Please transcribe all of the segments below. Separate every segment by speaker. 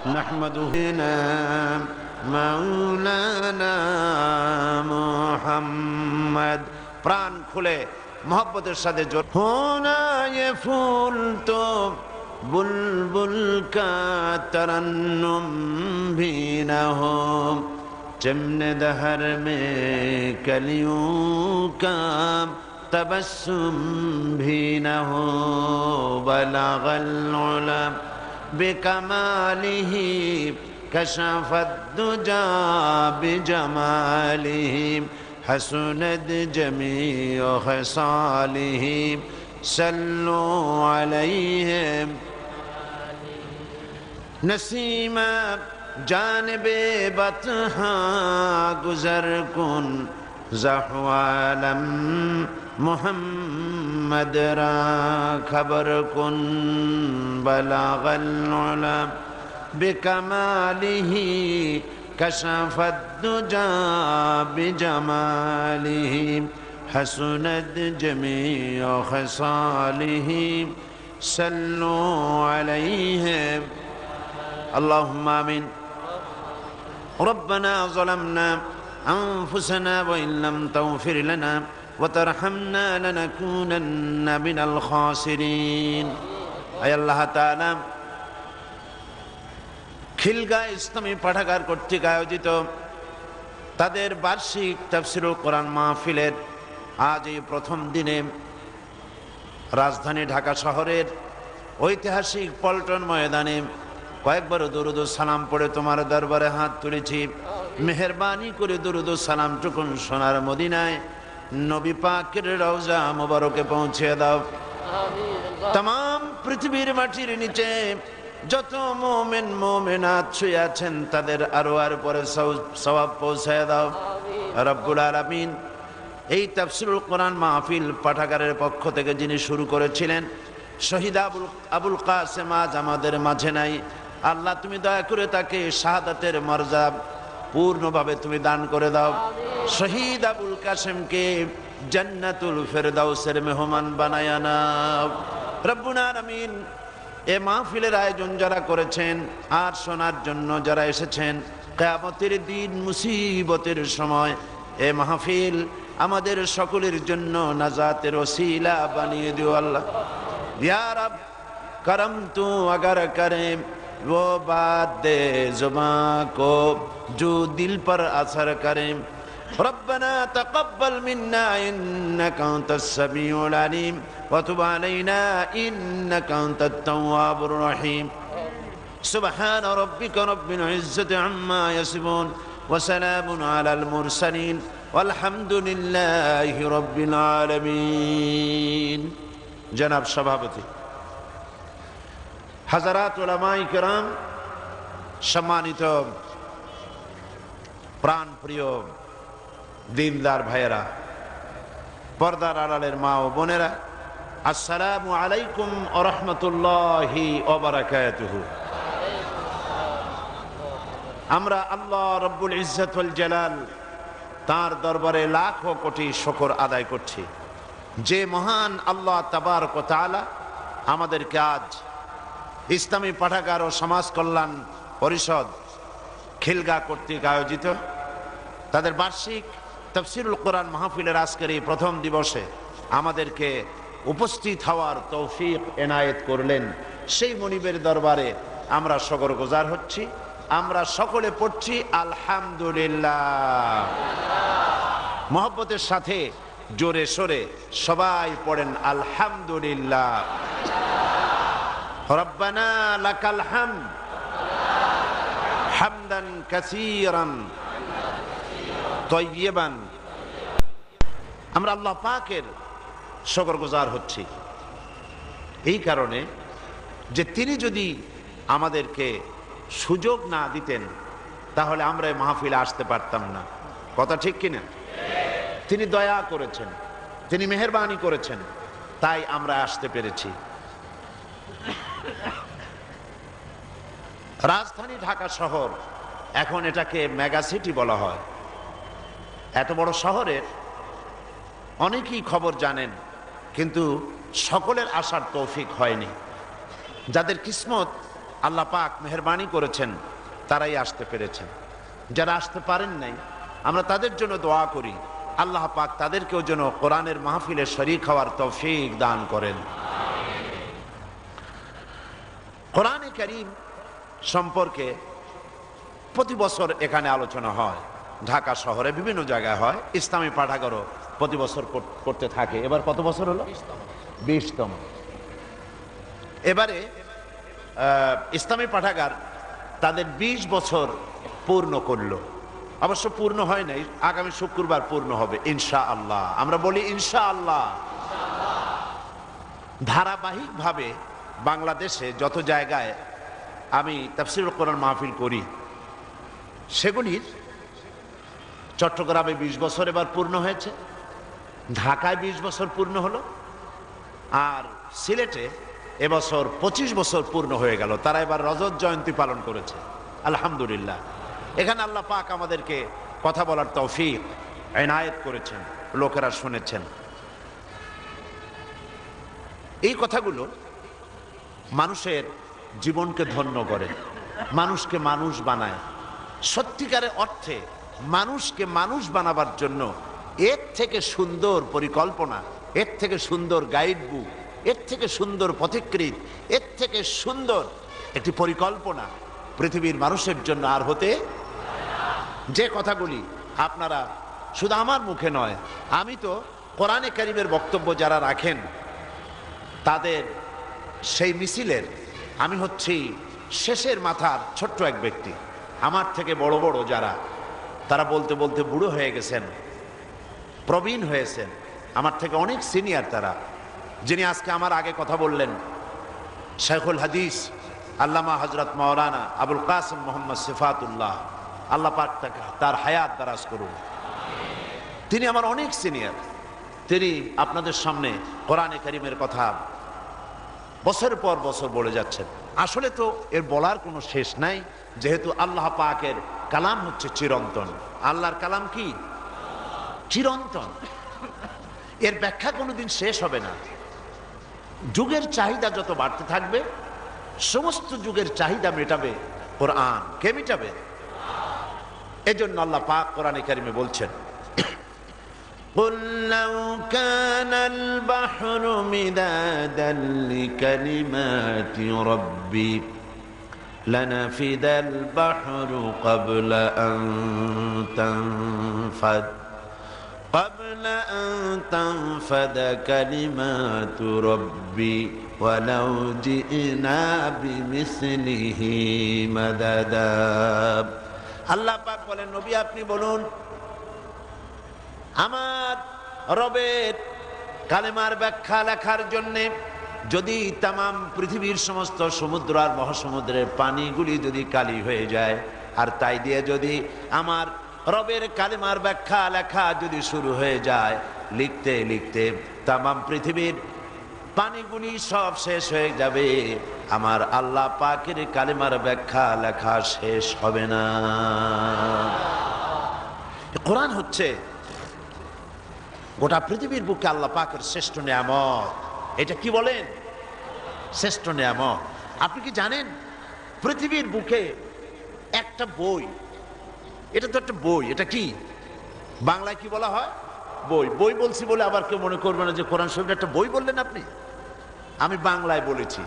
Speaker 1: নাহমাদুহু মাওলানা মুহাম্মদ। প্রাণ খুলে मोहब्बतेर साथे जोर होना ये फूल तो बुलबुल का तरन्नुम भी न हो, चमने दहर में कलियों का तबस्सुम भी न हो, बलगल उला बिकमालिही कशफत दुजा बिजमालिही, हसनद जमीअ खसालिही सल्लु अलैहि। नसीमा जानबे बतहा गुजर कुन ज़हवालम मुहम्मद रा खबर कुन, बलगल उला बिकमालिही कशफत दुजा बिजमालिही, हसनत जमीअ खसालिही सल्लु अलैहि। अल्लाहुम्मा आमीन। रब्बना ज़लमना अनफुसना व इन लम तगफिर लना व तरहमना लनकूनन्न मिनल खासिरीन। आय अल्लाह ताआला, খিলগা ইসলামী পাঠাগার কর্তৃক আয়োজিত তাদের বার্ষিক তাফসীরুল কোরআন মাহফিলের আজ এই প্রথম দিনে রাজধানী ঢাকা শহরের ঐতিহাসিক পল্টন ময়দানে কয়েকবার দরুদ ও সালাম পড়ে তোমার দরবারে হাত তুলেছি। মেহেরবানি করে দরুদ ও সালাম টুকুন সোনার মদিনায় নবী পাকের রওজা মুবারকে পৌঁছে দাও। तमाम পৃথিবীর মাটির নিচে যত মুমিন মুমিনাত শুয়ে আছেন তাদের আরো আর পরে সওয়াব পৌঁছায় দাও রব্বুল আলামিন। এই তাফসীরুল কোরআন মাহফিল পাঠাগারের পক্ষ থেকে যিনি শুরু করেছিলেন শহীদ আবুল কাসেম আজ আমাদের মাঝে নাই। আল্লাহ তুমি দয়া করে তাকে শাহাদাতের মর্যাদা পূর্ণভাবে তুমি দান করে দাও। শহীদ আবুল কাসেমকে জান্নাতুল ফেরদাউসের মেহমান বানায়া নাও রব্বুল আলামিন। এ মাহফিলের আয়োজন যারা করেছেন আর শোনার জন্য যারা এসেছেন, কিয়ামতের দিন মুসিবতের সময় এ মাহফিল আমাদের সকলের জন্য নাজাতের ওসিলা বানিয়ে দিও আল্লাহ। ইয়া রব करम तू अगर करे वो बात दे जुबां को जो दिल पर असर करे। रब्बना तक़ब्बल मिन्ना इन्नका अंतस समीउल अलीम व तुब अलैना इन्नका अंतत तव्वाबुर रहीम। सुब्हान रब्बिका रब्बिल इज्जति अम्मा यसिफून व सलामुन अलल मुरसलीन वल्हम्दुलिल्लाहि रब्बिल आलमीन। जनाब सभापति, হাজারাত উলামায়ে কেরাম, সম্মানিত প্রাণপ্রিয় দিনদার ভাইয়েরা, পর্দার আড়ালের মা ও বোনেরা, আসসালামু আলাইকুম ওয়া রাহমাতুল্লাহি ওয়া বারাকাতুহু। আমরা আল্লাহ রব্বুল ইজ্জত ওয়াল জালাল তার দরবারে লাখো কোটি শুকর আদায় করছি যে মহান আল্লাহ তাবারক ওয়া তাআলা আমাদেরকে আজ ইসলামী পাঠাগার ও সমাজ কল্যাণ পরিষদ খিলগা কর্তৃক আয়োজিত তাদের বার্ষিক তাফসীরুল কোরআন মাহফিলের আজকের এই প্রথম দিবসে আমাদেরকে উপস্থিত হওয়ার তৌফিক এনায়েত করলেন। সেই মনিবের দরবারে আমরা শুকরগুজার হচ্ছি। আমরা সকলে পড়ছি আলহামদুলিল্লাহ। মহব্বতের সাথে জোরে সোরে সবাই পড়েন আলহামদুলিল্লাহ। রব্বানা লাকাল হামদ হামদান কাসীরান তাইয়্যিবান। আমরা আল্লাহ পাকের শুকরগুজার হচ্ছি এই কারণে যে তিনি যদি আমাদেরকে সুযোগ না দিতেন তাহলে আমরা এই মাহফিলে আসতে পারতাম না। কথা ঠিক কিনা? তিনি দয়া করেছেন, তিনি মেহেরবানি করেছেন, তাই আমরা আসতে পেরেছি। রাজধানী ঢাকা শহর, এখন এটাকে মেগা সিটি বলা হয়। এত বড় শহরের অনেকেই খবর জানেন, কিন্তু সকলের আসার তৌফিক হয়নি। যাদের কিসমত আল্লাহ পাক মেহেরবানি করেছেন, তারাই আসতে পেরেছেন। যারা আসতে পারেন নাই, আমরা তাদের জন্য দোয়া করি, আল্লাহ পাক তাদেরকেও যেন কোরআনের মাহফিলে শরীক হওয়ার তৌফিক দান করেন। কোরআনে কারীম সম্পর্কে প্রতি বছর এখানে আলোচনা হয়, ঢাকা শহরে বিভিন্ন জায়গায় হয়, ইসলামী পাঠাগারও প্রতি বছর করতে থাকে। এবার কত বছর হলো? 20তম। এবারে ইসলামী পাঠাগার তাদের 20 বছর পূর্ণ করলো। অবশ্য পূর্ণ হয় নাই, আগামী শুক্রবার পূর্ণ হবে ইনশাআল্লাহ। আমরা বলি ইনশাআল্লাহ। ধারাবাহিকভাবে বাংলাদেশে যত জায়গায় আমি তাফসীরুল কোরআন মাহফিল করি, সেগুলির চট্টগ্রামে 20 বছর এবার পূর্ণ হয়েছে, ঢাকায় 20 বছর পূর্ণ হলো, আর সিলেটে এবছর 25 বছর পূর্ণ হয়ে গেল। তারা এবার রজত জয়ন্তী পালন করেছে, আলহামদুলিল্লাহ। এখানে আল্লাহ পাক আমাদেরকে কথা বলার তৌফিক এনায়েত করেছেন, লোকেরা শুনেছেন। এই কথাগুলো মানুষের জীবনকে ধন্য করে, মানুষকে মানুষ বানায়। সত্যিকারের অর্থে মানুষকে মানুষ বানাবার জন্য এর থেকে সুন্দর পরিকল্পনা, এর থেকে সুন্দর গাইড বুক, এর থেকে সুন্দর পথিকৃত, এর থেকে সুন্দর একটি পরিকল্পনা পৃথিবীর মানুষের জন্য আর হতে। যে কথাগুলি আপনারা শুধু আমার মুখে নয়, আমি তো কোরআনে কারীমের বক্তব্য যারা রাখেন তাদের সেই মিছিলের আমি হচ্ছি শেষের মাথার ছোট্ট এক ব্যক্তি। আমার থেকে বড় বড় যারা, তারা বলতে বলতে বুড়ো হয়ে গেছেন, প্রবীণ হয়েছেন, আমার থেকে অনেক সিনিয়র তারা। যিনি আজকে আমার আগে কথা বললেন, শাইখুল হাদিস আল্লামা হযরত মাওলানা আবুল কাসিম মোহাম্মদ সিফাতুল্লাহ, আল্লাহ পাক তার হায়াত দারাজ করুন। তিনি আমার অনেক সিনিয়র। তিনি আপনাদের সামনে কোরআনে কারীমের কথা বছরের পর বছর বলে যাচ্ছেন। আসলে তো এর বলার কোনো শেষ নাই, যেহেতু আল্লাহ পাকের কালাম হচ্ছে চিরন্তন। আল্লাহর কালাম কি? চিরন্তন। এর ব্যাখ্যা কোনোদিন শেষ হবে না। যুগের চাহিদা যত বাড়তে থাকবে, সমস্ত যুগের চাহিদা মেটাবে কোরআন। কে মেটাবে? এজন্য আল্লাহ পাক কোরআনে কারীমে বলছেন, قُلْ لَوْ كَانَ الْبَحْرُ مِدَادًا لِكَلِمَاتِ رَبِّي لَنَفِدَ الْبَحْرُ قَبْلَ أَن تَنفَدَ كَلِمَاتُ رَبِّي وَلَوْ جِئْنَا بِمِثْلِهِ مَدَدًا। আল্লাহ পাক বলেন, নবী আপনি বলুন, আমার রবের কালেমার ব্যাখ্যা লেখার জন্যে যদি তামাম পৃথিবীর সমস্ত সমুদ্র আর মহাসমুদ্রের পানিগুলি যদি কালি হয়ে যায়, আর তাই দিয়ে যদি আমার রবের কালেমার ব্যাখ্যা লেখা যদি শুরু হয়ে যায়, লিখতে লিখতে তামাম পৃথিবীর পানিগুলি সব শেষ হয়ে যাবে, আমার আল্লাহ পাকের কালেমার ব্যাখ্যা লেখা শেষ হবে না। কোরআন হচ্ছে গোটা পৃথিবীর বুকে আল্লাহ পাকের শ্রেষ্ঠ নিয়ামত। এটা কি বলেন? শ্রেষ্ঠ নিয়ামত। আপনি কি জানেন পৃথিবীর বুকে একটা বই, এটা তো একটা বই, এটা কি বাংলায় কি বলা হয়? বই। বই বলছি বলে আবার কেউ মনে করবে না যে কোরআন শরীফ একটা বই বললেন আপনি। আমি বাংলায় বলেছি,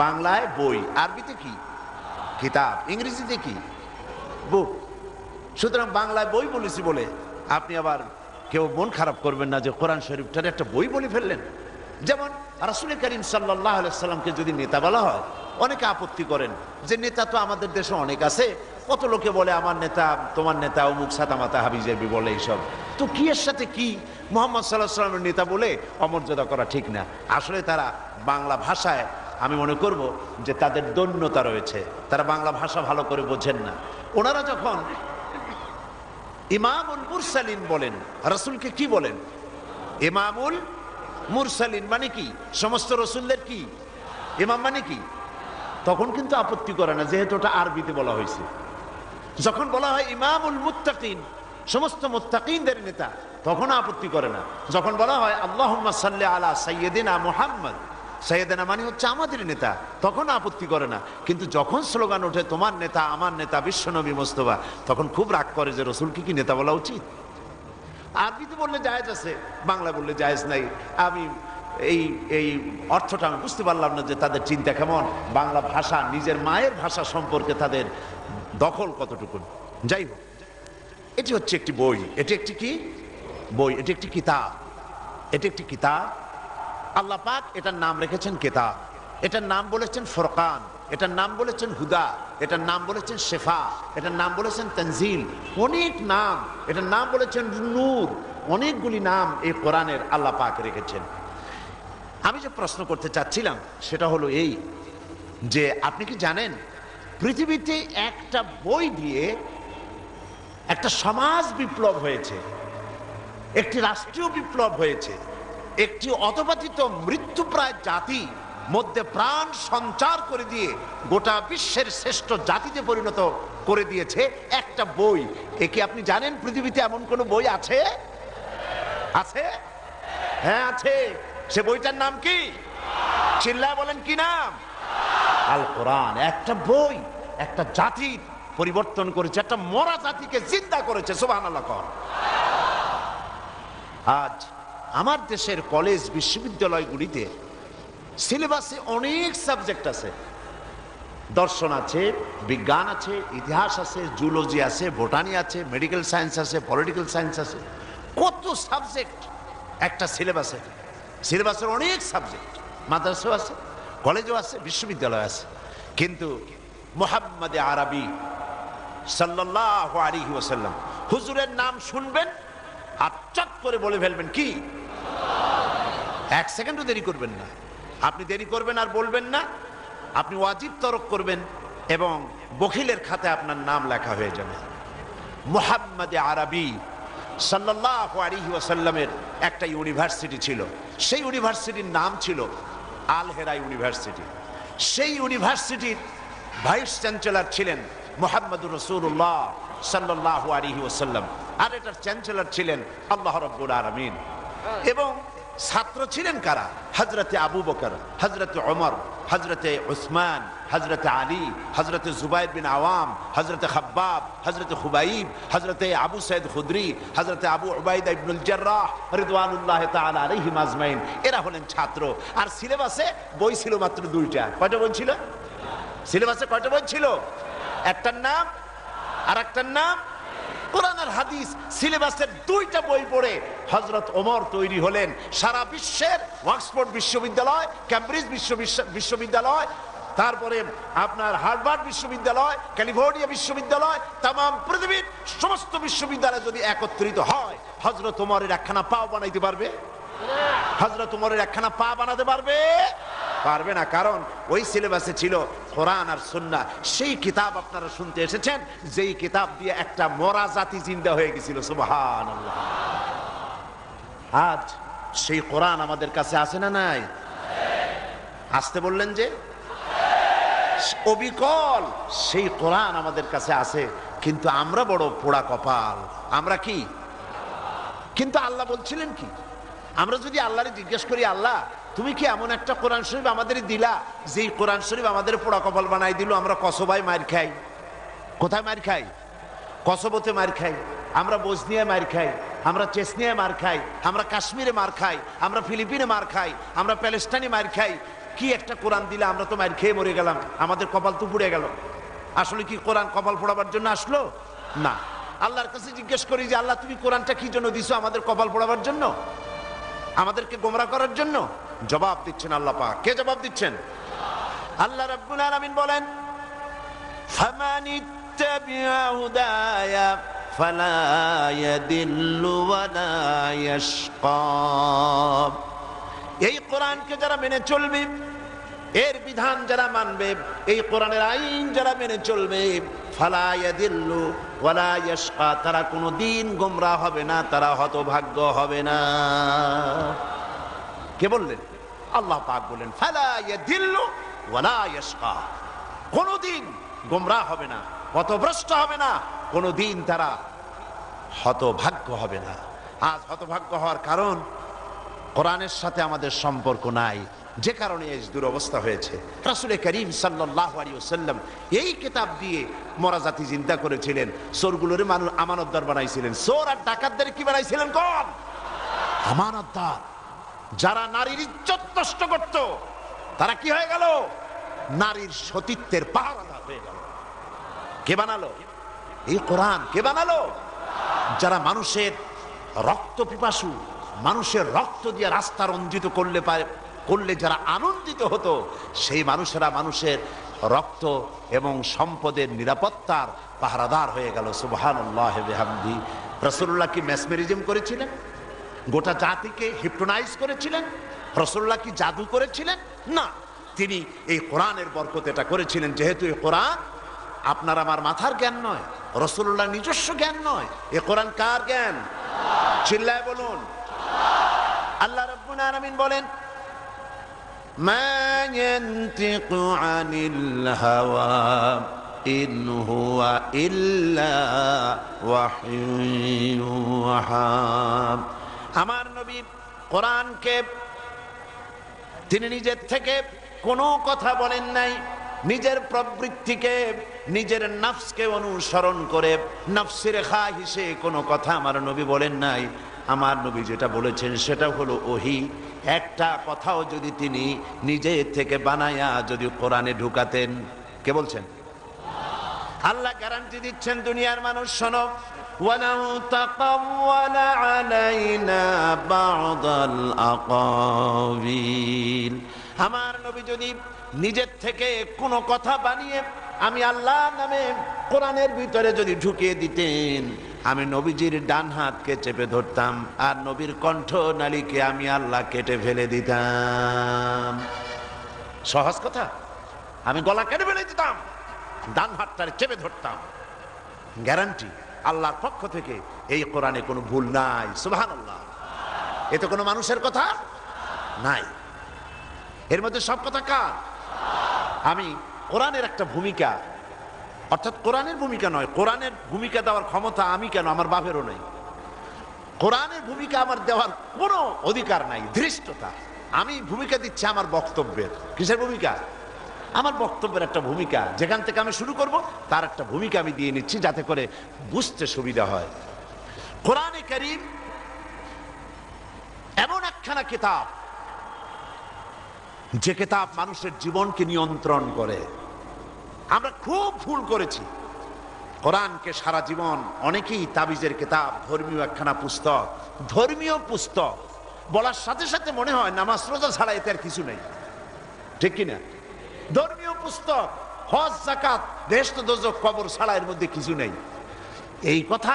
Speaker 1: বাংলায় বই, আরবিতে কি? কিতাব, ইংরেজিতে কি? বুক। সুতরাং বাংলায় বই বলেছি বলে আপনি আবার কেউ মন খারাপ করবেন না যে কোরআন শরীফটার একটা বই বলে ফেললেন। যেমন রাসূল করিম সাল্লাল্লাহু আলাইহি সাল্লামকে যদি নেতা বলা হয়, অনেকে আপত্তি করেন যে নেতা তো আমাদের দেশে অনেক আছে। কত লোকে বলে আমার নেতা, তোমার নেতা অমুক সাতামাতা হাবিজাবি বলে, এইসব তো কি এর সাথে কি মুহাম্মদ সাল্লাল্লাহু আলাইহি সাল্লামের নেতা বলে অমর্যাদা করা ঠিক না। আসলে তারা বাংলা ভাষায়, আমি মনে করব যে তাদের দৈন্যতা রয়েছে, তারা বাংলা ভাষা ভালো করে বোঝেন না। ওনারা যখন ইমামুল মুরসালিন বলেন, রাসূলকে কি বলেন? ইমামুল মুরসালিন মানে কি? সমস্ত রাসূলদের কি ইমাম মানে কি? তখন কিন্তু আপত্তি করে না, যেহেতু ওটা আরবিতে বলা হয়েছে। যখন বলা হয় ইমামুল মুত্তাকিন, সমস্ত মুত্তাকিনদের নেতা, তখন আপত্তি করে না। যখন বলা হয় আল্লাহুম্মা সাল্লি আলা সাইয়্যিদিনা মুহাম্মদ সাইয়েদেনা মানে হচ্ছে আমাদের নেতা, তখন আপত্তি করে না। কিন্তু যখন স্লোগান ওঠে তোমার নেতা আমার নেতা বিশ্বনবী মোস্তফা, তখন খুব রাগ করে যে রসুলকে কি নেতা বলা উচিত। আরবিতে বললে জায়েজ আছে, বাংলা বললে জায়েজ নাই। আমি এই এই অর্থটা আমি বুঝতে পারলাম না যে তাদের চিন্তা কেমন, বাংলা ভাষা নিজের মায়ের ভাষা সম্পর্কে তাদের দখল কতটুকু। যাই হোক, এটি হচ্ছে একটি বই, এটি একটি কি বই, এটি একটি কিতাব, এটি একটি কিতাব। আল্লাহ পাক এটার নাম রেখেছেন কিতাব, এটার নাম বলেছেন ফুরকান, এটার নাম বলেছেন হুদা, এটার নাম বলেছেন শেফা, এটার নাম বলেছেন তানজিল, অনেক নাম। এটার নাম বলেছেন নূর, অনেকগুলি নাম এই কোরআনের আল্লাহ পাক রেখেছেন। আমি যে প্রশ্ন করতে চাচ্ছিলাম সেটা হলো এই, যে আপনি কি জানেন পৃথিবীতে একটা বই দিয়ে একটা সমাজ বিপ্লব হয়েছে, একটি রাষ্ট্রীয় বিপ্লব হয়েছে, একটি অধপতিত মৃত্যুপ্রায় জাতি মধ্যে প্রাণ সঞ্চার করে দিয়ে গোটা বিশ্বের শ্রেষ্ঠ জাতিতে পরিণত করে দিয়েছে একটা বই। এ কি আপনি জানেন পৃথিবীতে এমন কোন বই আছে? আছে, হ্যাঁ আছে। সে বইটার নাম কি? চিল্লায় বলেন কি নাম? আল কোরআন। একটা বই একটা জাতির পরিবর্তন করেছে, একটা মরা জাতিকে জিন্দা করেছে। সুবহানাল্লাহ। আজ আমার দেশের কলেজ বিশ্ববিদ্যালয়গুলিতে সিলেবাসে অনেক সাবজেক্ট আছে, দর্শন আছে, বিজ্ঞান আছে, ইতিহাস আছে, জুলজি আছে, বোটানি আছে, মেডিকেল সায়েন্স আছে, পলিটিক্যাল সায়েন্স আছে, কত সাবজেক্ট একটা সিলেবাসে। সিলেবাসের অনেক সাবজেক্ট, মাদ্রাসাও আছে, কলেজও আছে, বিশ্ববিদ্যালয় আছে। কিন্তু মুহাম্মদ আরবি সাল্লাল্লাহু আলাইহি ওয়াসাল্লাম হুজুরের নাম শুনবেন আর চট করে বলে ফেলবেন কি? এক সেকেন্ডও দেরি করবেন না। আপনি দেরি করবেন আর বলবেন না, আপনি ওয়াজিব তরক করবেন এবং বখিলের খাতে আপনার নাম লেখা হয়ে যাবে। মুহাম্মদ আরবি সাল্লাল্লাহু আলাইহি ওয়াসাল্লামের একটা ইউনিভার্সিটি ছিল, সেই ইউনিভার্সিটির নাম ছিল আল হেরা ইউনিভার্সিটি। সেই ইউনিভার্সিটির ভাইস চ্যান্সেলর ছিলেন মুহাম্মদুর রাসূলুল্লাহ সাল্লাল্লাহু আলাইহি ওয়াসাল্লাম, আর এটার চ্যান্সেলর ছিলেন আল্লাহ রাব্বুল আলামিন। এবং ছাত্র ছিলেন কারা? হযরতে আবু বকর, হযরতে ওমর, হযরতে উসমান, হযরতে আলী, হযরতে জুবাইর বিন আওয়াম, হযরতে খাব্বাব, হযরতে খুবাইব, হযরতে আবু সাইদ খুদরি, হযরতে আবু উবাইদা ইবনুল জাররাহ রিদওয়ানুল্লাহি তাআলা আলাইহিম আজমাইন। এরা হলেন ছাত্র। আর সিলেবাসে বই ছিল মাত্র দুইটা। কয়টা বই ছিল সিলেবাসে? কয়টা বই ছিল? একটার নাম আর একটার নাম কোরআন আর হাদিস। সিলেবাসের দুইটা বই পড়ে হযরত ওমর তৈরি হলেন। সারা বিশ্বের অক্সফোর্ড বিশ্ববিদ্যালয়, ক্যামব্রিজ বিশ্ববিদ্যালয়, তারপরে আপনার হার্ভার্ড বিশ্ববিদ্যালয়, ক্যালিফোর্নিয়া বিশ্ববিদ্যালয়, তাম পৃথিবীর সমস্ত বিশ্ববিদ্যালয় যদি একত্রিত হয়, হযরত ওমরের একখানা পাও বানাইতে পারবে? হযরত ওমরের একখানা পা বানাতে পারবে? পারবে না। কারণ ওই সিলেবাসে ছিল কোরআন আর সুন্নাহ। সেই কিতাব আপনারা শুনতে এসেছেন, যেই কিতাব দিয়ে একটা মরা জাতি জিন্দা হয়ে গেছিল। সুবহানাল্লাহ। আজ সেই কোরআন আমাদের কাছে আছে না নাই? আসতে বললেন যে অবিকল সেই কোরআন আমাদের কাছে আছে, কিন্তু আমরা বড় পোড়া কপাল। আমরা কি? কিন্তু আল্লাহ বলছিলেন কি? আমরা যদি আল্লাহরে জিজ্ঞেস করি, আল্লাহ তুমি কি এমন একটা কোরআন শরীফ আমাদের দিলা যেই কোরআন শরীফ আমাদের পোড়া কপাল বানাই দিল? আমরা কসবায় মার খাই। কোথায় মার খাই? কসবতে মার খাই, আমরা বসনিয়ায় মার খাই, আমরা চেচনিয়ায় মার খাই, আমরা কাশ্মীরে মার খাই, আমরা ফিলিপিনে মার খাই, আমরা প্যালেস্টাইনে মার খাই। কি একটা কোরআন দিলে আমরা তো মার খেয়ে মরে গেলাম, আমাদের কপাল তো পুড়ে গেল। আসলে কি কোরআন কপাল পোড়াবার জন্য আসলো? না। আল্লাহর কাছে জিজ্ঞেস করি যে আল্লাহ তুমি কোরআনটা কি জন্য দিছো? আমাদের কপাল পোড়াবার জন্য? আমাদেরকে গোমরা করার জন্য? জবাব দিচ্ছেন আল্লাহ পাক। কে জবাব দিচ্ছেন? আল্লাহ রাব্বুল আলামিন বলেন, ফামানিত্তাবিআ হুদায়া ফালা ইয়াদিল্লু ওয়ালা ইয়াশকা। এই কোরআনকে যারা মেনে চলবে, এর বিধান যারা মানবে, এই কোরআনের আইন যারা মেনে চলবে, ফালা ইয়াদিল্লু ওয়ালা ইয়াশকা, তারা কোনোদিন গোমরা হবে না, তারা হতভাগ্য হবে না। কে বললেন? আল্লাহ পাক বলেন, ফালা ইয়াদিল্লু ওয়ালা ইয়াশকা, কোনোদিন গোমরা হবে না, পথভ্রষ্ট হবে না, কোনোদিন তারা হতভাগ্য হবে না। আজ হতভাগ্য হওয়ার কারণ কোরআনের সাথে আমাদের সম্পর্ক নাই। যে কারণে এই দুরবস্থা হয়েছে। রাসূল করিম সাল্লাল্লাহু আলাইহি ওয়াসাল্লাম এই কিতাব দিয়ে মরাজাতি জিন্দা করেছিলেন, চোরগুলোরে মানুষ আমানতদার বানাইছিলেন। চোর আর ডাকাতদের কি বানাইছিলেন? কোন আমানতদার। যারা নারীর ইজ্জত নষ্ট করত তারা কি হয়ে গেল? নারীর সতীত্বের পাহারাদার হয়ে গেল। কে বানালো? এই কোরআন। কে বানালো? যারা মানুষের রক্ত পিপাসু, মানুষের রক্ত দিয়ে রাস্তা রঞ্জিত করলে যারা আনন্দিত হতো, সেই মানুষেরা মানুষের রক্ত এবং সম্পদের নিরাপত্তার পাহারাদার হয়ে গেল। সুবহানাল্লাহ বিহামদি। রাসূলুল্লাহ কি মেসমেরিজম করেছিলেন? গোটা জাতিকে হিপনোটাইজ করেছিলেন? রাসূলুল্লাহ কি জাদু করেছিলেন? না, তিনি এই কোরআনের বরকত এটা করেছিলেন। যেহেতু এই কোরআন আপনার আমার মাথার জ্ঞান নয়, রাসূলুল্লাহ নিজস্ব জ্ঞান নয়, এই কোরআন কার জ্ঞান? চিল্লায় বলুন। আল্লাহ রাব্বুল আলামিন বলেন, মা ইয়ানতিকু আনিল হাওয়া ইন হুয়া ইল্লা ওয়াহয়ুন ইউহা। আমার নবী কোরআনকে তিনি নিজের থেকে কোনো কথা বলেন নাই, নিজের প্রবৃত্তিকে, নিজের নফসকে অনুসরণ করে নফসের খাহিসে কোনো কথা আমার নবী বলেন নাই। আমার নবী যেটা বলেছেন সেটা হলো ওহী। একটা কথাও যদি তিনি নিজে থেকে বানায়া যদি কোরআনে ঢুকাতেন, কে বলছেন? আল্লাহ গ্যারান্টি দিচ্ছেন, দুনিয়ার মানুষ শোনো, ওয়ালাউ তাকাওয়ালা আলাইনা বা'দাল আকাবিল। আমার নবী যদি নিজের থেকে কোনো কথা বানিয়ে আমি আল্লাহর নামে কোরআনের ভিতরে যদি ঢুকিয়ে দিতেন, আমি নবীজির ডান হাতকে চেপে ধরতাম আর নবীর কণ্ঠ নালীকে আমি আল্লাহ কেটে ফেলে দিতাম। সহজ কথা। আমি গলা কেটে ফেলে দিতাম, ডান হাতটারে চেপে ধরতাম। গ্যারান্টি আল্লাহর পক্ষ থেকে, এই কোরআনে কোনো ভুল নাই। সুবহানাল্লাহ। এতে কোনো মানুষের কথা নাই, এর মধ্যে সব কথা কার? আমি কোরআনের একটা ভূমিকা, অর্থাৎ কোরআনের ভূমিকা নয়, কোরআনের ভূমিকা দেওয়ার ক্ষমতা আমি কেন, আমার বাপেরও নেই। কোরআনের ভূমিকা আমার দেওয়ার কোনো অধিকার নাই, ধৃষ্টতা। আমি ভূমিকা দিচ্ছি আমার বক্তব্যের। কিসের ভূমিকা? আমার বক্তব্যের একটা ভূমিকা, যেখান থেকে আমি শুরু করব তার একটা ভূমিকা আমি দিয়ে নিচ্ছি, যাতে করে বুঝতে সুবিধা হয়। কোরআনে কারীম এমন একখানা কিতাব, যে কিতাব মানুষের জীবনকে নিয়ন্ত্রণ করে। আমরা খুব ভুল করেছি। কোরআনকে সারা জীবন অনেকেই তাবিজের কিতাব, ধর্মীয় একখানা পুস্তক, ধর্মীয় পুস্তক বলার সাথে সাথে মনে হয় নামাজ রোজা ছাড়া এতে আর কিছু নেই। ঠিক কিনা? ধর্মীয় পুস্তক, হজ যাকাত বেহেশত দোজখ কবর ছাড়া এর মধ্যে কিছু নেই। এই কথা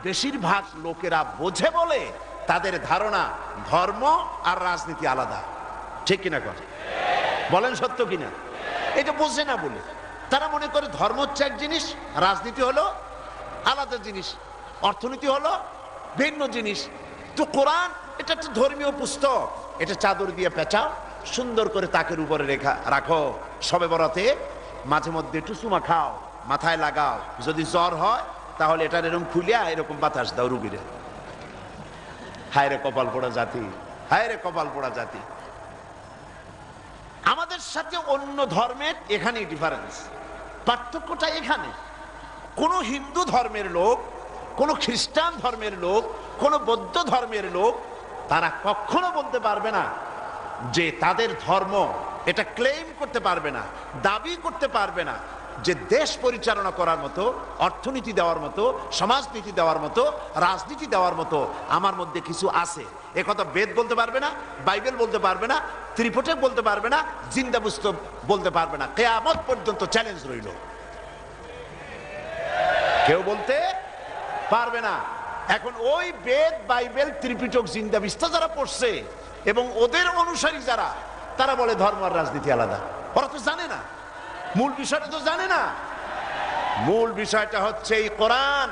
Speaker 1: বেশিরভাগ লোকেরা বোঝে বলে তাদের ধারণা ধর্ম আর রাজনীতি আলাদা। ঠিক কিনা কথা বলেন? সত্য কিনা? এটা বোঝে না বলে তারা মনে করে ধর্ম হচ্ছে এক জিনিস, রাজনীতি হলো আলাদা জিনিস, অর্থনীতি হলো ভিন্ন জিনিস। তো কোরআন এটা একটা ধর্মীয় পুস্তক, এটা চাদর দিয়ে পেঁচাও, সুন্দর করে তাকের উপরে রাখো, শবে বরাতে মাঝে মধ্যে একটু চুমা খাও, মাথায় লাগাও, যদি জ্বর হয় তাহলে এটার এরকম খুলিয়া এরকম বাতাস দাও রুগীরে। হায় রে কপাল পোড়া জাতি, হায় রে কপাল পোড়া জাতি। আমাদের সাথে অন্য ধর্মের এখানেই ডিফারেন্স, পার্থক্যটা এখানে। কোন হিন্দু ধর্মের লোক, কোন খ্রিস্টান ধর্মের লোক, কোন বৌদ্ধ ধর্মের লোক তারা কখনো বলতে পারবে না যে তাদের ধর্ম এটা ক্লেম করতে পারবে না, দাবি করতে পারবে না যে দেশ পরিচালনা করার মতো, অর্থনীতি দেওয়ার মতো, সমাজনীতি দেওয়ার মতো, রাজনীতি দেওয়ার মতো আমার মধ্যে কিছু আছে। এ কথা বেদ বলতে পারবে না, বাইবেল বলতে পারবে না, ত্রিপিটক বলতে পারবে না, জিন্দা পুস্তক বলতে পারবে না। কিয়ামত পর্যন্ত চ্যালেঞ্জ রইল, কেউ বলতে পারবে না। এখন ওই বেদ, বাইবেল, ত্রিপিটক, জিন্দা বিস্তা যারা পড়ছে এবং ওদের অনুসারী যারা, তারা বলে ধর্ম আর রাজনীতি আলাদা। ওরা তো জানে না, মূল বিষয়টা তো জানে না। মূল বিষয়টা হচ্ছে এই কোরআন।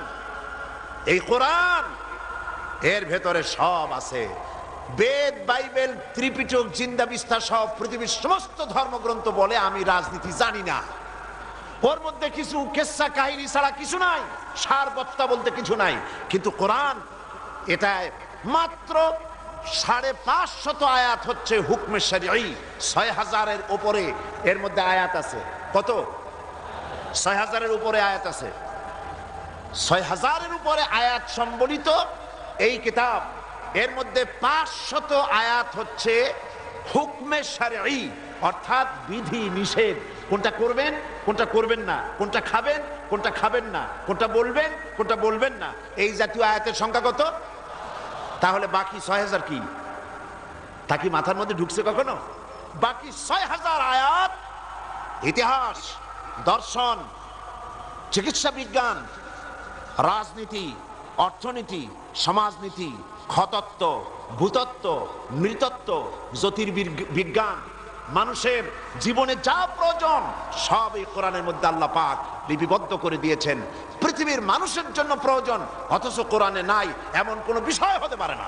Speaker 1: এই কোরআন এর ভেতরে সব আছে। বেদ, বাইবেল, ত্রিপিটক, জিন্দা বিস্তা সব পৃথিবীর সমস্ত ধর্মগ্রন্থ বলে আমি রাজনীতি জানি না। ওর মধ্যে কিছু কেচ্ছা কাহিনী ছাড়া কিছু নাই, সার বক্তা বলতে কিছু নাই। কিন্তু কোরআন এটা মাত্র 550 আয়াত হচ্ছে হুকমে শরঈ। 6000-এর উপরে এর মধ্যে আয়াত আছে। কত? 6000-এর উপরে আয়াত আছে। 6000-এর উপরে আয়াত সম্বলিত এই কিতাব, এর মধ্যে 500 আয়াত হচ্ছে হুকমে শরঈ, অর্থাৎ বিধি নিষেধ। কোনটা করবেন, কোনটা করবেন না, কোনটা খাবেন, কোনটা খাবেন না, কোনটা বলবেন, কোনটা বলবেন না, এই জাতীয় আয়াতের সংখ্যা কত? তাহলে বাকি 6000 কি? তা কি মাথার মধ্যে ঢুকছে কখনো? বাকি 6000 আয়াত ইতিহাস, দর্শন, চিকিৎসা বিজ্ঞান, রাজনীতি, অর্থনীতি, সমাজনীতি, খতত্ব, ভূতত্ব, নৃতত্ব, জ্যোতির্বিজ্ঞান, মানুষের জীবনে যা প্রয়োজন সব এই কোরআনের মধ্যে আল্লাহ পাক লিপিবদ্ধ করে দিয়েছেন। পৃথিবীর মানুষের জন্য প্রয়োজন, অথচ কোরআনে নাই, এমন কোনো বিষয় হতে পারে না।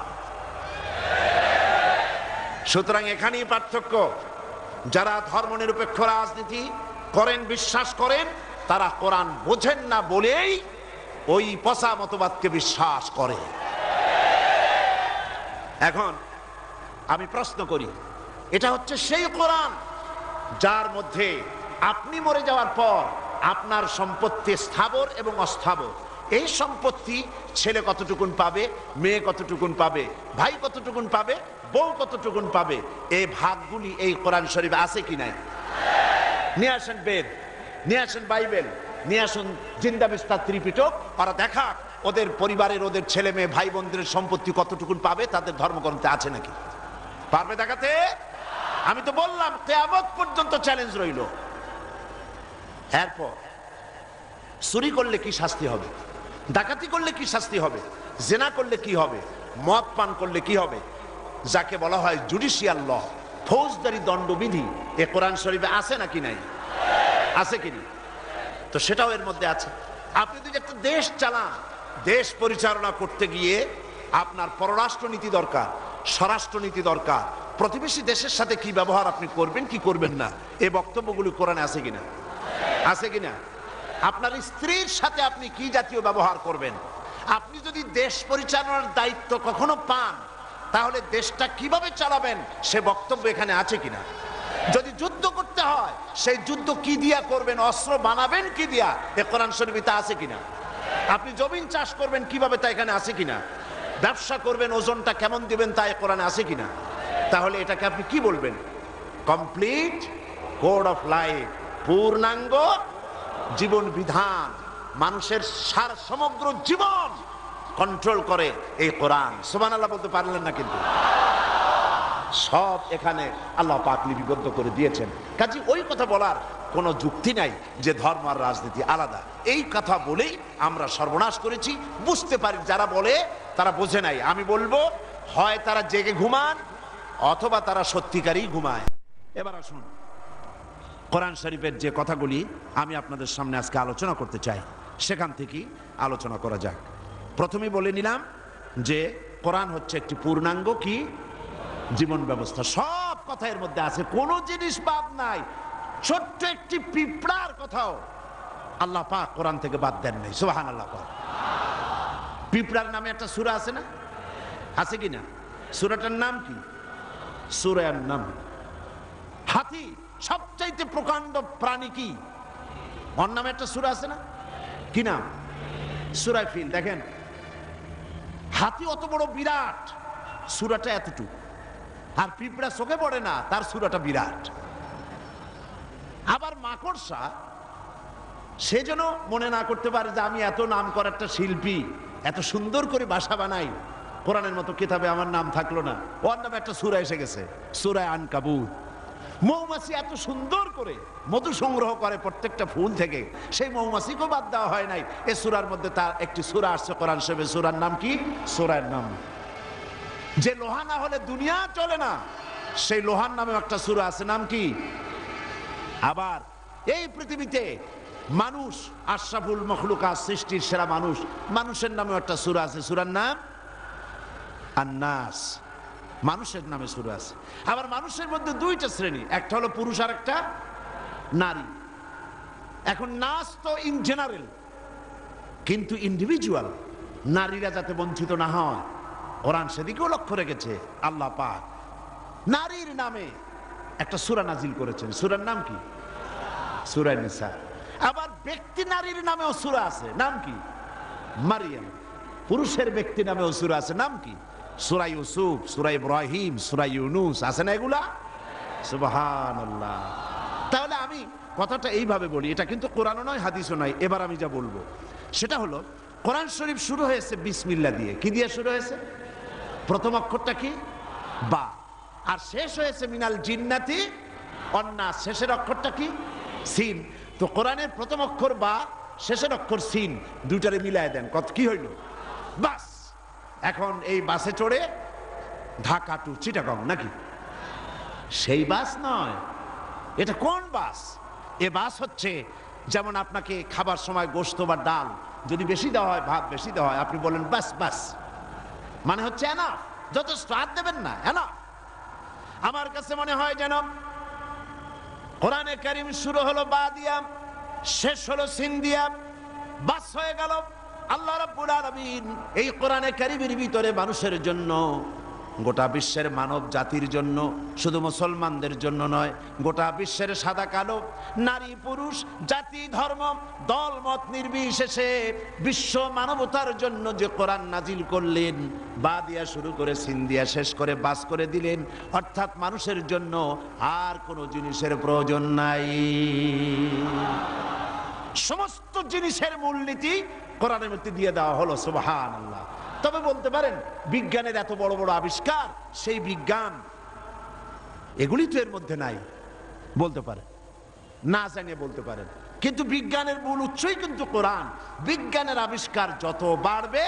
Speaker 1: সুতরাং এখানেই পার্থক্য। যারা ধর্মনিরপেক্ষ রাজনীতি করেন, বিশ্বাস করেন, তারা কোরআন বোঝেন না বলেই ওই পচা মতবাদকে বিশ্বাস করে। এখন আমি প্রশ্ন করি, এটা হচ্ছে সেই কোরআন যার মধ্যে আপনি মরে যাওয়ার পর আপনার সম্পত্তি স্থাবর এবং অস্থাবর, এই সম্পত্তি ছেলে কতটুকুন পাবে, মেয়ে কতটুকুন পাবে, ভাই কতটুকুন পাবে, বউ কতটুকুন পাবে, এই ভাগগুলি এই কোরআন শরীফে আছে কি নাই? নিয়ে আসেন বেদ, নিয়ে আসেন বাইবেল, নিয়ে আসুন জিন্দা বিস্তার ত্রিপিটক, ওরা দেখা ওদের পরিবারের, ওদের ছেলে মেয়ে ভাই বোনদের সম্পত্তি কতটুকুন পাবে, তাদের ধর্মগ্রন্থে আছে নাকি? পারবে দেখাতে? আমি তো বললাম কিয়ামত পর্যন্ত চ্যালেঞ্জ রইল। এরপর চুরি করলে কি শাস্তি হবে, ডাকাতি করলে কি শাস্তি হবে, জেনা করলে কি হবে, মদ পান করলে কি হবে, যাকে বলা হয় জুডিশিয়াল ল, ফৌজদারি দণ্ডবিধি, এ কোরআন শরীফে আছে নাকি নাই? আছে কিনা? তো সেটাও এর মধ্যে আছে। আপনি যদি একটা দেশ চালান, দেশ পরিচালনা করতে গিয়ে আপনার পররাষ্ট্রনীতি দরকার, স্বরাষ্ট্রনীতি দরকার, প্রতিবেশী দেশের সাথে কি ব্যবহার আপনি করবেন কি করবেন না, এই বক্তব্যগুলি কোরআনে আছে কিনা? আছে কিনা? আপনার স্ত্রীর সাথে আপনি কি জাতীয় ব্যবহার করবেন, আপনি যদি দেশ পরিচালনার দায়িত্ব কখনো পান, তাহলে দেশটা কিভাবে চালাবেন সে বক্তব্য এখানে আছে কিনা? যদি যুদ্ধ করতে হয়, সেই যুদ্ধ কি দিয়া করবেন, অস্ত্র বানাবেন কি দিয়া, এ কোরআন শরীফে তা আছে কিনা? আপনি জমিন চাষ করবেন কিভাবে, তা এখানে আছে কিনা? ব্যবসা করবেন, ওজনটা কেমন দিবেন, তা এ কোরআনে আছে কিনা? তাহলে এটাকে আপনি কি বলবেন? কমপ্লিট কোড অফ লাইফ, পূর্ণাঙ্গ জীবন বিধান, মানুষের সার সমগ্র জীবন কন্ট্রোল করে এই কোরআন। সুবহানাল্লাহ বলতে পারলেন না? কিন্তু সব এখানে আল্লাহ পাক লিপিবদ্ধ করে দিয়েছেন। কাজে ওই কথা বলার কোনো যুক্তি নাই যে ধর্ম আর রাজনীতি আলাদা। এই কথা বলেই আমরা সর্বনাশ করেছি। বুঝতে পারি যারা বলে তারা বোঝে নাই। আমি বলবো, হয় তারা জেগে ঘুমান অথবা তারা সত্যিকারই ঘুমায়। এবার আসুন, কোরআন শরীফের যে কথাগুলি আমি আপনাদের সামনে আজকে আলোচনা করতে চাই, সেখান থেকেই আলোচনা করা যাক। প্রথমেই বলে নিলাম যে কোরআন হচ্ছে একটি পূর্ণাঙ্গ কি জীবন ব্যবস্থা। সব কথা এর মধ্যে আছে, কোনো জিনিস বাদ নাই। ছোট্ট একটি পিঁপড়ার কথাও আল্লাহ পাক কোরআন থেকে বাদ দেন নাই। সুবহানাল্লাহ। পিঁপড়ার নামে একটা সূরা আছে না? আছে কি না? সূরাটার নাম কি? সূরা আন-নামল। হাতি সবচাইতে প্রকাণ্ড প্রাণী কি? ওর নামে একটা সূরা আছে না? কি নাম? সূরা ফিল। দেখেন, হাতি অত বড় বিরাট, সূরাটা এতটুকু, আর পিঁপড়া চোখে পড়ে না, তার সূরাটা বিরাট। আবার মাকড়সা, সে যেন মনে না করতে পারে যে আমি এত নাম করা একটা শিল্পী, এত সুন্দর করে বাসা বানাই, কোরআনের মতো কিতাবে আমার নাম থাকলো না, ওর নামে একটা সূরা এসে গেছে, সূরা আনকাবুত। মৌমাছি এত সুন্দর করে মধু সংগ্রহ করে প্রত্যেকটা ফুল থেকে, সেই মৌমাছিকেও বাদ দেওয়া হয় নাই। এই সূরার মধ্যে তার একটি সূরা আসছে কোরআন শরীফে, সূরার নাম কি? সূরা আন-নামল। যে লোহা না হলে দুনিয়া চলে না, সেই লোহার নামে একটা সূরা আছে, নাম কি? আবার এই পৃথিবীতে মানুষ আশরাফুল মখলুকাত, সৃষ্টির সেরা মানুষ, মানুষের নামে একটা সূরা আছে, সূরার নাম আন-নাস। মানুষের নামে সূরা আছে। আবার মানুষের মধ্যে দুইটা শ্রেণী, একটা হলো পুরুষ আর একটা নারী। এখন নাস তো ইন জেনারেল, কিন্তু ইন্ডিভিজুয়াল, নারীরা যাতে বঞ্চিত না হয়, কোরআন সেদিকেও লক্ষ্য রেখেছে। আল্লাহ পাক নারীর নামে একটা সূরা নাজিল করেছেন। সূরার নাম কি? সূরা নিসা। আবার ব্যক্তি নারীর নামেও সূরা আছে, নাম কি? মারিয়াম। পুরুষের ব্যক্তি নামেও সূরা আছে, নাম কি? সূরা ইউসুফ, সূরা ইব্রাহিম, সূরা ইউনুস। আছে না এগুলা? সুবহানাল্লাহ। তাহলে আমি কথাটা এইভাবে বলি, এটা কিন্তু কোরআনও নয় হাদিসও নয়। এবার আমি যা বলবো সেটা হলো, কোরআন শরীফ শুরু হয়েছে বিসমিল্লাহ দিয়ে। কি দিয়ে শুরু হয়েছে? প্রথম অক্ষরটা কি? বা। আর শেষ হয়েছে মিনাল জিন্নাতি অন্নাস, শেষের অক্ষরটা কি? সিন। তো কোরআনের প্রথম অক্ষর বা, শেষের অক্ষর সিন, দুইটারে মিলায় দেন, কত কি হইল? বাস। এখন এই বাসে চড়ে ঢাকা টু চিটাগং নাকি? সেই বাস নয়। এটা কোন বাস? এ বাস হচ্ছে যেমন আপনাকে খাবার সময় গোশত বা ডাল যদি বেশি দেওয়া হয়, ভাত বেশি দেওয়া হয়, আপনি বলেন বাস বাস, মানে হচ্ছে এনাফ, যথেষ্ট, আর দেবেন না, এনাফ। আমার কাছে মনে হয় যেন কোরআনে কারীম শুরু হলো বা দিয়া, শেষ হলো সিন দিয়া, বাস হয়ে গেল। আল্লাহ রাব্বুল আলামিন এই কোরআনে কারীমের ভিতরে মানুষের জন্য, গোটা বিশ্বের মানব জাতির জন্য, শুধু মুসলমানদের জন্য নয়, গোটা বিশ্বের সাদা কালো, নারী পুরুষ, জাতি ধর্ম, দল মত নির্বিশেষে বিশ্ব মানবতার জন্য যে কোরআন নাজিল করলেন, বা দিয়া শুরু করে সিন দিয়া শেষ করে বাস করে দিলেন, অর্থাৎ মানুষের জন্য আর কোনো জিনিসের প্রয়োজন নাই। সমস্ত জিনিসের মূলনীতি কোরআনের মধ্যে দিয়ে দেওয়া হলো। সুবহানাল্লাহ। তবে বলতে পারেন বিজ্ঞানের এত বড় বড় আবিষ্কার, সেই বিজ্ঞান এগুলি তো এর মধ্যে নাই, বলতে পারেন, না জানিয়ে বলতে পারেন, কিন্তু বিজ্ঞানের মূল উৎসই কিন্তু কোরআন। বিজ্ঞানের আবিষ্কার যত বাড়বে,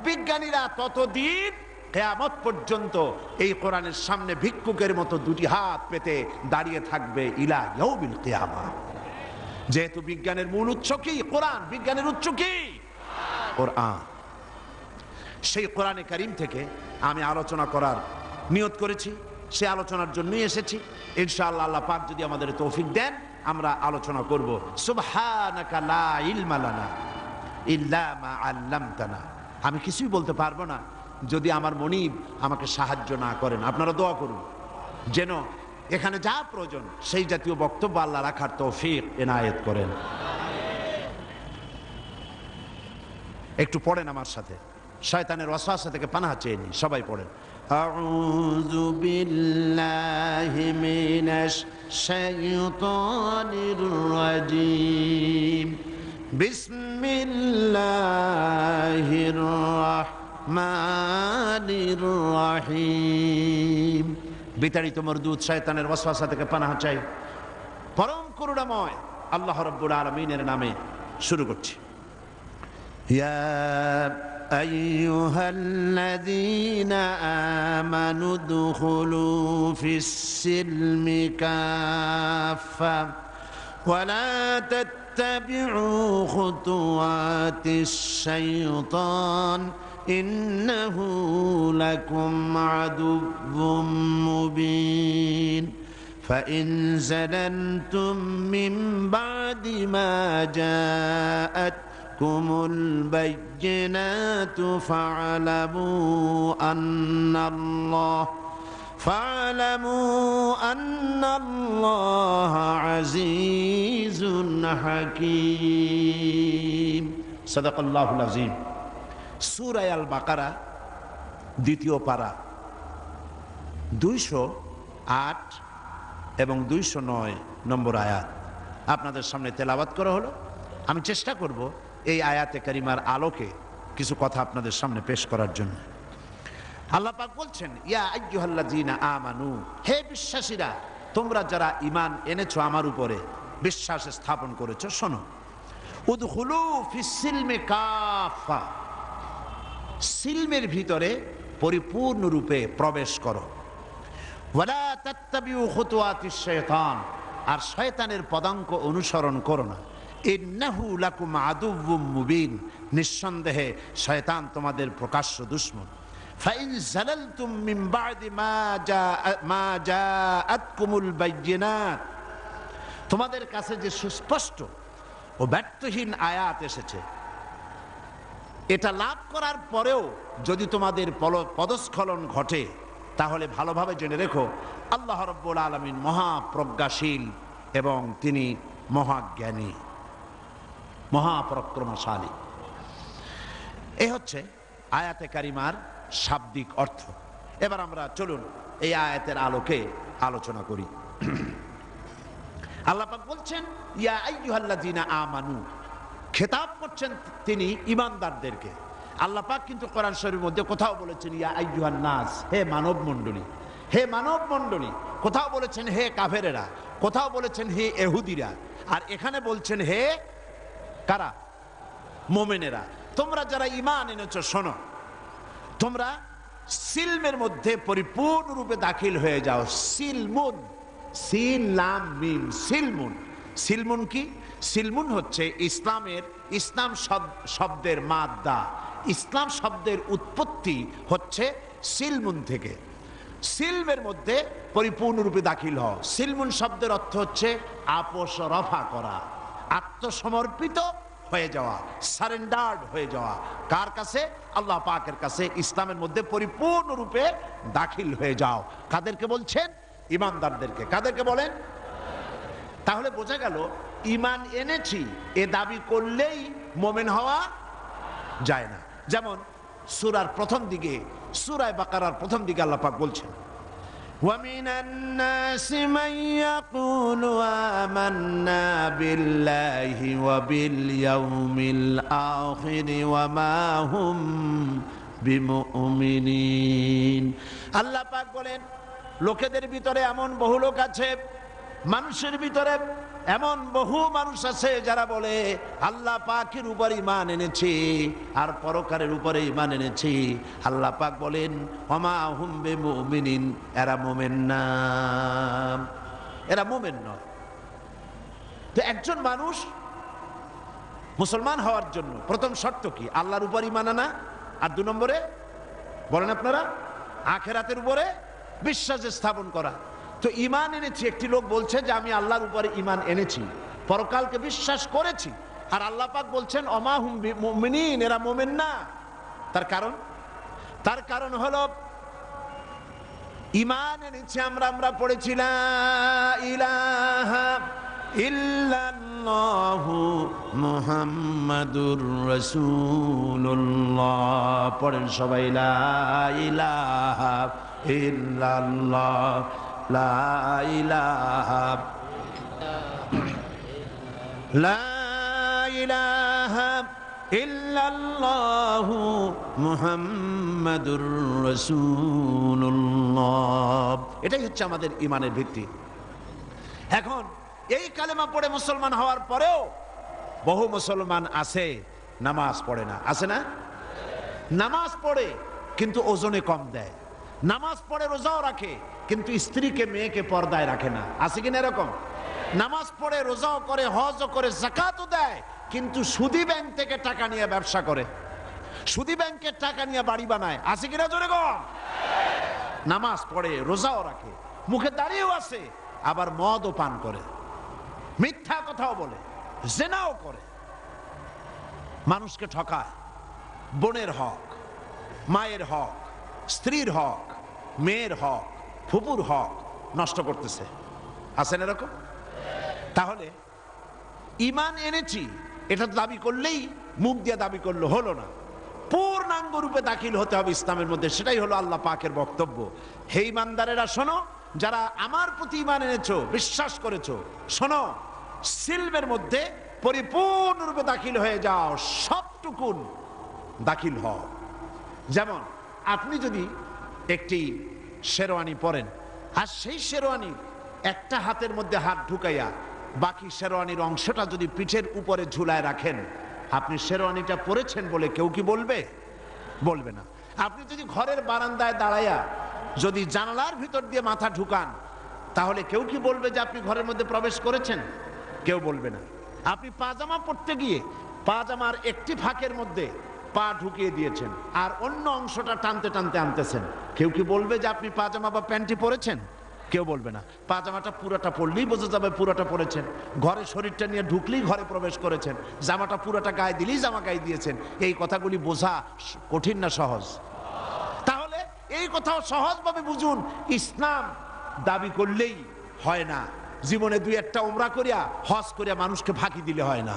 Speaker 1: বিজ্ঞানীরা ততদিন কিয়ামত পর্যন্ত এই কোরআনের সামনে ভিক্ষুকের মতো দুটি হাত পেতে দাঁড়িয়ে থাকবে ইলা ইয়াউমিল কিয়ামা। যেহেতু বিজ্ঞানের মূল উৎস কি? কোরআন। বিজ্ঞানের উৎস কি? কোরআন। সেই কোরআনে কারীম থেকে আমি আলোচনা করার নিয়ত করেছি, সে আলোচনার জন্যই এসেছি। ইনশাআল্লাহ আল্লাহ পাক যদি আমাদের তৌফিক দেন, আমরা আলোচনা করব। সুবহানাকা লা ইলমা লানা ইল্লা মা আল্লামতানা। আমি কিছুই বলতে পারবো না যদি আমার মনিব আমাকে সাহায্য না করেন। আপনারা দোয়া করুন যেন এখানে যা প্রয়োজন সেই জাতীয় বক্তব্য আল্লাহ রাখার তৌফিক এনায়েত করেন। একটু পড়েন আমার সাথে, শয়তানের ওয়াসওয়াসা থেকে পানাহ চেয়ে নিই। সবাই পড়েন। আউযু বিল্লাহি মিনাশ শাইতানির রাজীম। বিসমিল্লাহির রাহমানির রাহিম। বিতাড়িত মরদুদ শয়তানের ওয়াসওয়াসা থেকে পানাহ চাই পরম করুণাময় আল্লাহ রাব্বুল আলামিনের নামে। শুরু করছি। ইয়া আইয়ুহাল্লাযীনা আমানু দুখুলু ফিস-সিলমি কাফা ওয়া লা তাত্তাবিউ খুতুওয়াতিশ-শাইতান ইন্নাহু লাকুম আদুউম মুবিন। فإن زللتم من بعد ما جاءتكم البينات فاعلموا أن الله عزيز حكيم। صدق الله العظيم। সূরা আল বাকারা দ্বিতীয় পারা 208 এবং 209 নম্বর আয়াত আপনাদের সামনে তেলাওয়াত করা হলো। আমি চেষ্টা করব এই আয়াতে কারিমার আলোকে কিছু কথা আপনাদের সামনে পেশ করার জন্য। আল্লাহ পাক বলছেন, ইয়া আইয়ুহাল্লাযীনা আমানু, হে বিশ্বাসীরা, তোমরা যারা ঈমান এনেছো, আমার উপরে বিশ্বাস স্থাপন করেছো, শোনো। উদখুলু ফিস-সিলমি কাফা, সিলমের ভিতরে পরিপূর্ণরূপে প্রবেশ করো। ওয়ালা তাত্তাবিউ খুতুওয়াতিশ-শাইতান, আর শয়তানের পদাঙ্ক অনুসরণ করো না। ইন্নাহু লাকুম আদুউম মুবিন, নিঃসন্দেহে শয়তান তোমাদের প্রকাশ্য দুশমন। ফাইন জালালতুম মিন বা'দি মা জাআতকুমুল বাইয়িনাত, তোমাদের কাছে যে সুস্পষ্ট ও ব্যর্থহীন আয়াত এসেছে, এটা লাভ করার পরেও যদি তোমাদের পদস্খলন ঘটে, তাহলে ভালোভাবে জেনে রেখো আল্লাহ রাব্বুল আলামিন মহাপ্রজ্ঞাশীল এবং তিনি মহাজ্ঞানী, মহাপরাক্রমশালী। এ হচ্ছে আয়াতে কারিমার শাব্দিক অর্থ। এবার আমরা চলুন এই আয়াতের আলোকে আলোচনা করি। আল্লাহ পাক বলছেন ইয়া আইয়ুহাল্লাযীনা আমানু, খেতাব করছেন তিনি ঈমানদারদেরকে। আল্লাহ পাক কিন্তু কোরআন শরীফের মধ্যে কোথাও বলেছেন ইয়া আইয়ুহান নাস, হে মানব মণ্ডলী, হে মানব মণ্ডলী, কোথাও বলেছেন হে কাফেরেরা, কোথাও বলেছেন হে ইহুদিরা, আর এখানে বলছেন হে কারা? মুমিনেরা। তোমরা যারা ঈমান এনেছো শোনো, তোমরা সিলমের মধ্যে পরিপূর্ণরূপে দাখিল হয়ে যাও। সিলমুন, সিন লাম মিম, সিলমুন। সিলমুন কি? সিলমুন হচ্ছে ইসলাম শব্দের মাদ্দা। ইসলাম শব্দের উৎপত্তি হচ্ছে সিলমুন থেকে। সিলমের মধ্যে পরিপূর্ণরূপে দাখিল হও। সিলমুন শব্দের অর্থ হচ্ছে আপোষ রফা করা, আত্মসমর্পিত হয়ে যাওয়া, সারেন্ডার্ড হয়ে যাওয়া। কার কাছে? আল্লাহ পাকের কাছে। ইসলামের মধ্যে পরিপূর্ণরূপে দাখিল হয়ে যাও। কাদেরকে বলছেন? ঈমানদারদেরকে। কাদেরকে বলেন? তাহলে বোঝা গেল ঈমান এনেছি এ দাবি করলেই মুমিন হওয়া যায় না। যেমন সূরার প্রথম দিকে, সূরা বাকারার প্রথম দিকে আল্লাহ পাক বলছেন وَمِنَ النَّاسِ مَن يَقُولُ آمَنَّا بِاللَّهِ وَبِالْيَوْمِ الْآخِرِ وَمَا هُمْ بِمُؤْمِنِينَ। আল্লাহ পাক বলেন লোকেদের ভিতরে এমন বহু লোক আছে, মানুষের ভিতরে এমন বহু মানুষ আছে যারা বলে আল্লাহ পাকের উপর ঈমান এনেছি আর পরকালের উপরে ঈমান এনেছি। আল্লাহ পাক বলেন ওমা হুম বিমুমিনিন, এরা মুমিন না, এরা মুমিন নয়। তো একজন মানুষ মুসলমান হওয়ার জন্য প্রথম শর্ত কি? আল্লাহর উপর ঈমান আনা, আর 2 নম্বরে বলেন আপনারা আখিরাতের উপরে বিশ্বাস স্থাপন করা। তো ঈমান এনেছি, একটি লোক বলছে যে আমি আল্লাহর উপরে ঈমান এনেছি, পরকালকে বিশ্বাস করেছি, আর আল্লাহ পাক বলছেন ওমা হুম বিমুমিনিন, এরা মুমিন না। তার কারণ হলো ঈমান এনেছি আমরা পড়েছি লা ইলাহা ইল্লাল্লাহু মুহাম্মাদুর রাসূলুল্লাহ। পড়েন সবাই লা ইলাহা ইল্লাল্লাহ, লা ইলাহা ইল্লাল্লাহু মুহাম্মাদুর রাসূলুল্লাহ। এটাই হচ্ছে আমাদের ঈমানের ভিত্তি। এখন এই কালেমা পড়ে মুসলমান হওয়ার পরেও বহু মুসলমান আছে নামাজ পড়ে না। আছে না? নামাজ পড়ে কিন্তু ওজনে কম দেয়, নামাজ পড়ে রোজাও রাখে কিন্তু স্ত্রীকে মেয়েকে পর্দায় রাখে না। আছে কিনা এরকম? নামাজ পড়ে রোজাও করে, হজও করে, যাকাতও দেয়, কিন্তু সুদী ব্যাংক থেকে টাকা নিয়ে ব্যবসা করে, সুদী ব্যাংকের টাকা নিয়ে বাড়ি বানায়। আছে কিনা জোরে কম? নামাজ পড়ে রোজাও রাখে, মুখে দাঁড়িয়েও আছে, আবার মদও পান করে, মিথ্যা কথাও বলে, জিনাও করে, মানুষকে ঠকায়, বোনের হক, মায়ের হক, স্ত্রীর হক, মেয়ের হক, ফুপুর হক নষ্ট করতেছে। আছেন এরকম? তাহলে ঈমান এনেছি এটা দাবি করলেই, মুখ দিয়ে দাবি করলে হলো না, পূর্ণাঙ্গ রূপে দাখিল হতে হবে ইসলামের মধ্যে। সেটাই হলো আল্লাহ পাকের বক্তব্য। হে ঈমানদারেরা শোনো, যারা আমার প্রতি ঈমান এনেছো, বিশ্বাস করেছো, শোনো, সিলমের মধ্যে পরিপূর্ণরূপে দাখিল হয়ে যাও, সবটুকুন দাখিল হও। যেমন আপনি যদি একটি শেরওয়ানি পরেন, আর সেই শেরওয়ানি একটা হাতের মধ্যে হাত ঢুকাইয়া বাকি শেরওয়ানির অংশটা যদি পিঠের উপরে ঝুলায় রাখেন, আপনি শেরওয়ানিটা পরেছেন বলে কেউ কি বলবে? বলবে না। আপনি যদি ঘরের বারান্দায় দাঁড়াইয়া যদি জানালার ভিতর দিয়ে মাথা ঢুকান, তাহলে কেউ কি বলবে যে আপনি ঘরের মধ্যে প্রবেশ করেছেন? কেউ বলবে না। আপনি পাজামা পরতে গিয়ে পাজামার একটি ফাঁকের মধ্যে পা ঢুকিয়ে দিয়েছেন আর অন্য অংশটা টানতে টানতে আনতেছেন, কেউ কি বলবে যে আপনি পাজামা বা প্যান্টি পরেছেন? কেউ বলবে না। পাজামাটা পুরাটা পরলেই বোঝা যাবে পুরাটা পরেছেন। ঘরে শরীরটা নিয়ে ঢুকলেই ঘরে প্রবেশ করেছেন। জামাটা পুরাটা গায়ে দিলেই জামা গায়ে দিয়েছেন। এই কথাগুলি বোঝা কঠিন না সহজ? তাহলে এই কথাও সহজভাবে বুঝুন, ইসলাম দাবি করলেই হয় না। জীবনে দুই একটা উমরা করিয়া হজ করিয়া মানুষকে ফাঁকি দিলে হয় না।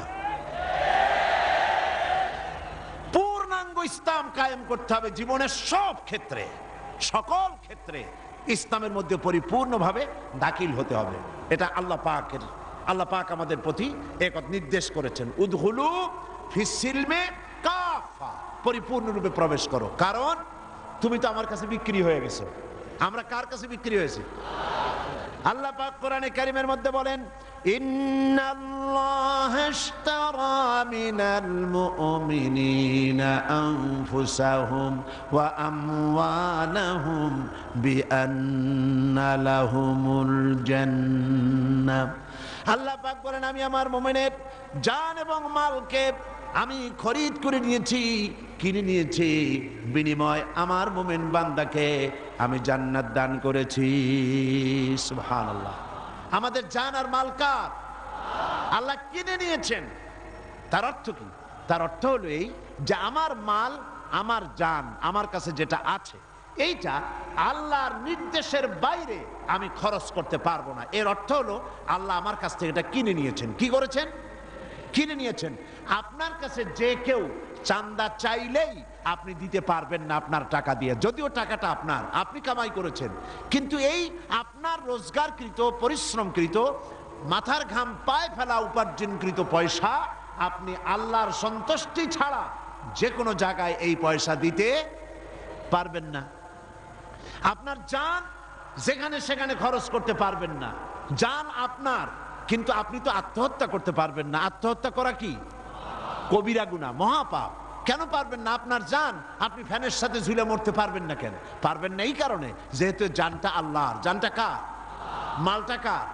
Speaker 1: পূর্ণাঙ্গ ইসলাম কায়েম করতে হবে জীবনের সব ক্ষেত্রে, সকল ক্ষেত্রে ইসলামের মধ্যে পরিপূর্ণভাবে দাখিল হতে হবে। এটা আল্লাহ পাক আমাদের প্রতি এক নির্দেশ করেছেন, উদখুলু ফিস সিলমে কাফা, পরিপূর্ণরূপে প্রবেশ করো। কারণ তুমি তো আমার কাছে বিক্রি হয়ে গেছো। আমরা কার কাছে বিক্রি হয়েছি? আল্লাহ পাক কোরআনে কারীমের মধ্যে বলেন, ইন্নাল্লাহা ইশতারা মিনাল মুমিনিনা আনফুসাহুম ওয়া আমওয়ালাহুম বিআন্না লাহুমুল জান্নাহ। আল্লাহ পাক বলেন, আমি আমার মুমিনের জান এবং মালকে আমি খরিদ করে নিয়েছি, কিনে নিয়েছি, বিনিময় আমার মুমিন বান্দাকে আমি জান্নাত দান করেছি। সুবহানাল্লাহ। আমাদের জান আর মাল কার? আল্লাহ কিনে নিয়েছেন। তার অর্থ কি? তার অর্থ হলো এই যে আমার মাল, আমার জান, আমার কাছে যেটা আছে এইটা আল্লাহর নির্দেশের বাইরে আমি খরচ করতে পারবো না। এর অর্থ হলো আল্লাহ আমার কাছ থেকে এটা কিনে নিয়েছেন। কি করেছেন? কিনে নিয়েছেন। আপনার কাছে যে কেউ চাঁদা চাইলেই আপনি দিতে পারবেন না আপনার টাকা দিয়ে, যদিও টাকাটা আপনার, আপনি কামাই করেছেন। কিন্তু এই আপনার রোজগারকৃত, পরিশ্রমকৃত, মাথার ঘাম পায়ে ফেলা উপার্জনকৃত পয়সা আপনি আল্লাহর সন্তুষ্টি ছাড়া যে কোনো জায়গায় এই পয়সা দিতে পারবেন না। আপনার জান যেখানে সেখানে খরচ করতে পারবেন না। জান আপনার, কিন্তু আপনি তো আত্মহত্যা করতে পারবেন না। আত্মহত্যা করা কি? কবিরা গুনাহ, মহাপাপ। কেন পারবেন না? আপনার জান আপনি ফ্যানের সাথে ঝুলে মরতে পারবেন না। কেন পারবেন না? এই কারণে যেহেতু জানটা আল্লাহর। জানটা কার? মালটা কার?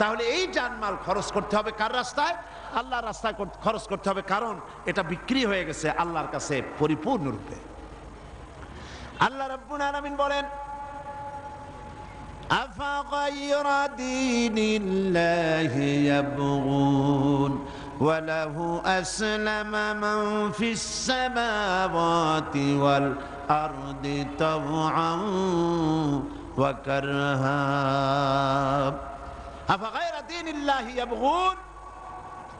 Speaker 1: তাহলে এই জান মাল খরচ করতে হবে কার রাস্তায়? আল্লাহর রাস্তায় খরচ করতে হবে, কারণ এটা বিক্রি হয়ে গেছে আল্লাহর কাছে পরিপূর্ণরূপে। আল্লাহ রাব্বুল আলামিন বলেন, আফাগায়রা দীনিল্লাহি ইয়াবগুন ওয়া লাহু আসলামা মান ফিস সামাওয়াতি ওয়াল আরদি তাওআন ওয়া কারহা। আফাগায়রা দীনিল্লাহি ইয়াবগুন,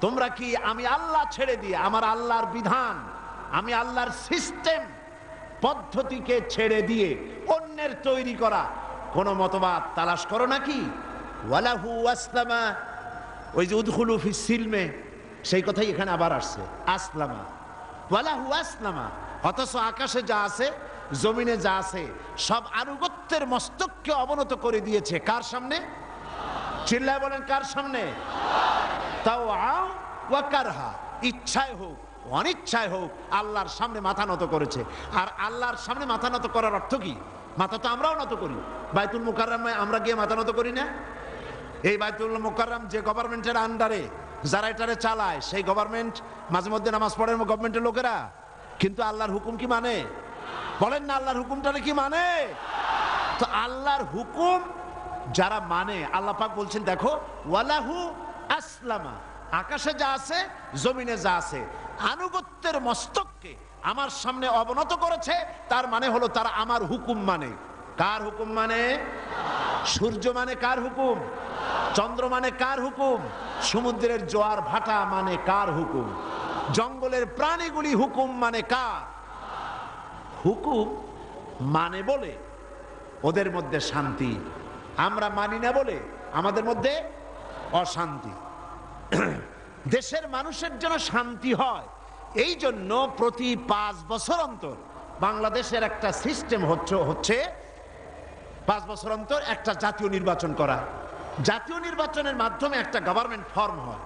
Speaker 1: তোমরা কি আমি আল্লাহ ছেড়ে দিয়ে, আমার আল্লাহর বিধান, আমি আল্লাহর সিস্টেম পদ্ধতিকে ছেড়ে দিয়ে অন্যের তৈরি করা কোন মতবাদ তালাশ করো নাকি? ওয়ালাহু আসলামা, ওই যে উদখুলু ফিস সিলমে, সেই কথাই এখানে আবার আসছে, আসলামা, ওয়ালাহু আসলামা। অথচ আকাশে যা আছে, জমিনে যা আছে, সব আনুগত্যের মস্তককে অবনত করে দিয়েছে কার সামনে? চিল্লায় বলেন, কার সামনে? তাও ওয়া কারহা, ইচ্ছায় হোক অনিচ্ছায় হোক আল্লাহর সামনে মাথা নত করেছে। আর আল্লাহর সামনে মাথা নত করার অর্থ কি? মাথা তো আমরাও নত করি। বাইতুল মুকাররমে আমরা গিয়ে মাথা নত করি না? এই বাইতুল মুকাররম যে গভর্নমেন্টের আন্ডারে যারা এটারে চালায়, সেই গভর্নমেন্ট মাঝে মধ্যে নামাজ পড়ে গভর্নমেন্টের লোকেরা, কিন্তু আল্লাহর হুকুম কি মানে? বলেন না, আল্লাহর হুকুমটারে কি মানে? তো আল্লাহর হুকুম যারা মানে, আল্লাহ পাক বলছেন দেখো, ওয়ালাহু আসলামা, আকাশে যা আছে, জমিনে যা আছে, আনুগত্যের মস্তককে আমার সামনে অবনত করেছে। তার মানে হলো তারা আমার হুকুম মানে। কার হুকুম মানে? সূর্য মানে কার হুকুম? চন্দ্র মানে কার হুকুম? সমুদ্রের জোয়ার ভাটা মানে কার হুকুম? জঙ্গলের প্রাণীগুলি হুকুম মানে কার? হুকুম মানে বলে ওদের মধ্যে শান্তি, আমরা মানি না বলে আমাদের মধ্যে অশান্তি। দেশের মানুষের যেন শান্তি হয়, এই জন্য প্রতি 5 বছর অন্তর বাংলাদেশের একটা সিস্টেম হচ্ছে 5 বছর অন্তর একটা জাতীয় নির্বাচন করা। জাতীয় নির্বাচনের মাধ্যমে একটা গভর্নমেন্ট ফর্ম হয়।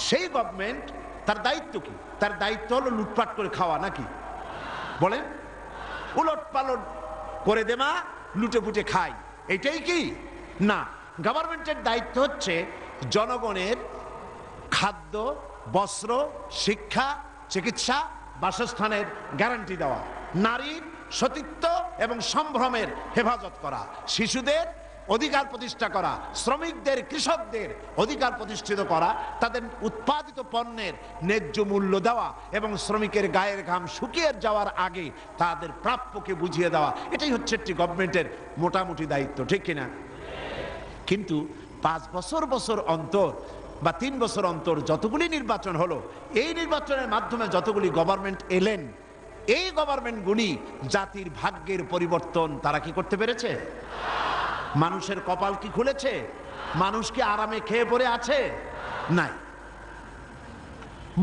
Speaker 1: সেই গভর্নমেন্ট তার দায়িত্ব কি? তার দায়িত্ব হলো লুটপাট করে খাওয়া নাকি? বলেন, উলট পালট করে দেমা, লুটে পুটে খাই, এটাই কি? না, গভর্নমেন্টের দায়িত্ব হচ্ছে জনগণের খাদ্য, বস্ত্র, শিক্ষা, চিকিৎসা, বাসস্থানের গ্যারান্টি দেওয়া, নারীর সতীত্ব এবং সম্ভ্রমের হেফাজত করা, শিশুদের অধিকার প্রতিষ্ঠা করা, শ্রমিকদের কৃষকদের অধিকার প্রতিষ্ঠিত করা, তাদের উৎপাদিত পণ্যের ন্যায্য মূল্য দেওয়া এবং শ্রমিকের গায়ের ঘাম শুকিয়ে যাওয়ার আগে তাদের প্রাপ্যকে বুঝিয়ে দেওয়া, এটাই হচ্ছে একটি গভর্নমেন্টের মোটামুটি দায়িত্ব, ঠিক কিনা? কিন্তু 5 বছর অন্তর বা 3 বছর অন্তর যতগুলি নির্বাচন হলো, এই নির্বাচনের মাধ্যমে যতগুলি গভর্নমেন্ট এলেন, এই গভর্নমেন্টগুলি জাতির ভাগ্যের পরিবর্তন তারা কি করতে পেরেছে? মানুষের কপাল কি খুলেছে? মানুষ কি আরামে খেয়ে পড়ে আছে? নাই।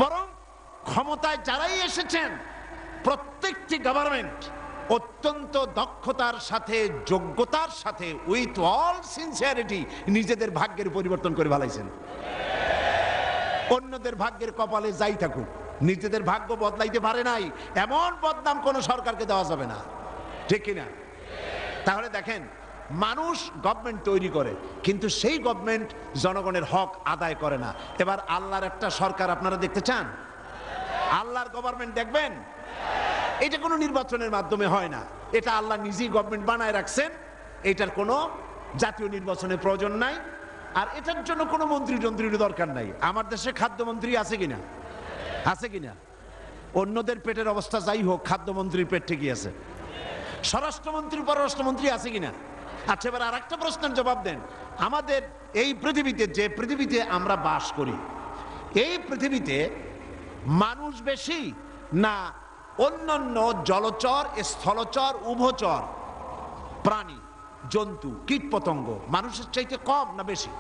Speaker 1: বরং ক্ষমতায় যারাই এসেছেন প্রত্যেকটি গভর্নমেন্ট অত্যন্ত দক্ষতার সাথে, যোগ্যতার সাথে, উইথ অল সিনসিয়ারিটি নিজেদের ভাগ্যের পরিবর্তন করে ফেলাইছেন। অন্যদের ভাগ্যের কপালে যাই থাকুক, নিজেদের ভাগ্য বদলাইতে পারে নাই, এমন বদনাম কোন সরকারকে দেওয়া যাবে না, ঠিক কিনা? তাহলে দেখেন, মানুষ গভর্নমেন্ট তৈরি করে কিন্তু সেই গভর্নমেন্ট জনগণের হক আদায় করে না। এবার আল্লাহর একটা সরকার আপনারা দেখতে চান? আল্লাহর গভর্নমেন্ট দেখবেন? এটা কোনো নির্বাচনের মাধ্যমে হয় না, এটা আল্লাহ নিজেই গভর্নমেন্ট বানায় রাখছেন। এটার কোনো জাতীয় নির্বাচনের প্রয়োজন নাই, আর এটার জন্য কোনো মন্ত্রীর দরকার নাই। আমার দেশে খাদ্যমন্ত্রী আছে কিনা? আছে কিনা? অন্যদের পেটের অবস্থা যাই হোক, খাদ্যমন্ত্রীর পেট ঠিকই আছে। স্বরাষ্ট্রমন্ত্রী, পররাষ্ট্রমন্ত্রী আছে কিনা? আচ্ছা, এবার আর একটা প্রশ্নের জবাব দেন। আমাদের এই পৃথিবীতে, যে পৃথিবীতে আমরা বাস করি, এই পৃথিবীতে মানুষ বেশি না অন্যান্য জলচর, স্থলচর, উভচর প্রাণী, জন্তু, কীট পতঙ্গ মানুষের চাইতে কম না বেশি?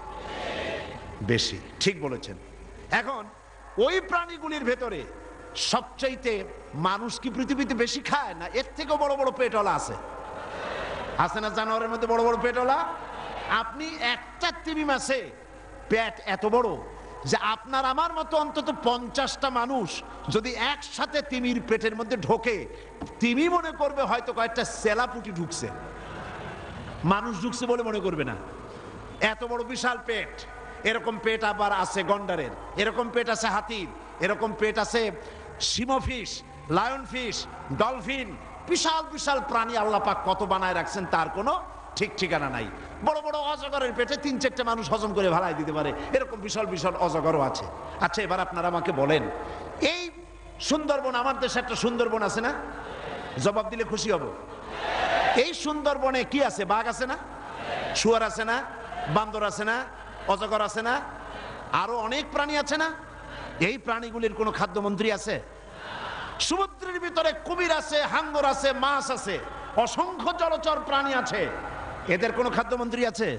Speaker 1: বেশি, ঠিক বলেছেন। এখন ওই প্রাণীগুলির ভেতরে সবচাইতে মানুষ কি পৃথিবীতে বেশি খায়, না এর থেকেও বড় বড় পেটওয়ালা আছে? আছে না জানোয়ারের মধ্যে বড় বড় পেটওয়ালা? আপনি একটা তিমি মাছে পেট এত বড় যে আপনার আমার মতো অন্তত 50টা মানুষ যদি একসাথে তিমির পেটের মধ্যে ঢোকে, তিমি মনে করবে হয়তো কয়েকটা সেলাপুটি ঢুকছে, মানুষ ঢুকছে বলে মনে করবে না। এত বড় বিশাল পেট। এরকম পেট আবার আছে গন্ডারের, এরকম পেট আছে হাতির, এরকম পেট আছে সিমোফিশ, লায়ন ফিশ, ডলফিন, বিশাল বিশাল প্রাণী আল্লাহ পাক কত বানায় রাখছেন তার কোনো ঠিক ঠিকানা নাই। বড় বড় অজগরের পেটে 3-4টা মানুষ হজম করে ভালাই দিতে পারে, এরকম বিশাল বিশাল অজগরও আছে। আচ্ছা, এবার আপনারা আমাকে বলেন, এই সুন্দরবন, আমার দেশে একটা সুন্দরবন আছে না? জবাব দিলে খুশি হব। এই সুন্দরবনে কি আছে? বাঘ আছে না? শুয়ার আছে না? বান্দর আছে না? অজগর আছে না? আরো অনেক প্রাণী আছে না? এই প্রাণীগুলির কোনো খাদ্যমন্ত্রী আছে? সমুদ্রের ভিতরে কুমির আছে, হাঙ্গর আছে, মাছ আছে, অসংখ্য জলচর প্রাণী আছে, এদের কোনো খাদ্যমন্ত্রী আছে?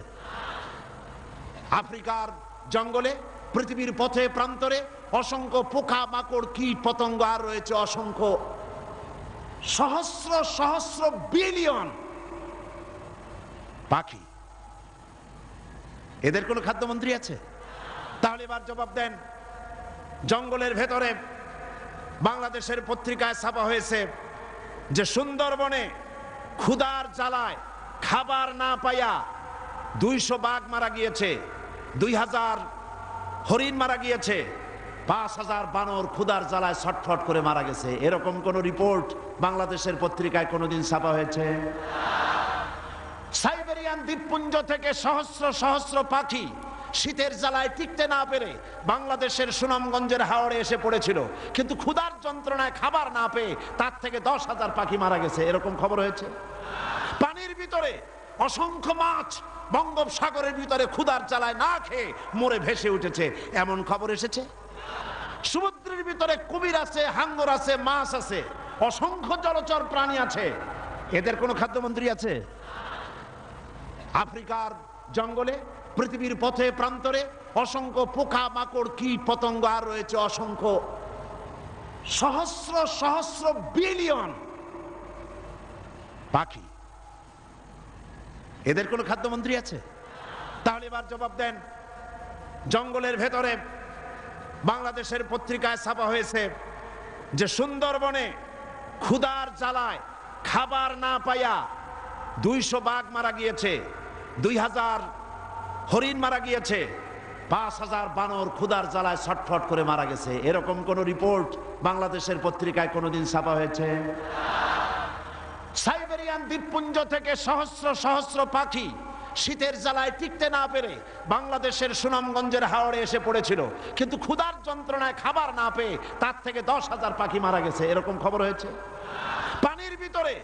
Speaker 1: আফ্রিকার জঙ্গলে, পৃথিবীর পথে প্রান্তরে অসংখ্য পোকা মাকড়, কীট পতঙ্গ, আর রয়েছে অসংখ্য সহস্র সহস্র বিলিয়ন পাখি, এদের কোনো খাদ্যমন্ত্রী আছে? তাহলে এবার জবাব দেন। জঙ্গলের ভেতরে বাংলাদেশের পত্রিকায় ছাপা হয়েছে যে সুন্দরবনে ক্ষুধার জ্বালায় খাবার না পাইয়া 200 বাঘ মারা গিয়েছে, 2000 হরিণ মারা গিয়েছে, 5000 বানর ক্ষুধার জ্বালায় ছটফট করে মারা গেছে। এরকম কোন রিপোর্ট বাংলাদেশের পত্রিকায় কোনোদিন ছাপা হয়েছে? সাইবেরিয়ান দ্বীপপুঞ্জ থেকে সহস্র সহস্র পাখি শীতের জ্বালায় টিকতে না পেরে বাংলাদেশের সুনামগঞ্জের হাওড়ে এসে পড়েছিল, কিন্তু ক্ষুধার যন্ত্রণায় খাবার না পেয়ে তার থেকে 10,000 পাখি মারা গেছে, এরকম খবর হয়েছে? পানির ভিতরে অসংখ্য মাছ বঙ্গোপসাগরের ভিতরে ক্ষুধার জ্বালায় না খেয়ে মরে ভেসে উঠেছে, এমন খবর এসেছে? সমুদ্রের ভিতরে কুমির আছে, হাঙ্গর আছে, মাছ আছে, অসংখ্য জলচর প্রাণী আছে, এদের কোনো খাদ্যমন্ত্রী আছে? আফ্রিকার জঙ্গলে, পৃথিবীর পথে প্রান্তরে অসংখ্য পোকা মাকড়, কীট পতঙ্গ, আর রয়েছে অসংখ্য সহস্র সহস্র বিলিয়ন পাখি, এদের কোনো খাদ্যমন্ত্রী আছে? তাহলে এবার জবাব দেন। জঙ্গলের ভেতরে বাংলাদেশের পত্রিকায় ছাপা হয়েছে যে সুন্দরবনে ক্ষুধার জ্বালায় খাবার না পাইয়া 200 বাঘ মারা গিয়েছে, 2000 হরিণ মারা গিয়েছে, 5000 বানর ক্ষুধার জ্বালায় ছটফট করে মারা গেছে, এরকম কোন রিপোর্ট বাংলাদেশের পত্রিকায় কোনোদিন ছাপা হয়েছে? সাইবেরিয়ান দ্বীপপুঞ্জ থেকে সহস্র সহস্র পাখি শীতের জ্বালায় টিকতে না পেরে বাংলাদেশের সুনামগঞ্জের হাওড়ে এসে পড়েছিল, কিন্তু ক্ষুধার যন্ত্রণায় খাবার না পেয়ে তার থেকে 10,000 পাখি মারা গেছে, এরকম খবর হয়েছে। পানির ভিতরে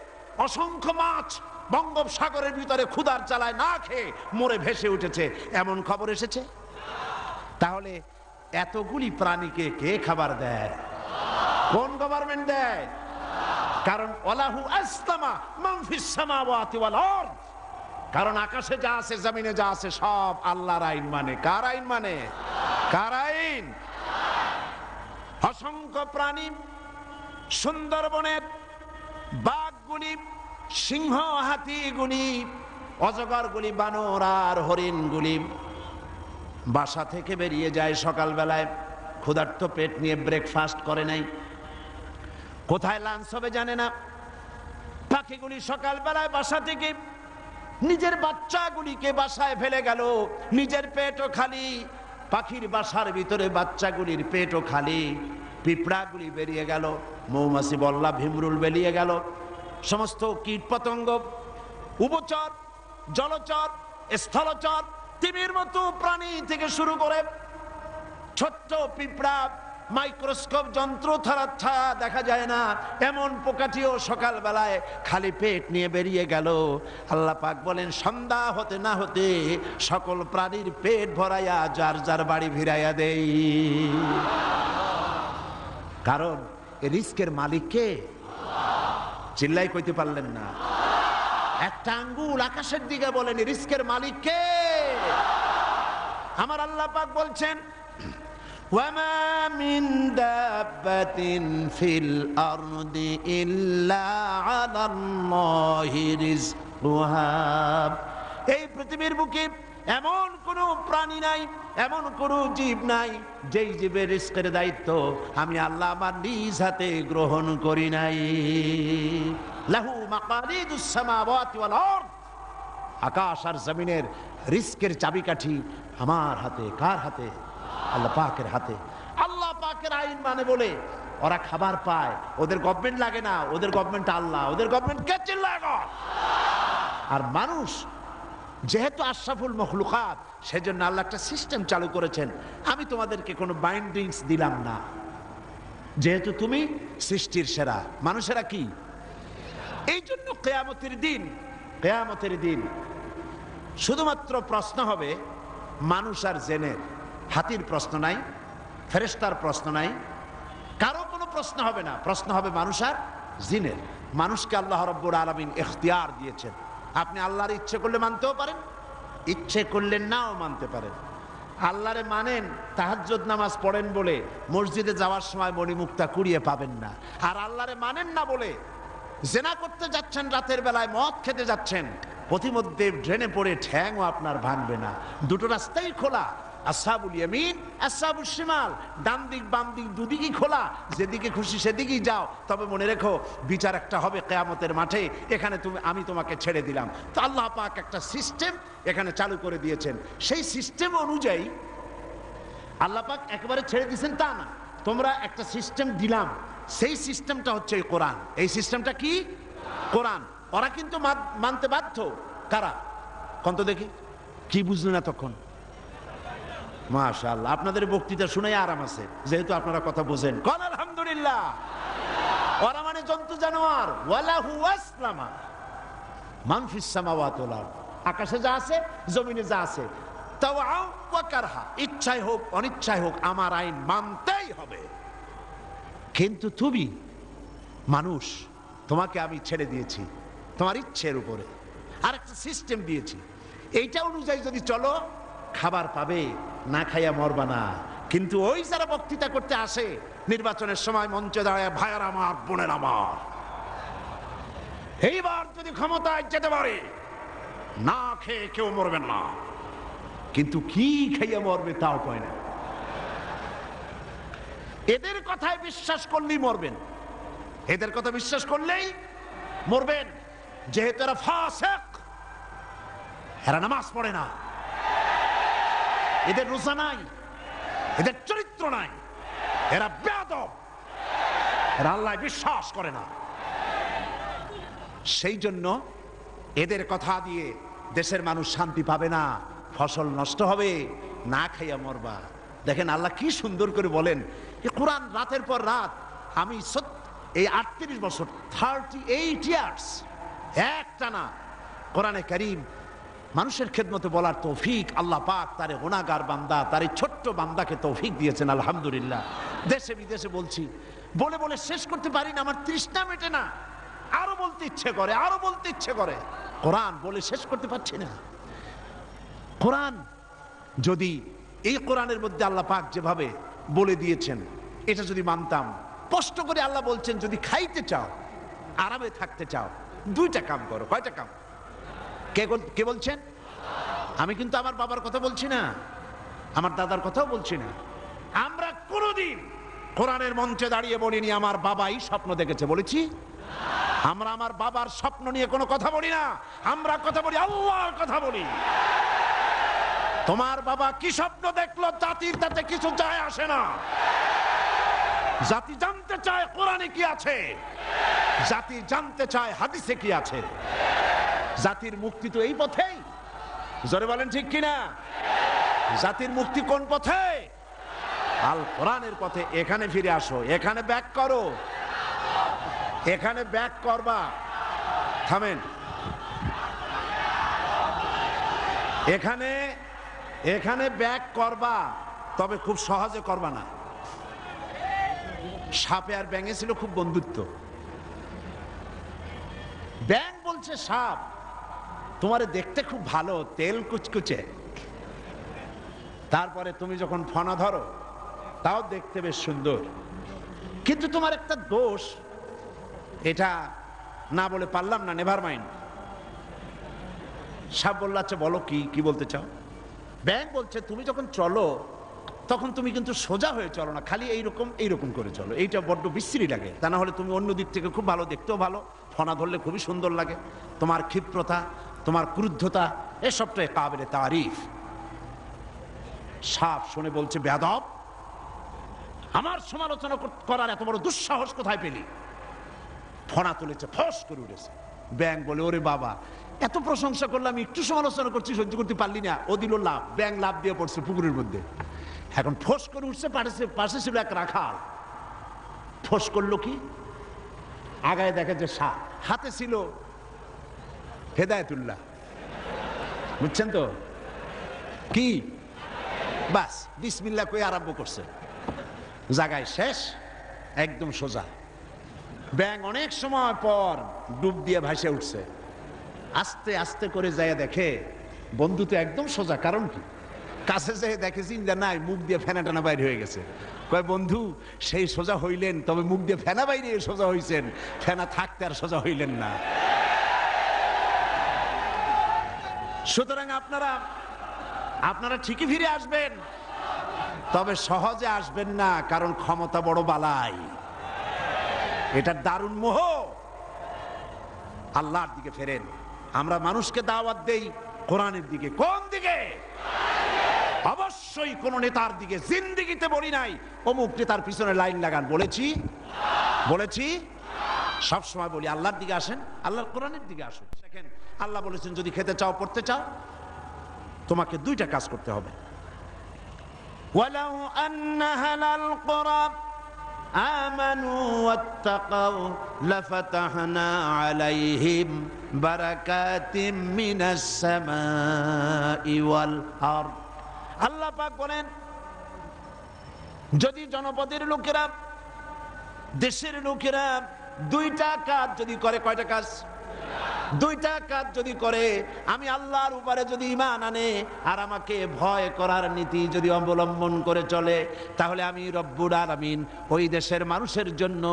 Speaker 1: অসংখ্য মাছ বঙ্গোপসাগরের ভিতরে ক্ষুধার জ্বালায় না খেয়ে মরে ভেসে উঠেছে, এমন খবর এসেছে। তাহলে এতগুলি প্রাণীকে কে খাবার দেয়? কোন গভর্নমেন্ট দেয়? কারণ ওয়ালাহু আসলামা মান ফিস সামাওয়াতি ওয়াল আরদ, কারণ আকাশে যা আছে জমিনে যা আছে সব আল্লাহর আইন মানে। কার আইন মানে? কার আইন? অসংখ্য প্রাণী, সুন্দরবনের বাঘগুলি, সিংহ, হাতিগুলি, অজগরগুলি, বানর আর হরিণগুলি বাসা থেকে বেরিয়ে যায় সকালবেলায়, ক্ষুধার্ত পেট নিয়ে ব্রেকফাস্ট করে নাই, কোথায় লাঞ্চ হবে জানে না। পাখিগুলি সকালবেলায় বাসা থেকে নিজের বাচ্চাগুলিকে বাসায় ফেলে গেল, নিজের পেটও খালি, পাখির বাসার ভিতরে বাচ্চাগুলির পেটও খালি। পিঁপড়াগুলি বেরিয়ে গেল, মৌমাছি, বল্লা, ভিমরুল বেরিয়ে গেল, সমস্ত কীট পতঙ্গ, উভচর, জলচর, স্থলচর, তিমির মতো প্রাণী থেকে শুরু করে ছোট্ট পিঁপড়া, মাইক্রোস্কোপ যন্ত্র ছাড়া দেখা যায় না এমন পোকাটিও সকালবেলায় খালি পেট নিয়ে বেরিয়ে গেল। আল্লাহ পাক বলেন সন্ধ্যা হতে না হতে সকল প্রাণীর পেট ভরাইয়া যার যার বাড়ি ভিড়াইয়া দেই। কারণ এই রিস্কের মালিক কে? চিল্লাই কইতে পারলেন না? একটা আঙ্গুল আকাশের দিকে বলেন রিস্কের মালিক কে? আমার আল্লাহ পাক বলছেন وَمَا مِن دَابَّةٍ فِي الْأَرْضِ إِلَّا عَلَى اللَّهِ رِزْقُهَا। এই পৃথিবীর বুকে এমন কোন প্রাণী নাই, এমন কোন জীব নাই যেই জীবের রিস্কের দায়িত্ব আমি আল্লাহ আমার নিজ হাতে গ্রহণ করি নাই। লাহু মাকালিদুস সামাওয়াতি ওয়াল আরদ, আকাশ আর জমিনের রিস্কের চাবিকাঠি আমার হাতে। কার হাতে? আল্লাহ পাকের হাতে। আল্লাহ পাকের আইন মানে বলে ওরা খাবার পায়, ওদের গভর্নমেন্ট লাগে না, ওদের গভর্নমেন্ট আল্লাহ, ওদের গভর্নমেন্ট কে? চিল্লায় গো। আর মানুষ যেহেতু আশরাফুল মখলুকাত, সেজন্য আল্লাহ একটা সিস্টেম চালু করেছেন, আমি তোমাদেরকে কোনো বাইন্ডিংস দিলাম না, যেহেতু তুমি সৃষ্টির সেরা, মানুষেরা কি? এই জন্য কেয়ামতের দিন শুধুমাত্র প্রশ্ন হবে মানুষ আর জিনের। হাতির প্রশ্ন নাই, ফেরেশতার প্রশ্ন নাই, কারো কোনো প্রশ্ন হবে না, প্রশ্ন হবে মানুষ আর জিনের। মানুষকে আল্লাহ রাব্বুল আলামিন ইখতিয়ার দিয়েছেন, আপনি আল্লাহর ইচ্ছে করলে মানতেও পারেন, ইচ্ছে করলে নাও মানতে পারেন। আল্লাহরে মানেন, তাহাজ্জুদ নামাজ পড়েন বলে মসজিদে যাওয়ার সময় মণিমুক্তা কুড়িয়ে পাবেন না। আর আল্লাহরে মানেন না বলে জেনা করতে যাচ্ছেন, রাতের বেলায় মদ খেতে যাচ্ছেন, পথিমধ্যে ড্রেনে পড়ে ঠ্যাংও আপনার ভাঙবে না। দুটো রাস্তাই খোলা, আসহাবুল ইয়ামিন, আসহাবুশ শিমাল, ডান দিক বাম দিক দুদিকই খোলা, যেদিকে খুশি সেদিকেই যাও। তবে মনে রেখো বিচার একটা হবে কিয়ামতের মাঠে, এখানে আমি তোমাকে ছেড়ে দিলাম। তো আল্লাহ পাক একটা সিস্টেম এখানে চালু করে দিয়েছেন, সেই সিস্টেম অনুযায়ী আল্লাহ পাক একেবারে ছেড়ে দিয়েছেন তা না, তোমরা একটা সিস্টেম দিলাম, সেই সিস্টেমটা হচ্ছে এই কোরআন। এই সিস্টেমটা কি? কোরআন। ওরা কিন্তু মানতে বাধ্য। কারা? কোন তো দেখি, কি বুঝলেন না তখন? মাশাআল্লাহ, আপনাদের বক্তৃতা শুনে আরাম আছে, যেহেতু আপনারা কথা বোঝেন। কোন আলহামদুলিল্লাহ। ওরা মানে জন্তু জানোয়ার। ওয়ালাহু আসলামা মান ফিস সামাওয়াতি ওয়াল আরদ, আকাশে যা আছে জমিনে যা আছে, তাওআ ওয়া কারহা, ইচ্ছায় হোক অনিচ্ছায় হোক আমার আইন মানতেই হবে। কিন্তু তুমি মানুষ, তোমাকে আমি ছেড়ে দিয়েছি তোমার ইচ্ছের উপরে, আর একটা সিস্টেম দিয়েছি, এইটা অনুযায়ী যদি চলো খাবার পাবে, না খাইয়া মরবা না। কিন্তু ওই যারা বক্তৃতা করতে আসে নির্বাচনের সময় মঞ্চে দাঁড়ায়, ভাইয়ার আমার, বোনের আমার, এইবার যদি ক্ষমতায় যেতে পারে না খেয়ে কেউ মরবেন না, কিন্তু কি খাইয়া মরবে তাও কয় না। এদের কথায় বিশ্বাস করলেই মরবেন, এদের কথা বিশ্বাস করলেই মরবেন, যেহেতু এরা ফাসিক, এরা নামাজ পড়ে না, এদের রোজা নাই, এদের চরিত্র নাই, এরা বেয়াদব, এরা আল্লাহ বিশ্বাস করে না। সেই জন্য এদের কথা দিয়ে
Speaker 2: দেশের মানুষ শান্তি পাবে না, ফসল নষ্ট হবে, না খাইয়া মরবা। দেখেন আল্লাহ কি সুন্দর করে বলেন, এই কোরআন রাতের পর রাত আমি এই 38 বছর 38 ইয়ার্স একটানা কোরআনে কারীম মানুষের খেদমতে বলার তৌফিক আল্লাহ পাক তারে গুনাহগার বান্দা, তার এই ছোট্ট বান্দাকে তৌফিক দিয়েছেন আলহামদুলিল্লাহ। দেশে বিদেশে বলছি, বলে বলে শেষ করতে পারি না, আমার তৃষ্ণা মেটে না, আরো বলতে ইচ্ছে করে, আরো বলতে ইচ্ছে করে। কোরআন বলে শেষ করতে পারছি না। কোরআন যদি এই কোরআনের মধ্যে আল্লাহ পাক যেভাবে বলে দিয়েছেন এটা যদি মানতাম, স্পষ্ট করে আল্লাহ বলছেন যদি খাইতে চাও, আরামে থাকতে চাও, দুইটা কাম করো। কয়টা কাম? কে বলছেন? আমি কিন্তু আমার বাবার কথা বলছি না, আমার দাদার কথাও বলছি না। আমরা কোনদিন কোরআনের মঞ্চে দাঁড়িয়ে বলিনি আমার বাবাই স্বপ্ন দেখেছে, বলেছি? আমরা আমার বাবার স্বপ্ন নিয়ে কোনো কথা বলি না, আমরা কথা বলি আল্লাহর কথা বলি। তোমার বাবা কি স্বপ্ন দেখলো জাতির তাতে কিছু যায় আসে না। জাতি জানতে চায় কোরআনে কি আছে, জাতি জানতে চায় হাদিসে কি আছে। জাতির মুক্তি তো এই পথেই, জোরে বলেন ঠিক কিনা? জাতির মুক্তি কোন পথে? আল কোরআনের পথে। এখানে ফিরে আসো, এখানে ব্যাক করো, এখানে ব্যাক করবা। থামেন, এখানে ব্যাক করবা, তবে খুব সহজে করবা না। সাপে আর ব্যাঙে ছিল খুব বন্ধুত্ব। ব্যাঙ বলছে সাপ তোমারে দেখতে খুব ভালো, তেল কুচকুচে। তারপরে তুমি যখন ফনা ধরো তাও দেখতে বেশ সুন্দর, কিন্তু তোমার একটা দোষ, এটা না বলে পারলাম না, নেভার মাইন্ড। সাপ বলল আচ্ছা বলো কি বলতে চাও? ব্যাঙ বলছে তুমি যখন চলো তখন তুমি কিন্তু সোজা হয়ে চলো না, খালি এইরকম করে চলো, এইটা বড্ড বিশ্রী লাগে। তা না হলে তুমি অন্য দিক থেকে খুব ভালো, দেখতেও ভালো, ফনা ধরলে খুবই সুন্দর লাগে। তোমার ক্ষিপ্রতা, তোমার ক্রুদ্ধতা, এসবটাই কাবিলে তারিফ। সাপ শুনে বলছে বেয়াদব, আমার সমালোচনা করার এত বড় দুঃসাহস কোথায় পেলি? ফনা তুলেছে, ফস করে উঠেছে। ব্যাঙ বলে ওরে বাবা, এত প্রশংসা করলাম, একটু সমালোচনা করছি, সহ্য করতে পারলি না। ও দিল লাভ, ব্যাঙ লাভ দিয়ে পড়ছে পুকুরের মধ্যে। এখন ফোস করে উঠছে, পাশে ছিল এক রাখাল। ফোস করলো কি, আগায় দেখে যে সাপ, হাতে ছিল হেদায়েতুল্লাহ, বুঝছেন তো কি? বাস বিসমিল্লাহ কই আরম্ভ করছে, জায়গায় শেষ, একদম সোজা। ব্যাঙ অনেক সময় পর ডুব দিয়ে ভাসে উঠছে, আস্তে আস্তে করে যায় দেখে বন্ধু তো একদম সোজা। কারণ কি? কাছে যেয়ে দেখে চিন্তা নাই, মুখ দিয়ে ফেনা টানা বাইরে হয়ে গেছে। কয় বন্ধু সেই সোজা হইলেন, তবে মুখ দিয়ে ফেনা বাইরে সোজা হইছেন, ফেনা থাকতে আর সোজা হইলেন না। সুতরাং আপনারা ঠিকই ফিরে আসবেন, তবে সহজে আসবেন না, কারণ ক্ষমতা বড় বালাই, এটার দারুণ মোহ। আল্লাহর দিকে ফেরেন। আমরা মানুষকে দাওয়াত দেই কোরআনের দিকে। কোন দিকে? অবশ্যই কোন নেতার দিকে। জিন্দেগিতে বলি নাই অমুক নেতার পিছনে লাইন লাগান, বলেছি? সবসময় বলি আল্লাহর দিকে আসেন, আল্লাহর কোরআনের দিকে আসুন। দেখেন আল্লাহ বলেছেন যদি খেতে চাও, পড়তে চাও, তোমাকে দুইটা কাজ করতে হবে। ওয়ালাউ আন্না হালাল কুরা আমানু ওয়াত্তাকাউ লাফাতাহনা আলাইহিম বারাকাতিম মিনাস সামাই ওয়াল আরদ। আল্লাহ পাক বলেন যদি জনপদের লোকেরা, দেশের লোকেরা দুইটা কাজ যদি করে, কয়টা কাজ? দুইটা কাজ যদি করে, আমি আল্লাহর উপরে যদি ঈমান আনে আর আমাকে ভয় করার নীতি যদি অবলম্বন করে চলে, তাহলে আমি রব্বুল আলামিন ওই দেশের মানুষের জন্য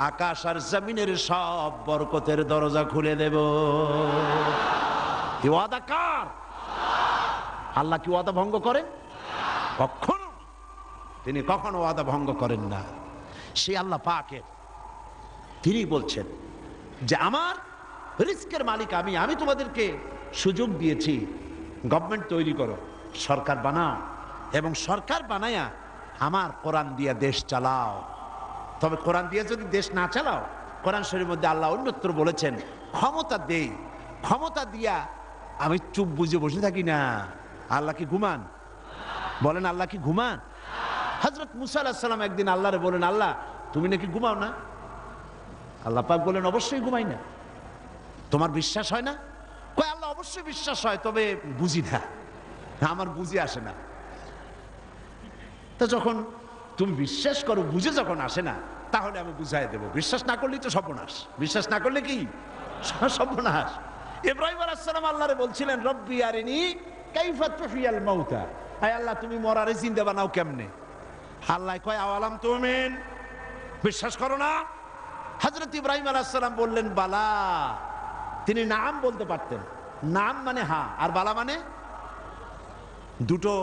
Speaker 2: আকাশ আর জমিনের সব বরকতের দরজা খুলে দেব। কি ওয়াদা কার? আল্লাহ কি ওয়াদা ভঙ্গ করেন? কখনো, তিনি কখনো ওয়াদা ভঙ্গ করেন না। সেই আল্লাহ পাকের, তিনি বলছেন যে আমার রিস্কের মালিক আমি তোমাদেরকে সুযোগ দিয়েছি, গভর্নমেন্ট তৈরি করো, সরকার বানাও, এবং সরকার বানায়া আমার কোরআন দিয়ে দেশ চালাও। তবে কোরআন দিয়ে যদি দেশ না চালাও, কোরআন শরীফের মধ্যে আল্লাহ অন্যত্র বলেছেন ক্ষমতা দেই, ক্ষমতা দিয়া আমি চুপ বুঝে বসে থাকি না। আল্লাহ কি ঘুমান? বলেন আল্লাহ কি ঘুমান? হযরত মুসা আলাইহিস সালাম একদিন আল্লাহরে বলেন, আল্লাহ তুমি নাকি ঘুমাও না? আল্লাহ পাক বলেন, অবশ্যই ঘুমাই না। তোমার বিশ্বাস হয় না? কয় আল্লাহ অবশ্যই বিশ্বাস হয়, তবে বুঝি না, আমার বুঝে আসে না। তো যখন তুমি বিশ্বাস করো, বুঝে যখন আসে না, তাহলে আমি বুঝাই দেব। বিশ্বাস না করলেই তো সর্বনাশ। বিশ্বাস না করলে কি সর্বনাশ। ইব্রাহিম আলাইহিস সালাম আল্লাহরে বলছিলেন, রব্বি আরিনি কাইফা তুহিয়াল মাউতা, আয় আল্লাহ তুমি মরারে জিন্দা বানাও কেমনে? আল্লাহ কয় আওয়ালাম তুমিন, বিশ্বাস করো না? হযরত ইব্রাহিম আলাইহিস সালাম বললেন বালা। তিনি নাম বলতে পারতেন। নাম মানে হ্যাঁ, আর বালা মানে দুটো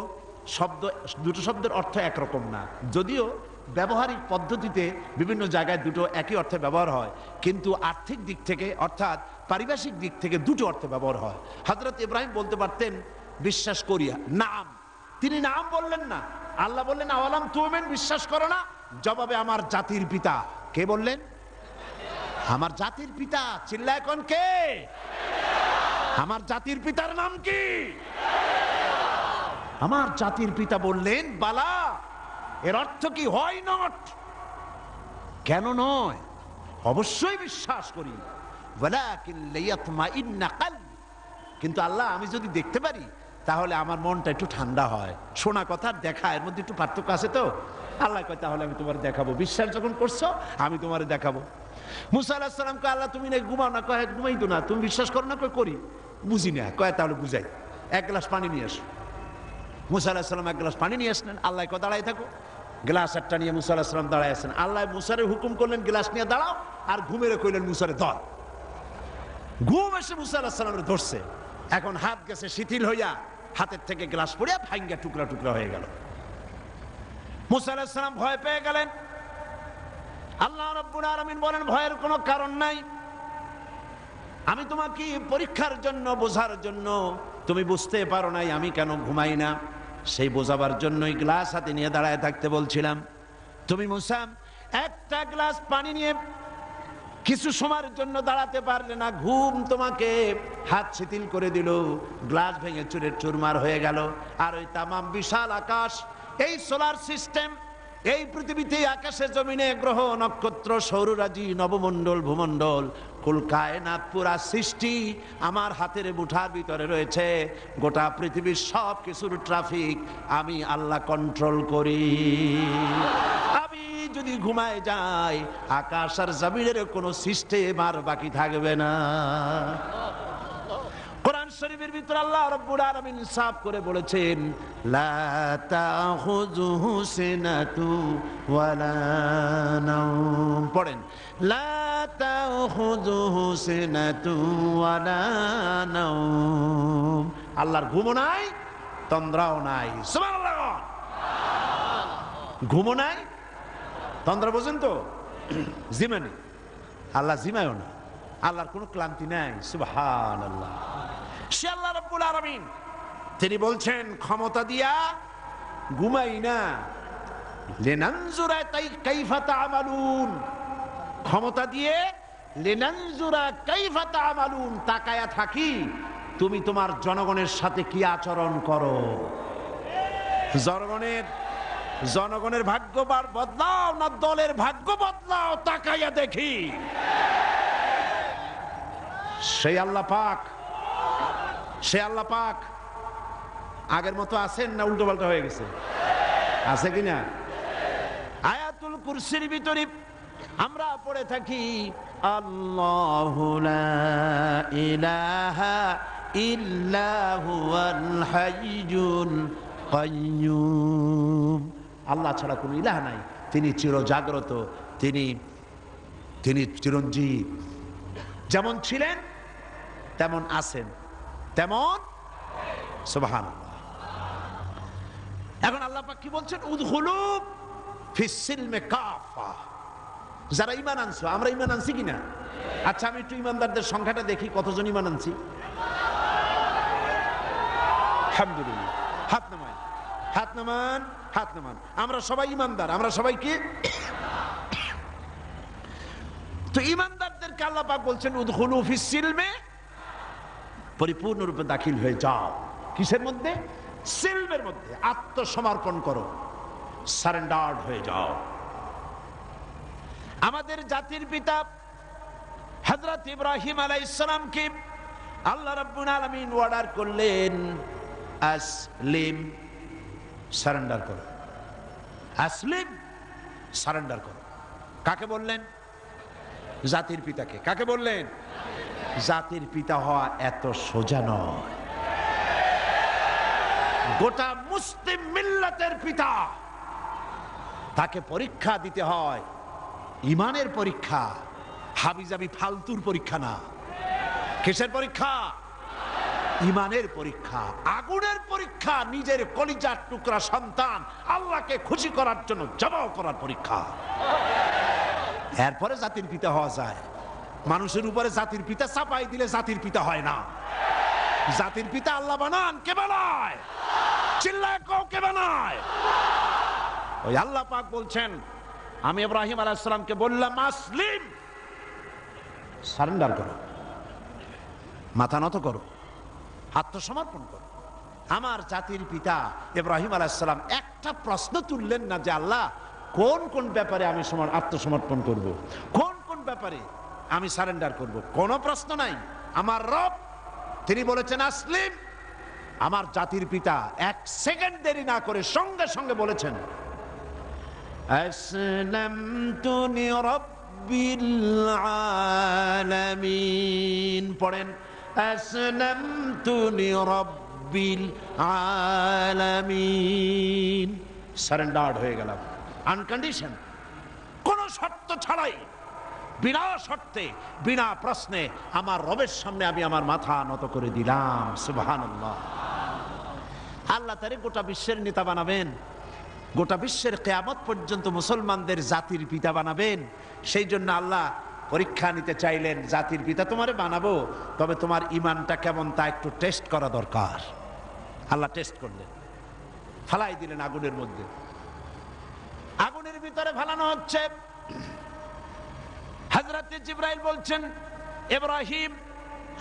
Speaker 2: শব্দের অর্থ একরকম না, যদিও ব্যবহারিক পদ্ধতিতে বিভিন্ন জায়গায় দুটো একই অর্থে ব্যবহার হয়, কিন্তু আর্থিক দিক থেকে অর্থাৎ পারিভাষিক দিক থেকে দুটো অর্থে ব্যবহার হয়। হযরত ইব্রাহিম বলতে পারতেন বিশ্বাস করিয়া, নাম। তিনি নাম বললেন না। আল্লাহ বললেন আওয়ালাম তুমিন, বিশ্বাস করো না? জবাবে আমার জাতির পিতা। কে বললেন? আমার জাতির পিতা। চিল্লায় কোন কে? আমার জাতির পিতার নাম কি? আমার জাতির পিতা বললেন বালা। এর অর্থ কি? হয় নট। কেন নয়? অবশ্যই বিশ্বাস করি। ওয়ালাকিন লিয়াতমাইন্না কলবি, কিন্তু আল্লাহ আমি যদি দেখতে পারি তাহলে আমার মনটা একটু ঠান্ডা হয়। শোনা কথা দেখা এর মধ্যে একটু পার্থক্য আছে তো। আল্লাহ কয় তাহলে আমি তোমার দেখাবো। বিশ্বাস যখন করছো আমি তোমারে দেখাবো। মুসা আলাইহিস সালাম কয় আল্লাহ তুমি নাকি ঘুমাও না? কয় ঘুমাই তো না। তুমি বিশ্বাস করো না? কয় করি। বুঝি না। কয় তাহলে বুঝাই, এক গ্লাস পানি নিয়ে আসো। মুসা আলাইহিস সালাম এক গ্লাস পানি নিয়ে আসলেন। আল্লাহ কয় দাঁড়াই থাকো। গ্লাস একটা নিয়ে মুসা আলাইহিস সালাম দাঁড়ায় আছেন। আল্লাহ মুসারে হুকুম করলেন গ্লাস নিয়ে দাঁড়াও, আর ঘুমেরে কইলেন মুসারে ধর। ঘুম এসে মুসা আলাইহিস সালামের ধরছে। এখন হাত গেছে শিথিল হইয়া, হাতের থেকে গ্লাস পড়িয়া ভাঙ্গা টুকরা টুকরা হয়ে গেল। মুসা আলাইহিস সালাম ভয় পেয়ে গেলেন। আল্লাহ রাব্বুল আলামিন বলেন ভয়ের কোনো কারণ নাই। আমি তোমাকে পরীক্ষার জন্য, বোঝার জন্য, তুমি বুঝতে পারো নাই আমি কেন ঘুমাই না, সেই বোঝাবার জন্যই গ্লাস হাতে নিয়ে দাঁড়ায় থাকতে বলছিলাম। তুমি মুসা একটা গ্লাস পানি নিয়ে কিছু সময়ের জন্য দাঁড়াতে পারলে না, ঘুম তোমাকে হাত শিথিল করে দিল, গ্লাস ভেঙে চুরে চুরমার হয়ে গেল। আর ওই তামাম বিশাল আকাশ, এই সোলার সিস্টেম, এই পৃথিবীতে আকাশে জমিনে গ্রহ নক্ষত্র সৌররাজি নবমণ্ডল ভূমণ্ডল কুল কায়নাত পুরা সৃষ্টি আমার হাতের মুঠার ভিতরে রয়েছে। গোটা পৃথিবীর সব কিছুর ট্রাফিক আমি আল্লাহ কন্ট্রোল করি। আমি যদি ঘুমায় যাই আকাশ আর জমিনের কোনো সিস্টেম আর বাকি থাকবে না। কোরআন শরীফের ভিতর আল্লাহ রাব্বুল আলামিন সাফ করে বলেছেন লা তাখুযুহু সিনাতু ওয়ালা নাওম। পড়েন লা তাখুযুহু সিনাতু ওয়ালা নাওম। আল্লাহর ঘুমও নাই, তন্দ্রাও নাই। সুবহানাল্লাহ। ঘুমও নাই, তন্দ্রা বোঝেন তো? জিমানি। আল্লাহ জিমায়ও না, আল্লাহর কোনো ক্লান্তি নাই। সুবহানাল্লাহ। সে আল্লাহ রাব্বুল আলামিন, তিনি বলছেন ক্ষমতা দিয়া ঘুমাই না, লিনানজুরা কাইফা তা'মালুন। ক্ষমতা দিয়ে লিনানজুরা কাইফা তা'মালুন, তাকায়া থাকি তুমি তোমার জনগণের সাথে কি আচরণ করো। জনগণের ভাগ্য বদলাও না দলের ভাগ্য বদলাও, তাকাইয়া দেখি। সেই আল্লাহ পাক, সে আল্লাহ পাক আগের মতো আছেন না উল্টো পাল্টা হয়ে গেছে? আছে কিনা? আয়াতুল কুরসির ভিতরে আমরা পড়ে থাকি আল্লাহু লা ইলাহা ইল্লা হুয়াল হাইয়ুল কাইয়্যুম। আল্লাহ ছাড়া কোনো ইলাহ নাই, তিনি চিরজাগ্রত, তিনি চিরঞ্জীব। যেমন ছিলেন তেমন আছেন, তেমন। সুবহানাল্লাহ। এখন আল্লাহ পাক কি বলছেন? উদখুলু ফিস সিলমে কাফা। যারা ঈমান আনছো, আমরা ঈমান আনছি কিনা? আচ্ছা আমি একটু ঈমানদারদের সংখ্যাটা দেখি, কতজন ঈমান আনছি। আলহামদুলিল্লাহ। হাত নামান, হাত নামান, হাত নামান। আমরা সবাই ঈমানদার, আমরা সবাই কি? তো ঈমানদারদেরকে আল্লাহ পাক বলছেন উদখুলু ফিস সিলমে, পরিপূর্ণরূপে দাখিল হয়ে যাও। কিসের মধ্যে? সিলমের মধ্যে। আত্মসমর্পণ করো, সারেন্ডার্ড হয়ে যাও। আমাদের জাতির পিতা হযরত ইব্রাহিম আলাইহিস সালামকে আল্লাহ রাব্বুল আলামিন অর্ডার করলেন, আসলিম, সারেন্ডার করো। আসলিম, সারেন্ডার করো। কাকে বললেন? জাতির পিতাকে। কাকে বললেন? জাতির পিতা হওয়া এত সোজা নয়। গোটা মুসলিম মিল্লাতের পিতা, তাকে পরীক্ষা দিতে হয়, ইমানের পরীক্ষা, হাবিজাবি ফালতুর পরীক্ষা না। কিসের পরীক্ষা? ইমানের পরীক্ষা, আগুনের পরীক্ষা। নিজের কলিজার টুকরা সন্তান আল্লাহকে খুশি করার জন্য জবাব করার পরীক্ষা। এরপরে জাতির পিতা হওয়া যায়। মানুষের উপরে জাতির পিতা চাপাই দিলে জাতির পিতা হয় না। জাতির পিতা আল্লাহ বানান। কে বানায়? চিল্লায় কও, কে বানায়? ওই আল্লাহ পাক বলছেন, আমি ইব্রাহিম আলাইহিস সালামকে বললাম, আসলিম, সারেন্ডার করো, মাথা নত করো, আত্মসমর্পণ করো। আমার জাতির পিতা ইব্রাহিম আলাইহিস সালাম একটা প্রশ্ন তুললেন না যে আল্লাহ কোন কোন ব্যাপারে আমি আত্মসমর্পণ করব, কোন কোন ব্যাপারে আমি সারেন্ডার করব, কোনো প্রশ্ন নাই। আমার রব তিনি বলেছেন আসলিম। আমার জাতির পিতা এক সেকেন্ড দেরি না করে সঙ্গে সঙ্গে বলেছেন, আসলামতু লিরাব্বিল আলামিন। পড়েন, আসলামতু লিরাব্বিল আলামিন। সারেন্ডার্ড হয়ে গেলাম, আনকন্ডিশন, কোনো শর্ত ছাড়াই, বিনা শর্তে, বিনা প্রশ্নে আমার রবের সামনে আমি আমার মাথা নত করে দিলাম। সুবহানাল্লাহ। আল্লাহ তারে গোটা বিশ্বের নেতা বানাবেন, গোটা বিশ্বের কিয়ামত পর্যন্ত মুসলমানদের জাতির পিতা বানাবেন। সেই জন্য আল্লাহ পরীক্ষা নিতে চাইলেন, জাতির পিতা তোমারে বানাবো, তবে তোমার ইমানটা কেমন তা একটু টেস্ট করা দরকার। আল্লাহ টেস্ট করলেন, ফালাই দিলেন আগুনের মধ্যে। আগুনের ভিতরে ফালানো হচ্ছে। হযরত জিবরাইল বলছেন, ইব্রাহিম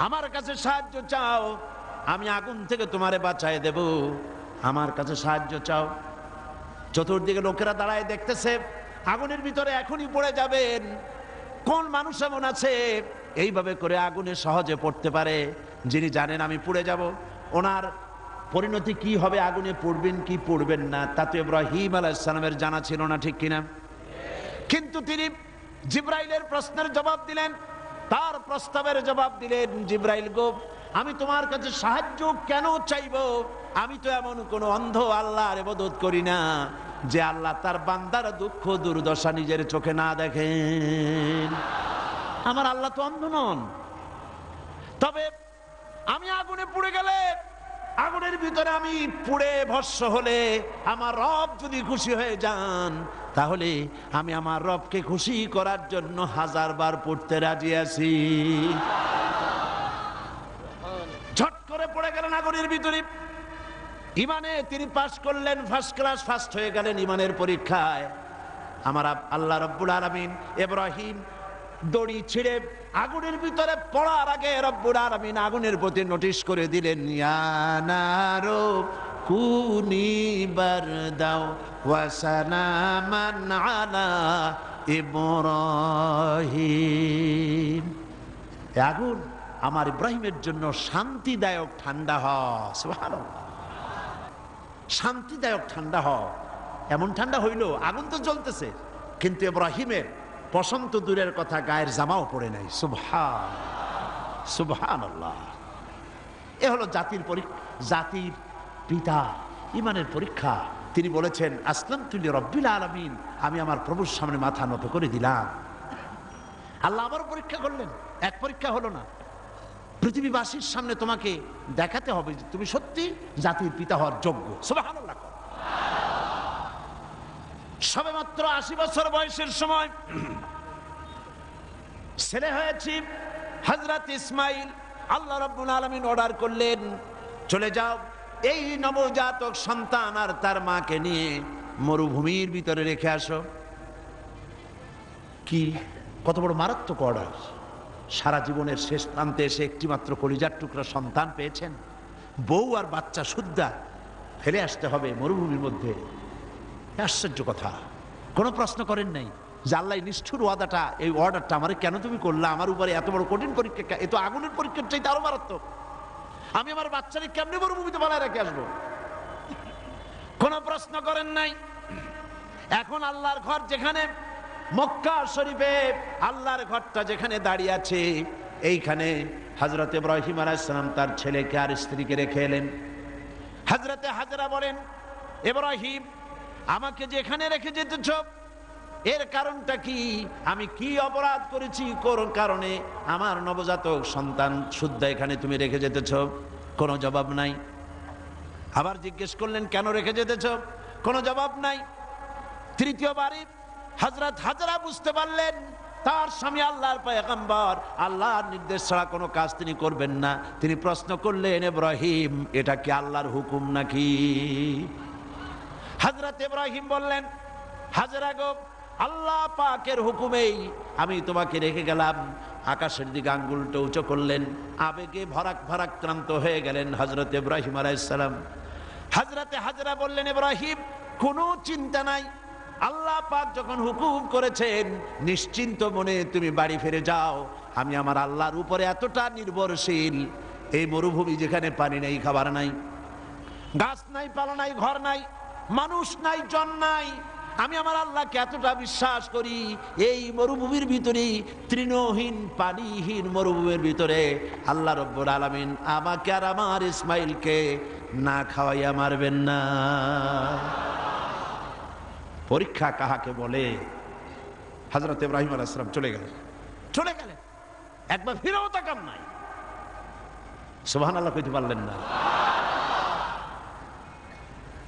Speaker 2: আমার কাছে সাহায্য চাও, আমি আগুন থেকে তোমারে বাঁচায় দেব, আমার কাছে সাহায্য চাও। চতুর্দিকে লোকেরা দাঁড়ায় দেখতেছে, আগুনের ভিতরে এখনই পড়ে যাবেন। কোন মানুষ এমন আছে এইভাবে করে আগুনে সহজে পড়তে পারে, যিনি জানেন আমি পুড়ে যাব, ওনার পরিণতি কি হবে, আগুনে পড়বেন কি পড়বেন না, তা তো ইব্রাহিম আলাইহিস সালামের জানা ছিল না, ঠিক কিনা? কিন্তু তিনি জিবরাইলের প্রশ্নের জবাব দিলেন, তার প্রস্তাবের জবাব দিলেন, জিবরাইল গো, আমি তোমার কাছে সাহায্য কেন চাইব? আমি তো এমন কোন অন্ধ আল্লাহর ইবাদত করি না যে আল্লাহ তার বান্দার দুঃখ দুর্দশা নিজের চোখে না দেখেন। আমার আল্লাহ তো অন্ধ নন। তবে আমি আগুনে পুড়ে গেলে, আগুনের ভিতরে আমি পুড়ে ভস্ম হলে আমার রব যদি খুশি হয়ে যান, তাহলে আমি আমার রবকে খুশি করার জন্য 1000 বার পড়তে রাজি আছি। ঝট করে পড়ে গেলেন আগুনের ভিতরে। ইমানে তিনি পাস করলেন, ফার্স্ট ক্লাস, ফার্স্ট হয়ে গেলেন ইমানের পরীক্ষায়। আমার আল্লাহ রাব্বুল আলামিন ইব্রাহিম দড়ি ছিঁড়ে আগুনের ভিতরে পড়ার আগে রব্বুল আলামিন আগুনের প্রতি নোটিশ করে দিলেন, ইয়া নারু কুনি বারদাও ওয়া সালামান আলা ইব্রাহিম। আগুন আমার ইব্রাহিমের জন্য শান্তিদায়ক ঠান্ডা হয়। সুবহানাল্লাহ। শান্তিদায়ক ঠান্ডা হয়। এমন ঠান্ডা হইল, আগুন তো জ্বলতেছে, কিন্তু ইব্রাহিমের বসন্ত দূরের কথা, গায়ের জামাও পড়ে নাই। সুবহানাল্লাহ। এ হলো জাতির জাতির পিতা ইমানের পরীক্ষা। তিনি বলেছেন, আসলামতু লিরাব্বিল আলামিন, আমি আমার প্রভুর সামনে মাথা নত করে দিলাম। আল্লাহ আবার পরীক্ষা করলেন। এক পরীক্ষা হলো না, পৃথিবীবাসীর সামনে তোমাকে দেখাতে হবে যে তুমি সত্যি জাতির পিতা হওয়ার যোগ্য। সুবহানাল্লাহ। সবেমাত্র 80 বছর বয়সের সময় ছেলে হয়েছে হযরত ইসমাইল। আল্লাহ রাব্বুল আলামিন অর্ডার করলেন, চলে যাও, এই নবজাতক সন্তান আর তার মাকে নিয়ে মরুভূমির ভিতরে রেখে আসো। কি কত বড় মারাত্মক অর্ডার! সারা জীবনের শেষ প্রান্তে এসে একটিমাত্র কলিজার টুকরা সন্তান পেয়েছেন, বউ আর বাচ্চা সুদ্ধা ফেলে আসতে হবে মরুভূমির মধ্যে। আশ্চর্য কথা। কোনো প্রশ্ন করেন নাই যে আল্লাহ নিষ্ঠুর ওয়াদাটা, এই অর্ডারটা আমারে কেন তুমি করলা, আমার উপরে এত বড় কঠিন পরীক্ষা, এ তো আগুনের পরীক্ষার চাইতে আরো মারাত্মক, আমি আমার বাচ্চারে কেমনে মরুভূমিতে বানায় রেখে আসবো? কোনো প্রশ্ন করেন নাই। এখন আল্লাহর ঘর যেখানে, মক্কা শরীফে আল্লাহর ঘরটা যেখানে দাঁড়িয়ে আছে, এইখানে হযরত ইব্রাহিম আলাইহিস সালাম তার ছেলেকে আর স্ত্রীকে রেখে এলেন। হযরতে হাজরা বলেন, ইব্রাহিম আমাকে যেখানে রেখে যেতেছ এর কারণটা কি? আমি কি অপরাধ করেছি কোন কারণে আমার নবজাতক সন্তান শুদ্ধ এখানে তুমি রেখে যেতেছ? কোনো জবাব নাই। আবার জিজ্ঞেস করলেন, কেন রেখে যেতেছ? কোনো জবাব নাই। তৃতীয়বারে হযরত হাজরা বুঝতে পারলেন তার স্বামী আল্লাহর পয়গম্বর, আল্লাহর নির্দেশ ছাড়া কোনো কাজ তিনি করবেন না। তিনি প্রশ্ন করলেন, ইব্রাহিম এটা কি আল্লাহর হুকুম নাকি? হযরত ইব্রাহিম বললেন, হাজরা গো, আল্লাহ পাকের হুকুমেই আমি তোমাকে রেখে গেলাম। আকাশের দিকে আঙ্গুলটা উঁচু করলেন, আবেগে ভারাক্রান্ত হয়ে গেলেন হযরত ইব্রাহিম আলাইহিস সালাম। হযরতে হাজরা বললেন, ইব্রাহিম কোনো চিন্তা নাই, আল্লাহ পাক যখন হুকুম করেছেন নিশ্চিন্ত মনে তুমি বাড়ি ফিরে যাও। আমি আমার আল্লাহর উপরে এতটা নির্ভরশীল, এই মরুভূমি যেখানে পানি নেই, খাবার নাই, গাছ নাই, পালা নাই, ঘর নাই, মানুষ নাই, জন নাই, আমি আমার আল্লাহকে এতটা বিশ্বাস করি, এই মরুভূমির ভিতরে, তৃণহীন পানিহীন মরুভূমির ভিতরে আল্লাহ রব্বুল আলামিন আমাকে আর আমার ইসমাইলকে না খাওয়াইয়া মারবেন না। পরীক্ষা কাহাকে বলে? হযরত ইব্রাহিম আলাইহিস সালাম চলে গেলেন, একবার ফিরেও তাকান নাই। সুবহানাল্লাহ কইতে পারলেন না।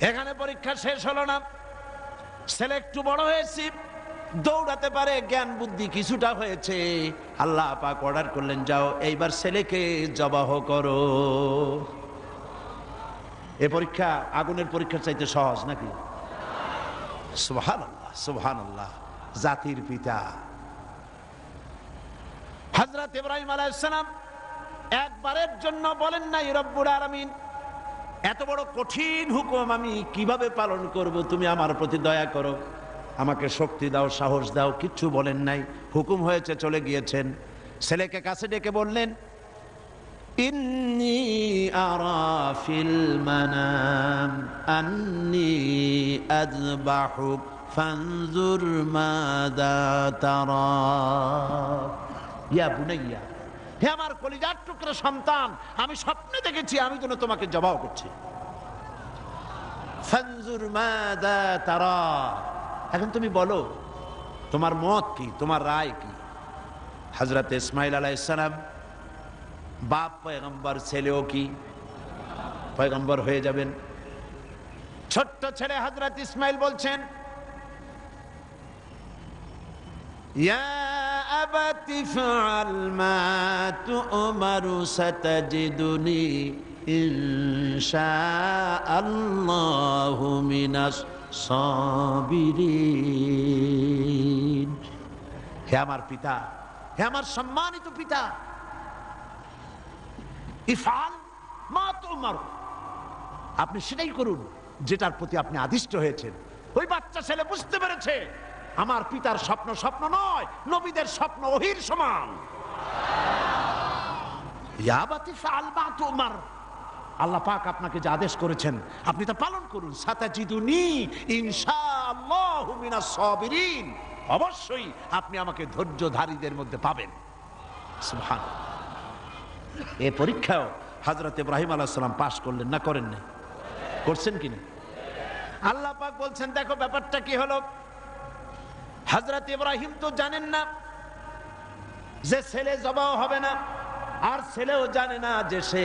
Speaker 2: এখানে পরীক্ষা শেষ হলো না। ছেলে একটু বড় হয়েছে, দৌড়াতে পারে, জ্ঞান বুদ্ধি কিছুটা হয়েছে। আল্লাহ পাক অর্ডার করলেন, যাও এইবার ছেলেকে জবাহ করো। এ পরীক্ষা আগুনের পরীক্ষার চাইতে সহজ নাকি? সুবহানাল্লাহ, সুবহানাল্লাহ। জাতির পিতা হযরত ইব্রাহিম আলাইহিস সালাম একবারের জন্য বলেন নাই, রব্বুল আলামিন এত বড় কঠিন হুকুম আমি কিভাবে পালন করব, তুমি আমার প্রতি দয়া করো, আমাকে শক্তি দাও, সাহস দাও। কিচ্ছু বলেন নাই, হুকুম হয়েছে, চলে গিয়েছেন। ছেলেকে কাছে ডেকে বললেন, ইন্নী আরা ফিল মানাম আন্নী আযবাহুক ফানজুর মাযা তারা। ইয়া বুনাইয়া, হে আমার কলিজার টুকরা সন্তান, আমি স্বপ্নে দেখেছি আমি যেন তোমাকে জবাহ করছি। ফানজুর মাযা তারা, এখন তুমি বলো তোমার মত কি, তোমার রায় কি? হযরত ইসমাইল আলাইহিস সালাম বাপ পয়গম্বর, ছেলেও কি পয়গম্বর হয়ে যাবেন। ছোট্ট ছেলে হযরত ইসমাইল বলছেন, ইয়া আবাতি ফাআল মা তু'মারু সাতাজিদুনি ইনশাআল্লাহু মিনাস সাবিরিন। হে আমার পিতা, হে আমার সম্মানিত পিতা, ইফআল মা তু'মারু, আপনি সেটাই করুন যেটার প্রতি আপনি আদিষ্ট হয়েছেন। ওই বাচ্চা ছেলে বুঝতে পেরেছে আমার পিতার স্বপ্ন স্বপ্ন নয়, নবীদের স্বপ্ন ওহীর সমান। ইয়া আবাতি ফাআল মা তু'মার, আল্লাহ পাক আপনাকে যে আদেশ করেছেন আপনি তা পালন করুন। সাতাজিদুনি ইনশাআল্লাহু মিনাস সাবিরিন, অবশ্যই আপনি আমাকে ধৈর্যধারীদের মধ্যে পাবেন। সুবহানাল্লাহ। এই পরীক্ষাও হযরত ইব্রাহিম আলাইহিস সালাম পাশ করলেন না, করেন না? করছেন কিনা? আল্লাহ পাক বলছেন, দেখো ব্যাপারটা কি হলো। হযরত ইব্রাহিম তো জানেন না যে ছেলে জবাহ হবে না, আর ছেলেও জানে না যে সে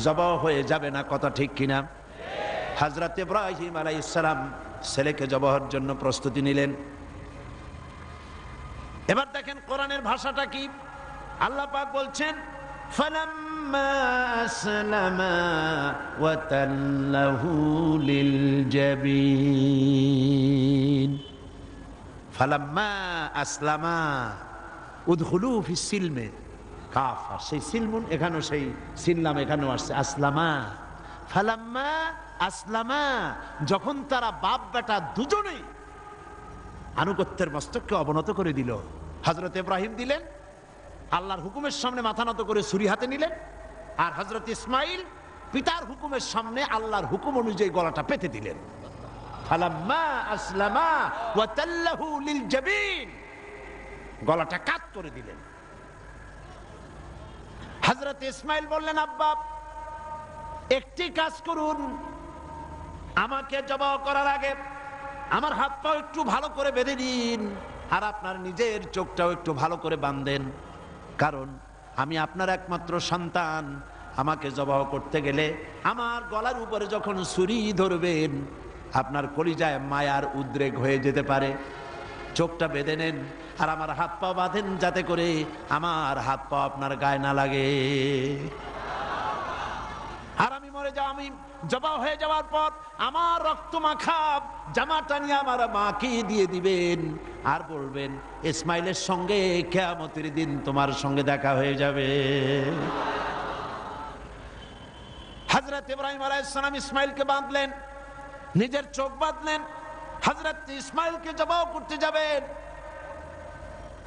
Speaker 2: জবাহ হয়ে যাবে না। কথা ঠিক কিনা? হযরত ইব্রাহিম আলাইহিস সালাম ছেলেকে জবাহের জন্য প্রস্তুতি নিলেন। এবার দেখেন কোরআনের ভাষাটা কি। আল্লাহ পাক বলছেন, ফালাম্মা আসলামা ওয়া তাল্লাহু লিল জাবিন। ফালাম্মা আসলামা উদখুলু ফিস সিলমে কাফা, সেই সিলমুন এখানেও সেই সিনলাম এখানেও আসছে আসলামা। ফালাম্মা আসলামা, যখন তারা বাপ বেটা দুজনেই আনুগত্যের মস্তককে অবনত করে দিল। হযরত ইব্রাহিম দিলেন, আল্লাহর হুকুমের সামনে মাথা নত করে ছুরি হাতে নিলেন, আর হযরত ইসমাইল পিতার হুকুমের সামনে আল্লাহর হুকুম অনুযায়ী গলাটা পেতে দিলেন। ফালাম্মা আসলামা ওয়া তাল্লাহু লিল জাবিন, গলাটা কাট করে দিলেন। হযরত ইসমাইল বললেন, আব্বা একটি কাজ করুন, আমাকে জবাহ করার আগে আমার হাত পা একটু ভালো করে বেঁধে দিন, আর আপনার নিজের চোখটাও একটু ভালো করে বাঁধেন, কারণ আমি আপনার একমাত্র সন্তান। আমাকে জবাহ করতে গেলে আমার গলার উপরে যখন ছুরি ধরবেন, আপনার কলিজায় মায়ার উদ্রেক হয়ে যেতে পারে। চোখটা বেঁধে নেন আর আমার হাত পা বাঁধেন, যাতে করে আমার হাত পা আপনার গায়ে না লাগে। আর আমি মরে যাও, আমি জবাহ হয়ে যাওয়ার পর আমার রক্ত মাখা জামাটা নিয়ে আমার মাকে দিয়ে দিবেন, আর বলবেন ইসমাইলের সঙ্গে কিয়ামতের দিন তোমার সঙ্গে দেখা হয়ে যাবে। হযরত ইব্রাহিম আলাইহিস সালাম ইসমাইলকে বাঁধলেন, নিজের চোখ বাঁধলেন, হযরত ইসমাইলকে জবাহ করতে যাবেন।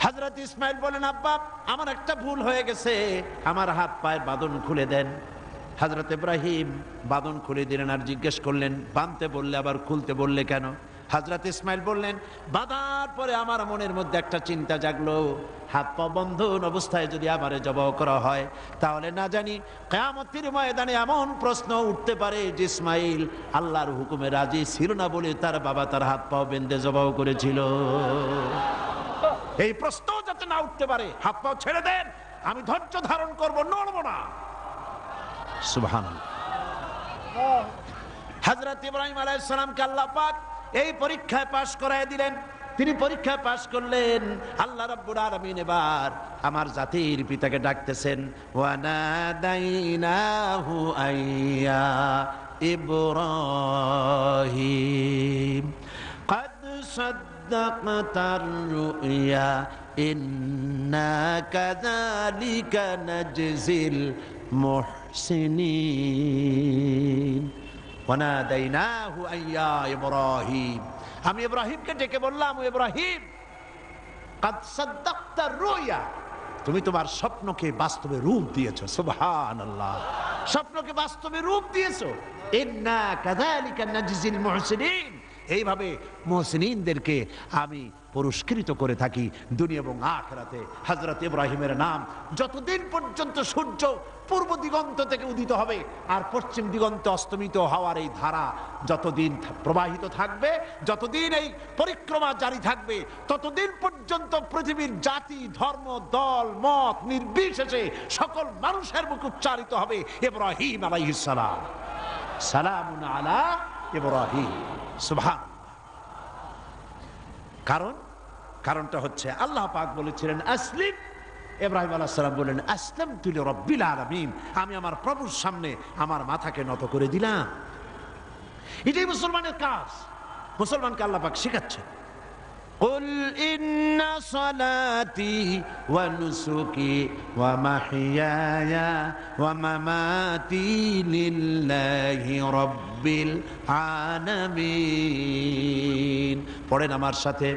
Speaker 2: হযরত ইসমাইল বলেন, আব্বা আমার একটা ভুল হয়ে গেছে, আমার হাত পায়ের বাঁধন খুলে দেন। হযরত ইব্রাহিম বাঁধন খুলে দিলেন, আর জিজ্ঞেস করলেন, বাঁধতে বললে আবার খুলতে বললে কেন? হযরত ইসমাইল বললেন, বাঁধার পরে আমার মনের মধ্যে একটা চিন্তা জাগলো, হাত পা বন্ধন অবস্থায় যদি আমারে জবাহ করা হয়, তাহলে না জানি কিয়ামতের ময়দানে এমন প্রশ্ন উঠতে পারে যে ইসমাইল আল্লাহর হুকুমে রাজি ছিল না বলে তার বাবা তার হাত পা বেঁধে জবাহ করেছিল। এই প্রশ্ন যাতে না উঠতে পারে, হাত পা ছেড়ে দেন, আমি ধৈর্য ধারণ করব, নড়ব না। সুবহানাল্লাহ। হযরত ইব্রাহিম আলাইহিস সালামকে আল্লাহ পাক এই পরীক্ষায় পাশ করায় দিলেন। তিনি পরীক্ষায় পাশ করলেন। আল্লাহ রাব্বুল আলামিন এবার আমার জাতির পিতাকে ডাকতেছেন, ওয়া নাদাইনাহু আইয়া ইব্রাহিম قد صدقت الرؤيا إنا كذلك نجزي المحسنين وناديناه أن يا إبراهيم আমি ইব্রাহিমকে ডেকে বললাম, ও ইব্রাহিম قد صدقت الرؤيا, তুমি তোমার স্বপ্নকে বাস্তবে রূপ দিয়েছো। সুবহানাল্লাহ, স্বপ্নকে বাস্তবে রূপ দিয়েছো। ইন্না কাযালিকা নাজজিল মুহসিনিন, এইভাবে মুহসিনিনদেরকে আমি পুরস্কৃত করে থাকি দুনিয়া এবং আখিরাতে। হযরত ইব্রাহিমের নাম যতদিন পর্যন্ত সূর্য পূর্ব দিগন্ত থেকে উদিত হবে আর পশ্চিম দিগন্তে অস্তমিত হওয়ার এই ধারা যতদিন প্রবাহিত থাকবে, যতদিন এই পরিক্রমা জারি থাকবে, ততদিন পর্যন্ত পৃথিবীর জাতি, ধর্ম, দল, মত নির্বিশেষে সকল মানুষের মুখে উচ্চারিত হবে ইব্রাহিম আলাইহিস সালাম, সালামুন আলা ইব্রাহিম। সুবহান। কারণটা হচ্ছে আল্লাহ পাক বলেছিলেন আসলিম, ইব্রাহিম আলাইহিস সালাম বলেন আসলামতু লিরাব্বিল আলামিন, আমি আমার প্রভুর সামনে আমার মাথাকে নত করে দিলাম। এটাই মুসলমানের কাজ, মুসলমানকে আল্লাহ পাক শেখাচ্ছেন। قل إن صلاتي ونسكي ومحياي ومماتي لله رب العالمين। পড়েন আমার সাথে,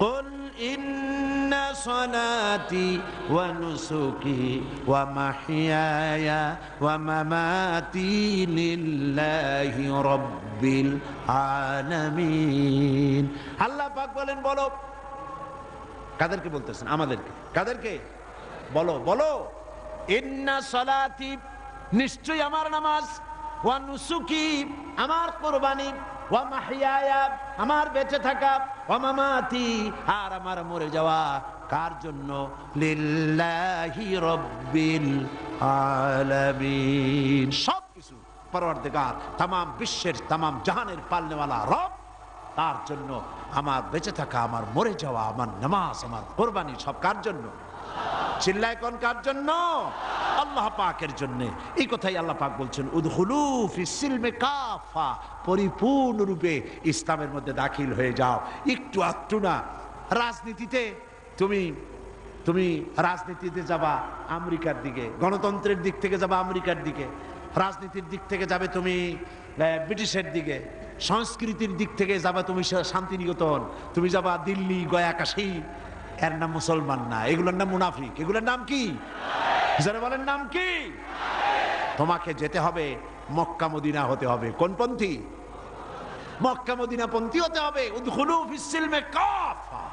Speaker 2: قل إن صلاتي ونسكي ومحياي ومماتي لله رب العالمين। আল্লাহ পাক বলেন, বলো। কাদেরকে বলতেছেন? আমাদেরকে। কাদেরকে? বলো বলো। ইন্না সলাতি, নিশ্চয়ই আমার নামাজ, ওয়া নুসুকি, আমার কুরবানি, ওয়া মাহইয়ায়া, আমার বেঁচে থাকা, ওয়া মামাতি, আর আমার মরে যাওয়া কার জন্য? লিল্লাহি রাব্বিল আলামিন। সব কিছু পরওয়ারদিগার, তামাম বিশ্বের, তামাম জাহানের পালনেওয়ালা রব, তার জন্য আমার বেঁচে থাকা, আমার মরে যাওয়া, আমার নামাজ, আমার কোরবানি সব কার জন্য? চিল্লায় কোন কার জন্য? আল্লাহ পাকের জন্য। এই কথাই আল্লাহ পাক বলছেন, উদখুলু ফিস সিলমি কাফা, পরিপূর্ণরূপে ইসলামের মধ্যে দাখিল হয়ে যাও। একটু আধটু না। রাজনীতিতে তুমি তুমি রাজনীতিতে যাবা আমেরিকার দিকে, গণতন্ত্রের দিক থেকে যাবা আমেরিকার দিকে, রাজনীতির দিক থেকে যাবে তুমি ব্রিটিশের দিকে, সংস্কৃতির দিক থেকে যাবা তুমি শান্তিনিকেতন, তুমি যাবা দিল্লি, গয়া, কাশী, এর নাম মুসলমান না, এগুলোর নাম মুনাফিক। এগুলোর নাম কি? যারা বলেন নাম কি? তোমাকে যেতে হবে মক্কা মদিনা হতে হবে। কোন পন্থী? মক্কা মদিনা পন্থী হতে হবে। উদখুলু ফিস-সিলমে কাফা,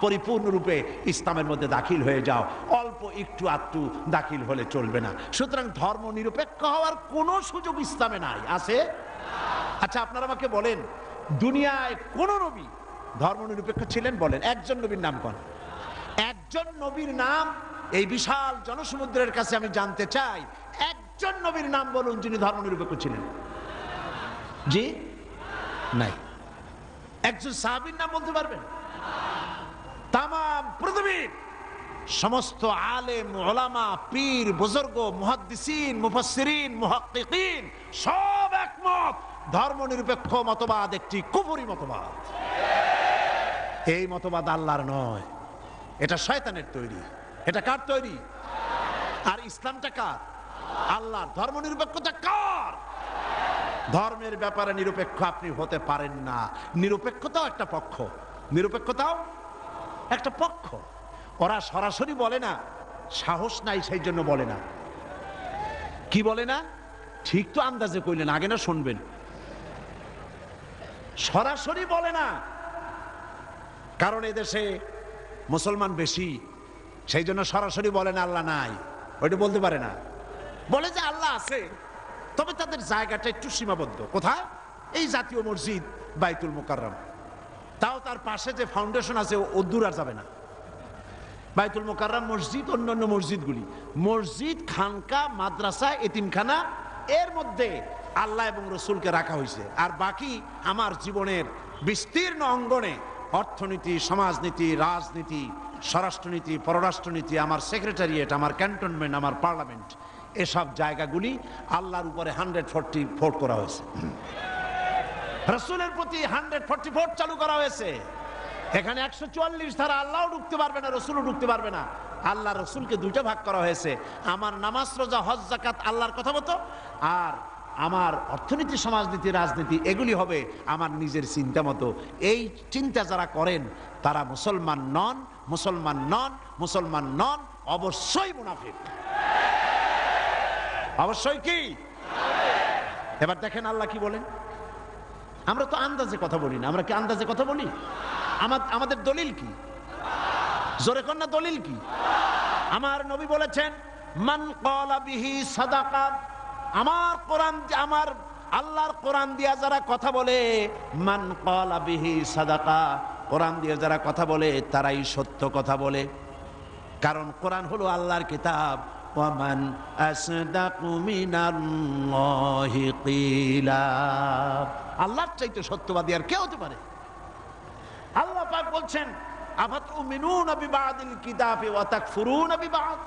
Speaker 2: পরিপূর্ণরূপে ইসলামের মধ্যে দাখিল হয়ে যাও, অল্প একটু আধটু দাখিল হলে চলবে না। সুতরাং ধর্ম নিরপেক্ষ হওয়ার কোনো সুযোগ ইসলামে নাই, আছে? আচ্ছা আপনারা আমাকে বলেন, দুনিয়ায় কোন নবী ধর্ম নিরপেক্ষ ছিলেন? বলেন একজন নবীর নাম কোন? একজন নবীর নাম এই বিশাল জনসমুদ্রের কাছে আমি জানতে চাই, একজন নবীর নাম বলুন যিনি ধর্ম নিরপেক্ষ ছিলেন। জি নাই। একজন সাহাবীর নাম বলতে পারবেন? তাম পৃথিবীর সমস্ত আলেম, ওলামা, পীর, বুজুর্গ, মুহাদ্দিসিন, মুফাসসিরিন, মুহাক্কিকিন সব একমত, ধর্ম নিরপেক্ষ মতবাদ একটি কুফরি মতবাদ। এই মতবাদ আল্লাহর নয়, এটা শয়তানের তৈরি। এটা কার তৈরি? আর ইসলামটা কার? আল্লাহর। ধর্ম নিরপেক্ষতা কার? ধর্মের ব্যাপারে নিরপেক্ষ আপনি হতে পারেন না। নিরপেক্ষতাও একটা পক্ষ, নিরপেক্ষতাও একটা পক্ষ। ওরা সরাসরি বলে না, সাহস নাই সেই জন্য বলে না। কি বলে না? ঠিক তো আন্দাজে কইলেন, আগে না শুনবেন। সরাসরি বলে না, কারণ এদেশে মুসলমান বেশি, সেই জন্য সরাসরি বলে না আল্লাহ নাই, ওইটা বলতে পারে না। বলে যে আল্লাহ আছে, তবে তাদের জায়গাটা একটু সীমাবদ্ধ। কোথায়? এই জাতীয় মসজিদ বাইতুল মুকাররম, তাও তার পাশে যে ফাউন্ডেশন আছে ও দূর আর যাবে না। বাইতুল মুকাররম মসজিদ, অন্যান্য মসজিদগুলি, মসজিদ, খানকা, মাদ্রাসা, এতিমখানা, এর মধ্যে আল্লাহ এবং রসুলকে রাখা হয়েছে। আর বাকি আমার জীবনের বিস্তীর্ণ অঙ্গনে অর্থনীতি, সমাজনীতি, রাজনীতি, স্বরাষ্ট্রনীতি, পররাষ্ট্রনীতি, আমার সেক্রেটারিয়েট, আমার ক্যান্টনমেন্ট, আমার পার্লামেন্ট, এসব জায়গাগুলি আল্লাহর উপরে 144 করা হয়েছে। রসুলের প্রতি 144 চালু করা হয়েছে। এখানে 144 ধারা, আল্লাহও ঢুকতে পারবে না, রসুলও ঢুকতে পারবে না। আল্লাহ রসুলকে দুইটা ভাগ করা হয়েছে। আমার নামাজ, রোজা, হজ, যাকাত আল্লাহর কথা মতো, আর আমার অর্থনীতি, সমাজনীতি, রাজনীতি এগুলি হবে আমার নিজের চিন্তা মতো। এই চিন্তা যারা করেন তারা মুসলমান নন, মুসলমান নন, মুসলমান নন, অবশ্যই মুনাফিক। অবশ্যই কি? এবার দেখেন আল্লাহ কি বলেন। আমরা তো আন্দাজে কথা বলি না, আমরা কি আন্দাজে কথা বলি? আমাদের দলিল কি? জোরে কর না, দলিল কি? আমার নবী বলেছেন, মান ক্বালা বিহি সাদাকা, আমার কোরআন, আমার আল্লাহর কোরআন দিয়া যারা কথা বলে, মান ক্বালা বিহি সাদাকা, কোরআন দিয়ে যারা কথা বলে তারাই সত্য কথা বলে। কারণ কোরআন হলো আল্লাহর কিতাব। ওয়ামান আসদাকু মিনাল্লাহি কিলা, আল্লাহর চাইতে সত্যবাদী আর কে হতে পারে? আল্লাহ পাক বলছেন, আফাতুমিনুনা বিবাদিল কিতাবি ওয়া তাকফুরুনা বিবাদ,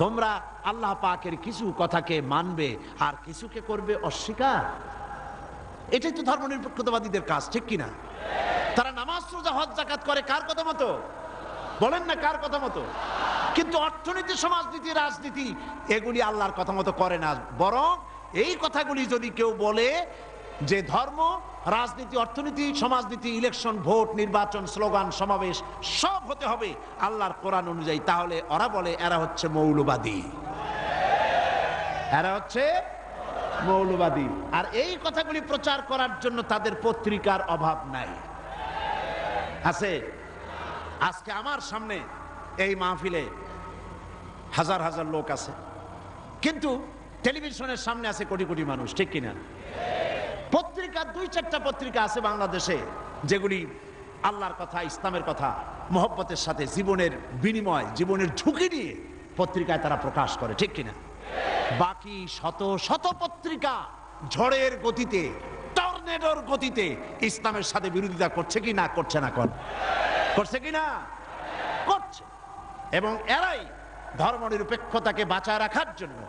Speaker 2: তোমরা আল্লাহ পাকের কিছু কথাকে মানবে আর কিছুকে করবে অস্বীকার। এটাই তো ধর্মনিরপেক্ষতাবাদীদের কাজ, ঠিক কিনা? তারা নামাজ, রোজা, হজ, যাকাত করে কার কথা মতো? বলেন না কার কথা মতো? কিন্তু অর্থনীতি, সমাজনীতি, রাজনীতি এগুলি আল্লাহর কথা মতো করে না। বরং এই কথাগুলি যদি কেউ বলে যে ধর্ম, রাজনীতি, অর্থনীতি, সমাজনীতি, ইলেকশন, ভোট, নির্বাচন, স্লোগান, সমাবেশ সব হতে হবে আল্লাহর কোরআন অনুযায়ী, তাহলে ওরা বলে এরা হচ্ছে মৌলবাদী, এরা হচ্ছে মৌলবাদী। আর এই কথাগুলি প্রচার করার জন্য তাদের পত্রিকার অভাব নাই, আছে? আজকে আমার সামনে এই মাহফিলে হাজার হাজার লোক আছে, কিন্তু টেলিভিশনের সামনে আছে কোটি কোটি মানুষ, ঠিক কিনা? পত্রিকা 2-4টা পত্রিকা আছে বাংলাদেশে যেগুলি আল্লাহর কথা, ইসলামের কথা মহব্বতের সাথে জীবনের বিনিময়, জীবনের ঝুঁকি নিয়ে পত্রিকায় তারা প্রকাশ করে, ঠিক কিনা? বাকি শত শত পত্রিকা ঝড়ের গতিতে, টর্নেডোর গতিতে ইসলামের সাথে বিরোধিতা করছে কি না? করছে না? করছে কি না? করছে। এবং এরাই ধর্মনিরপেক্ষতাকে বাঁচায় রাখার জন্য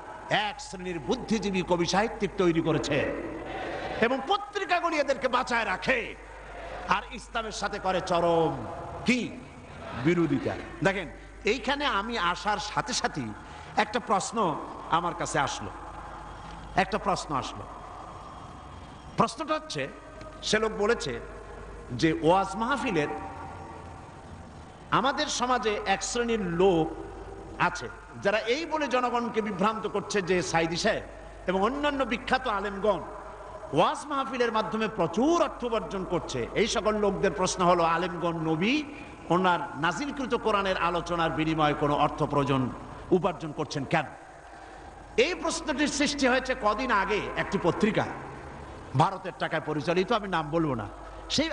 Speaker 2: এক শ্রেণীর বুদ্ধিজীবী, কবি, সাহিত্যিক তৈরি করেছে এবং পত্রিকাগুলি এদেরকে বাঁচায় রাখে, আর ইসলামের সাথে করে চরম কি বিরোধিতা। দেখেন এইখানে আমি আসার সাথে সাথেই একটা প্রশ্ন আমার কাছে আসলো, প্রশ্নটা হচ্ছে, সে লোক বলেছে যে ওয়াজ মাহফিলের আমাদের সমাজে এক শ্রেণীর লোক আছে যারা এই বলে জনগণকে বিভ্রান্ত করছে যে সাইদি সাহেব এবং অন্যান্য বিখ্যাত আলেমগণ ওয়াজ মাহফিলের মাধ্যমে প্রচুর অর্থ উপার্জন করছে। এই সকল লোকদের প্রশ্ন হলো, আলেমগণ নবী ওনার নাজিলকৃত কোরআনের আলোচনার বিনিময়ে কোনো অর্থ উপার্জন করছেন কেন? এই প্রশ্নটির সৃষ্টি হয়েছে কদিন আগে একটি পত্রিকা, ভারতের টাকায় পরিচালিত, আমি নাম বলবো না।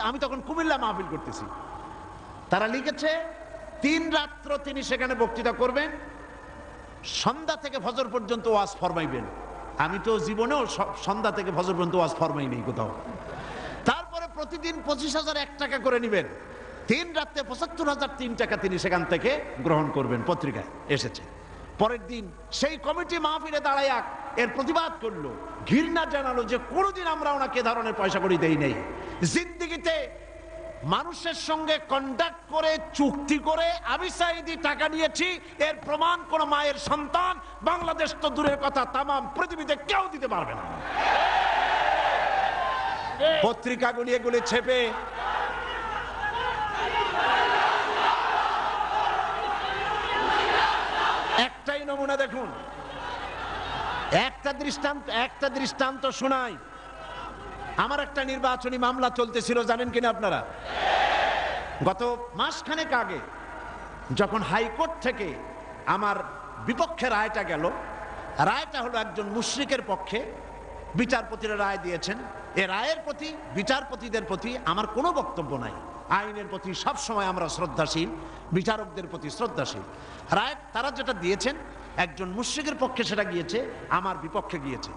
Speaker 2: আমি তখন কুমিল্লা মাহফিল করতেছি। তারা লিখেছে 3 রাত্র তিনি সেখানে বক্তৃতা করবেন, সন্ধ্যা থেকে ফজর পর্যন্ত ওয়াজ ফরমাইবেন। আমি তো জীবনেও সন্ধ্যা থেকে ফজর পর্যন্ত ওয়াজ ফরমাই নেই কোথাও। তারপরে প্রতিদিন 25,001 টাকা করে নেবেন, 3 রাত্রে 75,003 টাকা তিনি সেখান থেকে গ্রহণ করবেন। পত্রিকায় এসেছে। পরের দিন সেই কমিটি মাহফিলে দাঁড়ায় এর প্রতিবাদ করলো, ঘৃণা জানালো যে কোনোদিন আমরা ওনাকে ধরনের পয়সা করি দেই নেই। জিন্দিগিতে মানুষের সঙ্গে কন্ট্যাক্ট করে চুক্তি করে আমি সাইদি টাকা নিয়েছি, এর প্রমাণ কোন মায়ের সন্তান, বাংলাদেশ তো দূরের কথা, তামাম পৃথিবীতে কেউ দিতে পারবে না। পত্রিকাগুলি এগুলি ছেপে একটাই নমুনা দেখুন, একটা দৃষ্টান্ত শোনাই। আমার একটা নির্বাচনী মামলা চলতেছিল, জানেন কিনা আপনারা? গত মাসখানেক আগে যখন হাইকোর্ট থেকে আমার বিপক্ষে রায়টা গেল, রায়টা হলো একজন মুশরিকের পক্ষে, বিচারপতিরা রায় দিয়েছেন। এ রায়ের প্রতি, বিচারপতিদের প্রতি আমার কোনো বক্তব্য নাই। আইনের প্রতি সবসময় আমরা শ্রদ্ধাশীল, বিচারকদের প্রতি শ্রদ্ধাশীল। রায় তারা যেটা দিয়েছেন, একজন মুশরিকের পক্ষে সেটা গিয়েছে, আমার বিপক্ষে গিয়েছে।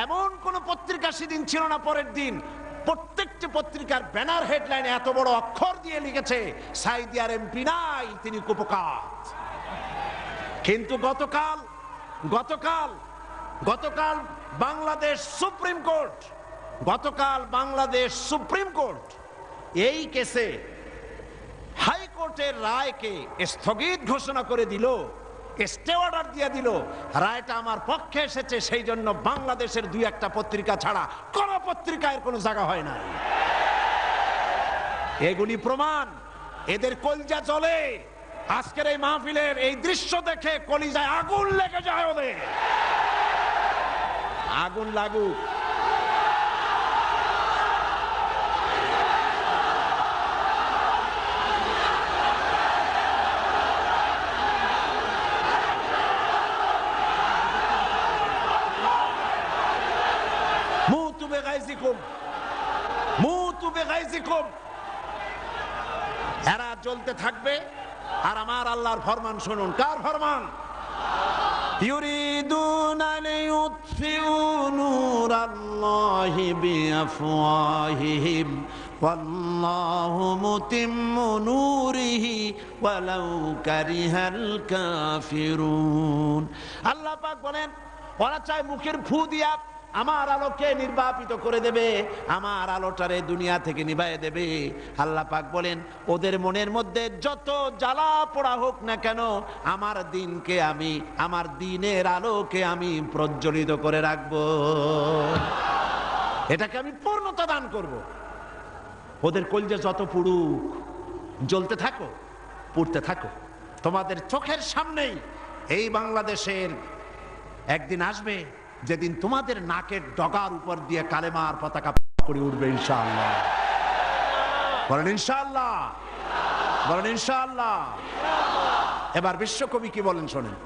Speaker 2: এমন কোন পত্রিকা সেদিন ছিল না। পরের দিন প্রত্যেকটি পত্রিকার ব্যানার হেডলাইনে এত বড় অক্ষর দিয়ে লিখেছে, সাইদি আর এমপি নাই, তিনি কুপকাত। কিন্তু গতকাল বাংলাদেশ সুপ্রিম কোর্ট এই কেসে হাইকোর্টের রায়কে স্থগিত ঘোষণা করে দিল, স্টে অর্ডার দিয়ে দিল। রায়টা আমার পক্ষে এসেছে, সেই জন্য বাংলাদেশের 2-1টা পত্রিকা ছাড়া কোন পত্রিকায় কোনো জায়গা হয় না। এগুলি প্রমাণ, এদের কলিজা জ্বলে। আজকের এই মাহফিলের এই দৃশ্য দেখে কলিজায় আগুন লেগে যায় ওদের। আগুন লাগুক। এরা জ্বলতে থাকবে, আর আমার আল্লাহর ফরমান শুনুন। কার ফরমান? ইউরিদুনা লিইউতফিউ নূরাল্লাহি বিআফওয়াহিহিম ওয়াল্লাহু মুতিম্মু নূরিহি ওয়ালাউ কারিহাল কাফিরুন। আল্লাহ পাক বলেন, ওরা চায় মুখের ফু দিয়া আমার আলোকে নির্বাপিত করে দেবে, আমার আলোটারে দুনিয়া থেকে নিভাইয়ে দেবে। আল্লাহ পাক বলেন, ওদের মনের মধ্যে যত জ্বালা পোড়া হোক না কেন, আমার দিনকে আমি, আমার দিনের আলোকে আমি প্রজ্বলিত করে রাখবো, এটাকে আমি পূর্ণতা দান করব। ওদের কলজে যত পুড়ুক, জ্বলতে থাকো, পুড়তে থাকো। তোমাদের চোখের সামনেই এই বাংলাদেশের একদিন আসবে যেদিন তোমাদের নাকের ডগার উপর দিয়ে কালেমার পতাকা করে উঠবে, ইনশাআল্লাহ। বলেন ইনশাআল্লাহ, বলেন ইনশাআল্লাহ। এবার বিশ্বকবি কি বলেন শোনেন।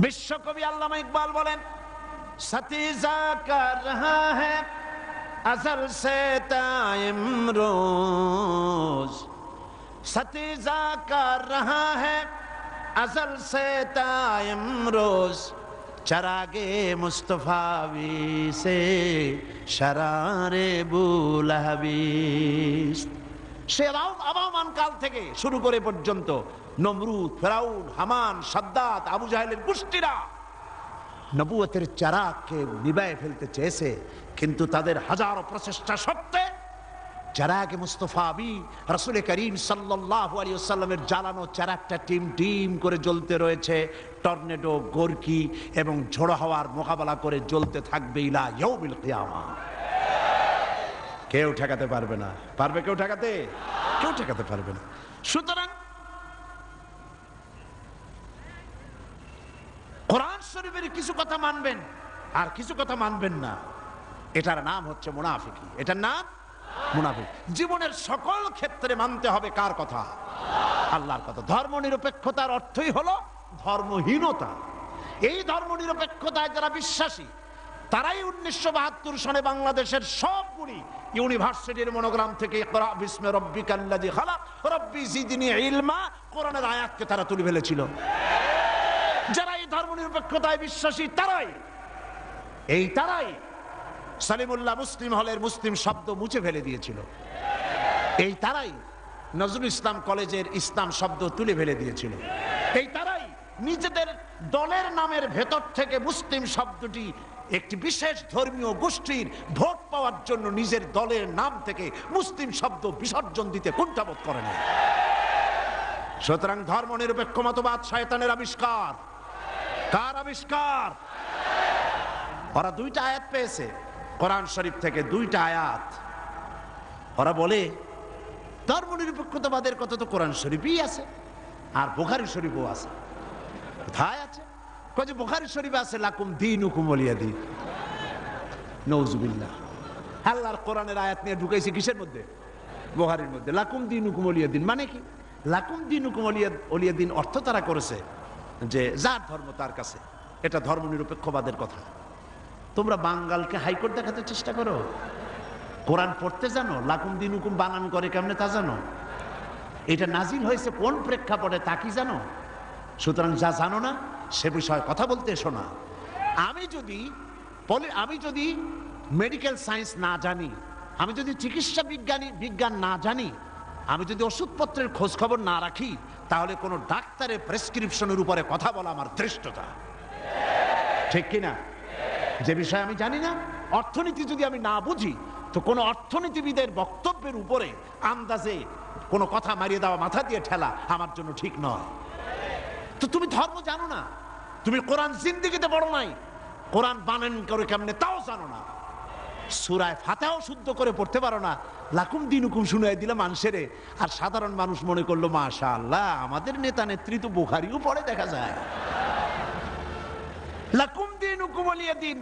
Speaker 2: বিশ্বকবি আল্লামা ইকবাল বলেন, সতীজা কর রহা হ্যায় अजल से ताइम रोज, सतीजा कर रहा है अजल से ताइम रोज, चरागे मुस्तफावी से शरारे बुलहबीस। সে আবাহমান কাল থেকে শুরু করে পর্যন্ত নমরুদ, ফেরাউন, হামান, সাদ্দাত, আবু জাহেলের গোষ্ঠীরা নবুয়তের চারাগকে নিভায়ে ফেলতে চেয়েছে, কিন্তু তাদের হাজারো প্রচেষ্টা সত্ত্বে চেরাগে মুস্তফা আবি রাসূল করিম সাল্লাল্লাহু আলাইহি ওয়াসাল্লামের জ্বালানো চেরাগটা টিম টিম করে জ্বলতে রয়েছে। টর্নেডো, গর্কি এবং ঝোড়ো হাওয়ার মোকাবেলা করে জ্বলতে থাকবে ইলা ইয়াউমিল কিয়ামা। কেউ ঠেকাতে পারবে না। পারবে কেউ ঠেকাতে? কেউ ঠেকাতে পারবে না। সুতরাং কোরআন শরীফের কিছু কথা মানবেন আর কিছু কথা মানবেন না, এটার নাম হচ্ছে মুনাফিকি। এটার নাম মুনাফিক। জীবনের সকল ক্ষেত্রে মানতে হবে কার কথা? আল্লাহর কথা। ধর্ম নিরপেক্ষতার অর্থই হলো ধর্মহীনতা। এই ধর্ম নিরপেক্ষতায় যারা বিশ্বাসী তারাই 1972 সনে বাংলাদেশের সবগুলি ইউনিভার্সিটির মনোগ্রাম থেকে ইকরা বিস্মি রাব্বিকাল্লাযী খালাক রব্বি জিদনি ইলমা কোরআনের আয়াতকে তারা তুলে ফেলেছিল। যারা এই ধর্ম নিরপেক্ষতায় বিশ্বাসী তারাই সালিমুল্লাহ মুসলিম হলের মুসলিম শব্দ মুছে ফেলে দিয়েছিল। এই তারাই নজরুল ইসলাম কলেজের ইসলাম শব্দ তুলে ফেলে দিয়েছিল। এই তারাই নিজেদের দলের নামের ভেতর থেকে মুসলিম শব্দটি একটি বিশেষ ধর্মীয় গোষ্ঠীর ভোট পাওয়ার জন্য নিজের দলের নাম থেকে মুসলিম শব্দ বিসর্জন দিতে কুণ্ঠাবোধ করে না। সুতরাং ধর্ম নিরপেক্ষ মতবাদ শয়তানের আবিষ্কার। কার আবিষ্কার? ওরা দুইটা আয়াত পেয়েছে কোরআন শরীফ থেকে, দুইটা আয়াত। ওরা বলে ধর্ম নিরপেক্ষতাবাদের কথা তো কোরআন শরীফই আছে আর বুখারী শরীফও আছে। কোথায় আছে? কয় যে বুখারী শরীফে আছে লাকুম দীনুকুম ওয়ালিয়া দীন। নাউযুবিল্লাহ। আল্লাহর কোরআনের আয়াত নিয়ে ঢুকাইছে কিসের মধ্যে? বুখারীর মধ্যে। লাকুম দীনুকুম ওয়ালিয়া দীন মানে কি? লাকুম দীনুকুম ওয়ালিয়া দীন অর্থ তারা করেছে যে যার ধর্ম তার কাছে। এটা ধর্ম নিরপেক্ষবাদের কথা। তোমরা বাঙ্গালকে হাইকোর্ট দেখাতে চেষ্টা করো। কোরআন পড়তে জানো? লাকুম দীনুকুম বানান করে কেমনে তা জানো? এটা নাজিল হয়েছে কোন প্রেক্ষাপটে তা কি জানো? সুতরাং যা জানো না সে বিষয়ে কথা বলতে এসো না। আমি যদি মেডিকেল সায়েন্স না জানি, আমি যদি চিকিৎসা বিজ্ঞান না জানি, আমি যদি ওষুধপত্রের খোঁজ খবর না রাখি, তাহলে কোনো ডাক্তারের প্রেসক্রিপশনের উপরে কথা বলা আমার ধৃষ্টতা। ঠিক কিনা? যে বিষয়ে আমি জানি না, অর্থনীতি যদি আমি না বুঝি, তো কোনো অর্থনীতিবিদের বক্তব্যের উপরে আন্দাজে কোনো কথা মারিয়ে দেওয়া, মাথা দিয়ে ঠেলা আমার জন্য ঠিক নয়। তো তুমি ধর্ম জানো না, তুমি কোরআন জিন্দেগিতে পড়ো নাই, কোরআন বানান করে কেমনে তাও জানো না, সূরা ফাতিহাও শুদ্ধ করে পড়তে পারো না, লাকুম দীনুকুম শুনাই দিলে মানুষেরে, আর সাধারণ মানুষ মনে করলো মাশাআল্লাহ আমাদের নেতা নেত্রী তো বুখারীও পড়ে দেখা যায়। লাকুম দীনুকুম ওয়ালিয়া দীন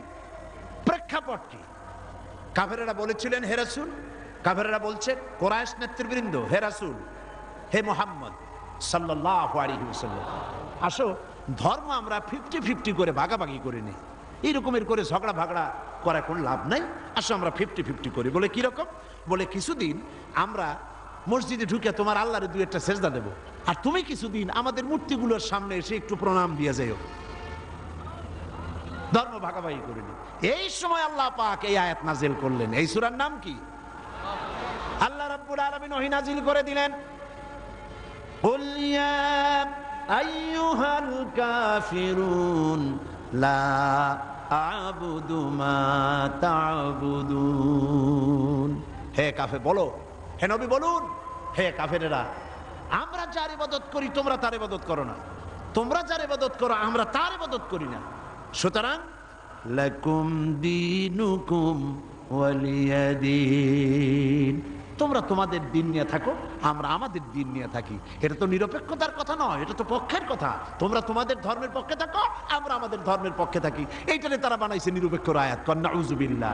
Speaker 2: প্রেক্ষাপট কি? কাফেরেরা বলেছিলেন হে রাসূল, কাফেরেরা বলছে কুরাইশ নেতৃবৃন্দ, হে রাসূল, হে মুহাম্মদ সাল্লাল্লাহু আলাইহি ওয়াসাল্লাম, আসো ধর্ম আমরা 50-50 করে ভাগাভাগি করে নিই। এইরকমের করে ঝগড়া ভাগড়া করা কোনো লাভ নাই, আসো আমরা 50-50 করি। বলে কিরকম? বলে কিছুদিন আমরা মসজিদে ঢুকে তোমার আল্লাহরে দুই একটা সেজদা দেব, আর তুমি কিছুদিন আমাদের মূর্তিগুলোর সামনে এসে একটু প্রণাম দিয়ে যাও। ধর্ম ভাগাভাগি করে নি। এই সময় আল্লাহ পাক এই আয়াত নাজিল করলেন। এই সূরার নাম কি? আল্লাহ রাব্বুল আলামিন ওহী নাজিল করে দিলেন, কুল ইয়া আইয়ুহাল কাফিরুন লা আ'বুদু মা তা'বুদুন। হে কাফের বলো, হে নবী বলুন, হে কাফেরেরা, আমরা যার ইবাদত করি তোমরা তার ইবাদত করো না, তোমরা যার ইবাদত করো আমরা তার ইবাদত করি না। সুতরাং লাকুম দীনুকুম ওয়ালিয়া দীন, তোমরা তোমাদের দিন নিয়ে থাকো, আমরা আমাদের দিন নিয়ে থাকি। এটা তো নিরপেক্ষতার কথা নয়, এটা তো পক্ষের কথা। তোমরা তোমাদের ধর্মের পক্ষে থাকো, আমরা আমাদের ধর্মের পক্ষে থাকি। এইটারে তারা বানাইছে নিরপেক্ষর আয়াত। নাউযুবিল্লাহ।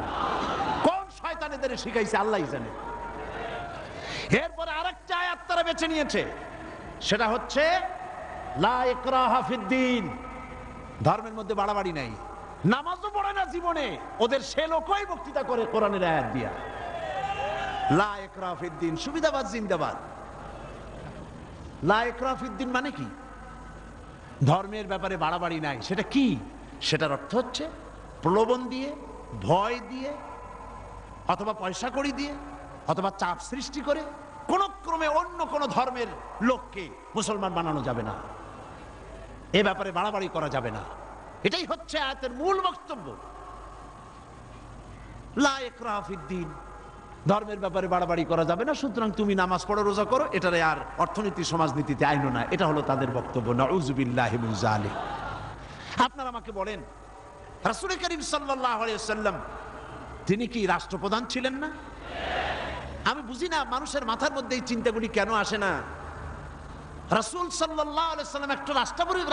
Speaker 2: কোন শয়তান এদের শিখাইছে আল্লাহই জানে। এরপরে আরেকটা আয়াত তারা বেছে নিয়েছে, সেটা হচ্ছে লা ইকরাহা ফিদ্দীন, ধর্মের মধ্যে বাড়াবাড়ি নাই। নামাজও পড়ে না জীবনে, ওদের সে লোকই বক্তৃতা করে কোরআনের আয়াত দিয়া। লা ইকরাহা ফিদ্দীন, সুবিধাবাদ জিন্দাবাদ। লা ইকরাহা ফিদ্দীন মানে কি? ধর্মের ব্যাপারে বাড়াবাড়ি নাই। সেটা কি? সেটার অর্থ হচ্ছে প্রলোভন দিয়ে, ভয় দিয়ে, অথবা পয়সা কড়ি দিয়ে, অথবা চাপ সৃষ্টি করে কোন ক্রমে অন্য কোন ধর্মের লোককে মুসলমান বানানো যাবে না, এ ব্যাপারে বাড়াবাড়ি করা যাবে না। এটাই হচ্ছে আয়াতের মূল বক্তব্য। লা ইকরাহা ফিদ্দীন, ধর্মের ব্যাপারে বাড়াবাড়ি করা যাবে না, সুতরাং তুমি নামাজ পড়ো, রোজা করো, এটারে আর অর্থনীতি সমাজনীতিতে আইনো না। এটা হলো তাদের বক্তব্য। নাউযুবিল্লাহি মিন যালিক। আপনারা আমাকে বলেন, রাসূল করিম সাল্লাল্লাহু আলাইহি ওয়াসাল্লাম তিনি কি রাষ্ট্রপ্রধান ছিলেন না? আমি বুঝি না মানুষের মাথার মধ্যে এই চিন্তাগুলি কেন আসে না। রাসূল সাল্লাল্লাহু আলাইহি ওয়াসাল্লাম একটা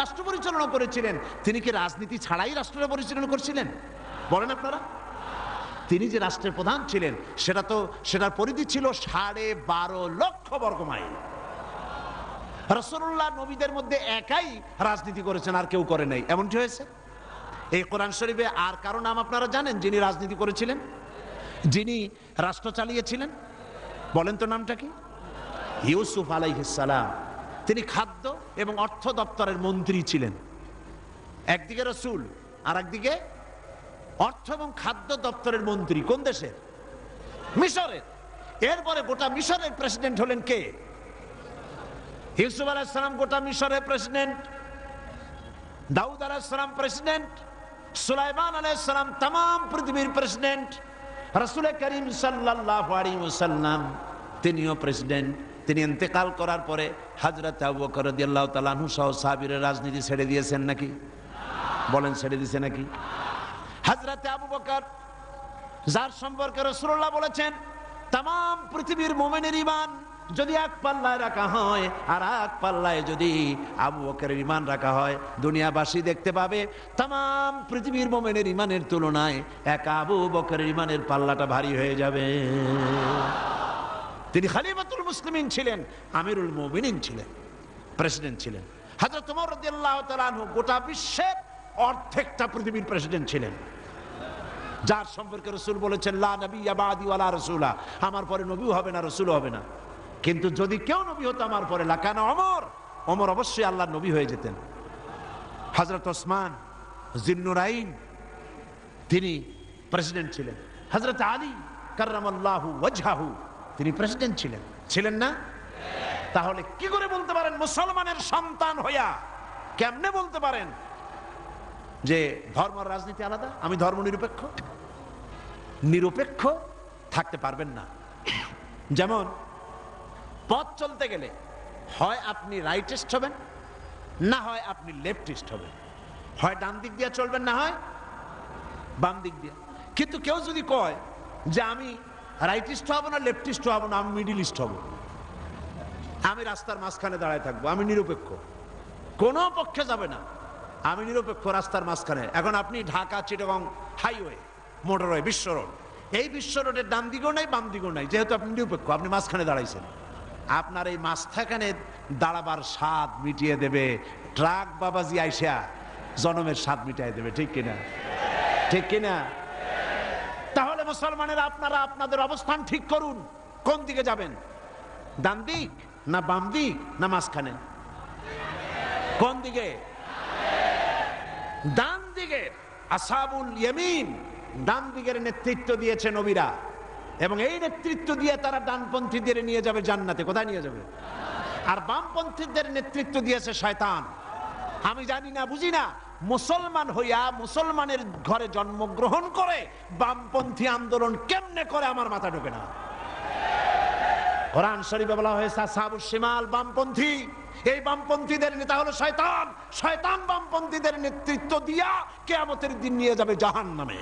Speaker 2: রাষ্ট্র পরিচালনা করেছিলেন, তিনি কি রাজনীতি ছাড়াই রাষ্ট্র পরিচালনা করেছিলেন? বলেন আপনারা। তিনি যে রাষ্ট্রের প্রধান ছিলেন সেটার পরিধি ছিল 12.5 লক্ষ বর্গ মাইল। রাসূলুল্লাহ নবীদের মধ্যে একাই রাজনীতি করেছেন, আর কেউ করে নাই। এমনটি হয়েছে? এই কোরআন শরীফে আর কারো নাম আপনারা জানেন যিনি রাজনীতি করেছিলেন, যিনি রাষ্ট্র চালিয়েছিলেন? বলেন তো নামটা কি? ইউসুফ আলাইহিস সালাম। তিনি খাদ্য এবং অর্থ দপ্তরের মন্ত্রী ছিলেন। একদিকে রাসূল, আর একদিকে অর্থ এবং খাদ্য দপ্তরের মন্ত্রী। কোন দেশের? মিশরের। এরপরে গোটা মিশরের প্রেসিডেন্ট হলেন কে? ইউসুফ আলাইহিস সালাম গোটা মিশরের প্রেসিডেন্ট, দাউদ আলাইহিস সালাম প্রেসিডেন্ট, সুলাইমান আলাইহিস সালাম तमाम পৃথিবীর প্রেসিডেন্ট, রাসূল করিম সাল্লাল্লাহু আলাইহি ওয়াসাল্লাম তিনিও প্রেসিডেন্ট। তিনি ইন্তেকাল করার পরে হযরত আবু বকর রাদিয়াল্লাহু তাআলা আনহু সহ সাহাবীরা রাজনীতি ছেড়ে দিয়েছেন নাকি? বলেন, ছেড়ে দিয়েছে নাকি? হযরত আবু বকর, যার সম্পর্কে রাসূলুল্লাহ বলেছেন तमाम পৃথিবীর মুমিনের ঈমান যদি এক পাল্লায় রাখা হয় আর এক পাল্লায় যদি আবু বকরের ঈমান রাখা হয়, দুনিয়াবাসী দেখতে পাবে तमाम পৃথিবীর মুমিনের ঈমানের তুলনায় এক আবু বকরের ঈমানের পাল্লাটা ভারী হয়ে যাবে। তিনি খলিফাতুল মুসলিমিন ছিলেন, আমিরুল মুমিনিন ছিলেন, প্রেসিডেন্ট ছিলেন। হযরত ওমর রাদিয়াল্লাহু তাআলা আনহু গোটা বিশ্বের অর্ধেকটা পৃথিবীর প্রেসিডেন্ট ছিলেন, যার সম্পর্কে রাসূল বলেছেন লা নবিয়্যা বাদি ওয়ালা রাসূলা, আমার পরে নবীও হবে না, রাসূলও হবে না। কিন্তু যদি কেউ নবী হতো আমার পরে, লাকানা ওমর অবশ্যই আল্লাহর নবী হয়ে যেতেন। হযরত ওসমান জিন্নুরাইন তিনি প্রেসিডেন্ট ছিলেন। হযরত আলী কাররামাল্লাহু ওয়াজহাহু তিনি প্রেসিডেন্ট ছিলেন না? তাহলে কি করে বলতে পারেন মুসলমানের সন্তান হইয়া, কেমনে বলতে পারেন যে ধর্ম আর রাজনীতি আলাদা? আমি ধর্ম নিরপেক্ষ থাকতে পারবেন না। যেমন পথ চলতে গেলে হয় আপনি রাইটিস্ট হবেন, না হয় আপনি লেফটিস্ট হবেন। হয় ডান দিক দিয়ে চলবেন, না হয় বাম দিক দিয়ে। কিন্তু কেউ যদি কয় যে আমি রাইটিস্ট হব না, লেফটিস্ট হব না, আমি মিডিলিস্ট হব, আমি রাস্তার মাঝখানে দাঁড়ায় থাকবো, আমি নিরপেক্ষ, কোনো পক্ষে যাবে না, আমি নিরপেক্ষ রাস্তার মাঝখানে। এখন আপনি ঢাকা চিটাগং হাইওয়ে, মোটরওয়ে, বিশ্ব রোড, এই বিশ্ব রোডের ডান দিকেও নাই বাম দিকেও নাই, যেহেতু আপনি নিরপেক্ষ, আপনি মাঝখানে দাঁড়াইছেন। আপনার এই মাঝখানে দাঁড়াবার স্বাদ মিটিয়ে দেবে ট্রাক বাবাজি আইসা, জনমের স্বাদ মিটিয়ে দেবে। ঠিক কিনা? ঠিক কিনা? তাহলে মুসলমানেরা আপনারা আপনাদের অবস্থান ঠিক করুন, কোন দিকে যাবেন? ডান দিক না বাম দিক না মাঝখানে? কোন দিকে? ডান দিকে। আসহাবুল ইয়ামিন, ডান দিকের নেতৃত্ব দিয়েছে নবীরা, এবং এই নেতৃত্ব দিয়ে তারা ডানপন্থীদের নিয়ে যাবে জান্নাতে। কোথায় নিয়ে যাবে? আর বামপন্থীদের নেতৃত্ব দিয়েছে শয়তান। আমি জানি না, বুঝি না, মুসলমান হইয়া মুসলমানের ঘরে জন্মগ্রহণ করে বামপন্থী আন্দোলন কেমনে করে আমার মাথা ঢোকে না। কোরআন শরীফে বলা হয়েছে আসহাবুশ শিমাল, বামপন্থী। এই বামপন্থীদের নেতা হলো শয়তান। শয়তান বামপন্থীদের নেতৃত্ব দিয়া কিয়ামতের দিন নিয়ে যাবে জাহান্নামে।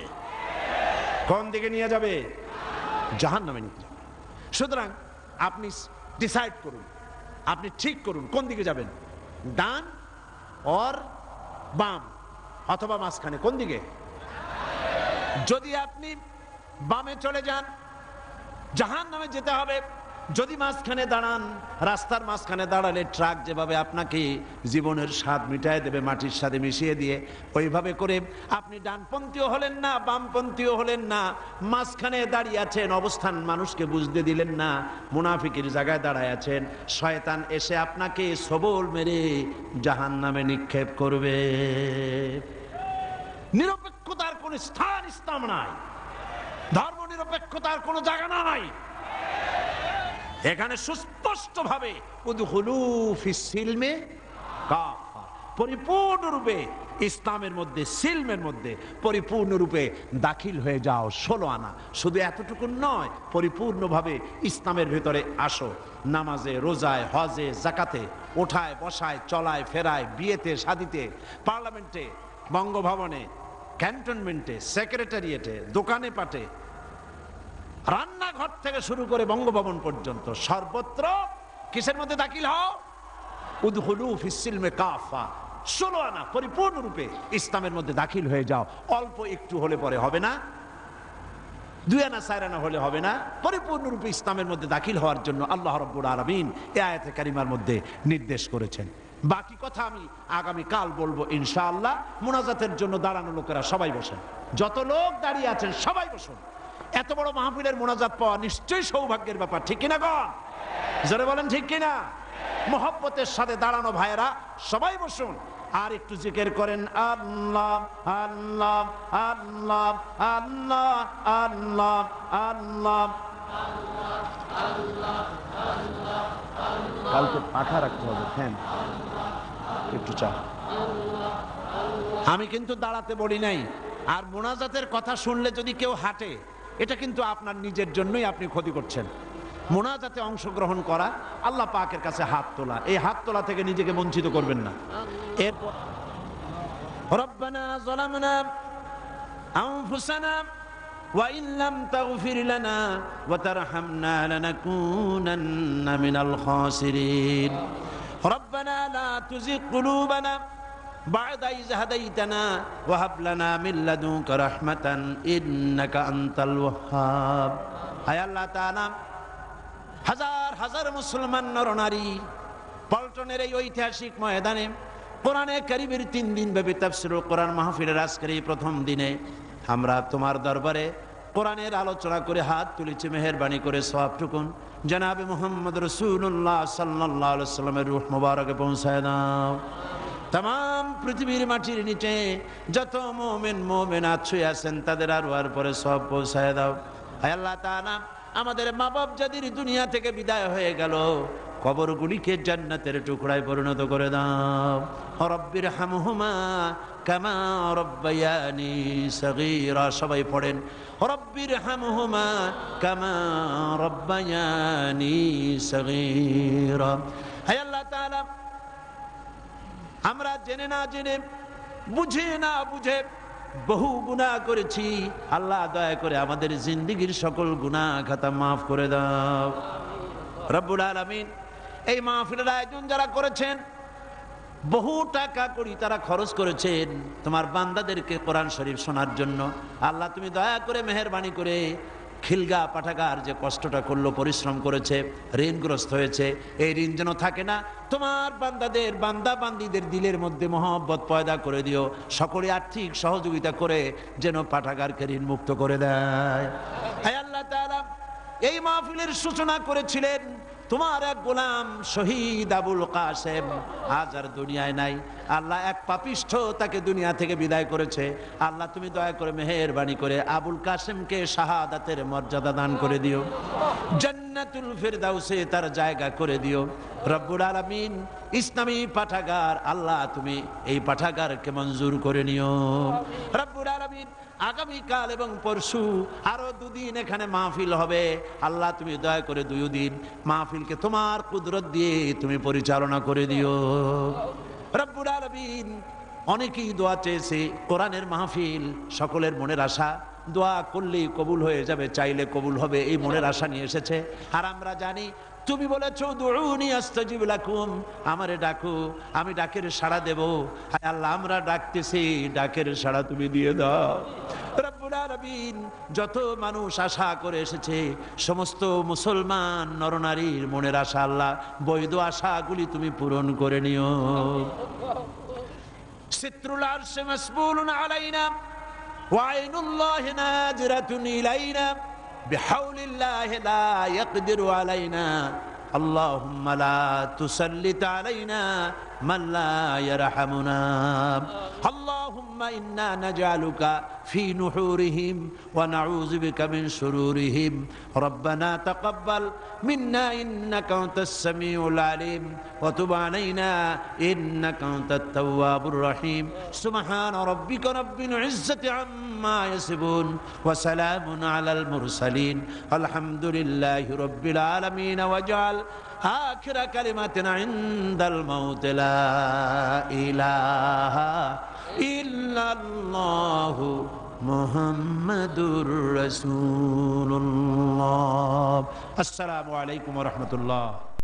Speaker 2: কোন দিকে নিয়ে যাবে? জাহান্নামে নিয়ে যাবে। সুতরাং আপনি ডিসাইড করুন, আপনি ঠিক করুন কোন দিকে যাবেন, ডান অর বাম, অথবা মাঝখানে। কোন দিকে? যদি আপনি বামে চলে যান জাহান্নামে যেতে হবে। যদি মাঝখানে দাঁড়ান, রাস্তার মাঝখানে দাঁড়ালে ট্রাক যেভাবে আপনাকে জীবনের স্বাদ মিটায় দেবে মাটির সাথে মিশিয়ে দিয়ে, ওইভাবে করে আপনি ডানপন্থীও হলেন না বামপন্থীও হলেন না, মাঝখানে দাঁড়িয়ে আছেন, অবস্থান মানুষকে বুঝতে দিলেন না, মুনাফিকের জায়গায় দাঁড়ায় আছেন। শয়তান এসে আপনাকে সবল মেরে জাহান্নামে নিক্ষেপ করবে। নিরপেক্ষতার কোন স্থান ইসলাম নাই, ধর্ম নিরপেক্ষতার কোন জায়গা নাই। এখানে সুস্পষ্ট ভাবে পরিপূর্ণরূপে ইসলামের মধ্যে, সিলমের মধ্যে পরিপূর্ণরূপে দাখিল হয়ে যাও। 16 আনা শুধু এতটুকু নয়, পরিপূর্ণভাবে ইসলামের ভেতরে আসো। নামাজে, রোজায়, হজে, জাকাতে, ওঠায় বসায়, চলায় ফেরায়, বিয়েতে শাদিতে, পার্লামেন্টে, বঙ্গভবনে, ক্যান্টনমেন্টে, সেক্রেটারিয়েটে, দোকানে পাটে, রান্নাঘর থেকে শুরু করে বঙ্গভবন পর্যন্ত সর্বত্র কিসের মধ্যে দাখিল হও? উদখুলু ফিস-সিলমি কাফা। 16 আনা পরিপূর্ণরূপে ইসলামের মধ্যে দাখিল হয়ে যাও। অল্প একটু হলে পরে হবে না, 2 আনা 4 আনা হলে হবে না। পরিপূর্ণরূপে ইসলামের মধ্যে দাখিল হওয়ার জন্য আল্লাহ রাব্বুল আলামিন এই আয়াতে কারিমার মধ্যে নির্দেশ করেছেন। বাকি কথা আমি আগামী কাল বলবো ইনশাআল্লাহ। মুনাজাতের জন্য দাঁড়ানো লোকেরা সবাই বসেন, যত লোক দাঁড়িয়ে আছেন সবাই বসুন। এত বড় মাহফিলের মুনাজাত পাওয়া নিশ্চয়ই সৌভাগ্যের ব্যাপার, ঠিক কিনা গণ? জোরে বলেন ঠিক কিনা? মহব্বতের সাথে দাঁড়ানো ভাইয়েরা সবাই বসুন, আর একটু জিকির করেন আল্লাহ আল্লাহ আল্লাহ আল্লাহ আল্লাহ আল্লাহ। কালকে পাঠা রাখতে হবে, ফ্যান একটু চা। আমি কিন্তু দাঁড়াতে বলি নাই। আর মুনাজাতের কথা শুনলে যদি কেউ হাঁটে, এটা কিন্তু আপনার নিজের জন্যই আপনি ক্ষতি করছেন। মুনাজাতে অংশগ্রহণ করা, আল্লাহ পাকের কাছে হাত তোলা, এই হাত তোলা থেকে নিজেকে বঞ্চিত করবেন না। এরপর রব্বানা যালামনা আনফুসানা ওয়া ইন লাম তাগফির লানা ওয়া তারহামনা লানাকুনান্না মিনাল খাসিরিন। রব্বানা লা তুযিগ কুলুবানা বা'দা ইয হাদাইতানা ওয়া হাব লানা মিন লাদুনকা রাহমাতান ইন্নাকা আনতাল ওয়াহ্হাব। হায় আল্লাহ তাআলা, হাজার হাজার মুসলমান নরনারী পল্টনের এই ঐতিহাসিক ময়দানে কোরআনে কারীমের 3 দিন ব্যাপী তাফসীরুল কোরআন মাহফিলের আজকের এই প্রথম দিনে আমরা তোমার দরবারে কোরআনের আলোচনা করে হাত তুলেছি। মেহেরবানি করে সওয়াবটুকুন জনাবে মুহাম্মদ রাসূলুল্লাহ সাল্লাল্লাহু আলাইহি ওয়াসাল্লামের রূহ মুবারকে পৌঁছায় দাও। तमाम পৃথিবীর মাটির নিচে যত মুমিন মুমিনাত শুয়ে আছেন তাদের আরওয়ার পরে সব পৌঁছায় দাও। হে আল্লাহ তাআলা, আমাদের মা বাপ যাদের দুনিয়া থেকে বিদায় হয়ে গেল, কবরগুলিকে জান্নাতের টুকরায় পরিণত করে দাও। রব্বির হামহুমা কামা রব্বায়ানি সগীরা। সবাই পড়েন রব্বির হামহুমা কামা রব্বায়ানি সগীরা। হে আল্লাহ তাআলা, আমরা জেনে না জেনে, বুঝে না বুঝে বহু গুনাহ করেছি। আল্লাহ দয়া করে আমাদের জিন্দেগীর সকল গুনাহ খাতা মাফ করে দাও রব্বুল আলামিন। এই মাহফিলের আয়োজন যারা করেছেন, বহু টাকা করি তারা খরচ করেছেন তোমার বান্দাদেরকে কোরআন শরীফ শোনার জন্য। আল্লাহ তুমি দয়া করে মেহেরবানি করে খিলগা পাঠাগার যে কষ্টটা করলো, পরিশ্রম করেছে, ঋণগ্রস্ত হয়েছে, এই ঋণ যেন থাকে না। তোমার বান্দাদের, বান্দা বান্দীদের দিলের মধ্যে মহব্বত পয়দা করে দিও। সকলে আর্থিক সহযোগিতা করে যেন পাঠাগারকে ঋণ মুক্ত করে দেয়। হে আল্লাহ তাআলা, এই মাহফিলের সূচনা করেছিলেন তোমার এক গোলাম শহীদ আবুল কাসেম, আজ আর দুনিয়ায় নাই। আল্লাহ এক পাপিষ্ঠ তাকে দুনিয়া থেকে বিদায় করেছে। আল্লাহ তুমি দয়া করে মেহেরবানি করে আবুল কাসেমকে শাহাদাতের মর্যাদা দান করে দিও, জান্নাতুল ফিরদাউসে তার জায়গা করে দিও রব্বুল আলামিন। ইসলামী পাঠাগার, আল্লাহ তুমি এই পাঠাগারকে মঞ্জুর করে নিও রব্বুল আলামিন। আগামীকাল এবং পরশু আরো 2 দিন এখানে মাহফিল হবে। আল্লাহ তুমি দয়া করে 2 দিন মাহফিলকে তোমার কুদরত দিয়ে তুমি পরিচালনা করে দিও রব্বুল আলামিন। অনেকেই দোয়া চেয়েছে, কোরআনের মাহফিল সকলের মনের আশা, দোয়া করলেই কবুল হয়ে যাবে, চাইলে কবুল হবে, এই মনের আশা নিয়ে এসেছে। আর আমরা জানি তুমি বলেছো দুউনি আস্তাজিব লাকুম, আমারে ডাকো আমি ডাকের সাড়া দেব। হায় আল্লাহ, আমরা ডাকতেছি, ডাকের সাড়া তুমি দিয়ে দাও রব্বুল আলামিন। যত মানুষ আশা করে এসেছে, সমস্ত মুসলমান নরনারীর মনের আশা আল্লাহ, বৈধ আশাগুলি তুমি পূরণ করে নিও। সিত্রুল আরশে মাসবুলুন আলাইনা ওয়া আইনুল্লাহি নাজিরাতুন ইলাইনা বিহাউলিল্লাহি লা ইয়াকদিরু আলাইনা আল্লাহুম্মা লা তুসাল্লিত আলাইনা মান লা ইয়ারহামুনা আল্লাহুম্মা আল্লাহুম্মা ইন্না নাজআলুকা ফি নুহুরিহিম ওয়া নাউযু বিকা মিন শুরুরিহিম রব্বানা তাকাব্বাল মিন্না ইন্নাকা আনতাস সামিউল আলিম ওয়া তুব আলাইনা ইন্নাকা আনতাত তাওয়াবুর রহিম সুবহানা রাব্বিকা রাব্বিল ইজ্জাতি আম্মা ইয়াসিফুন ওয়া সালামুন আলাল মুরসালিন আলহামদুলিল্লাহি রাব্বিল আলামিন ওয়াজআল আখিরা কালিমাতিনা ইনদাল মাউত লা ইলাহা ইল্লাল্লাহু মুহাম্মাদুর রাসূলুল্লাহ। আসসালামু আলাইকুম ওয়া রাহমাতুল্লাহ।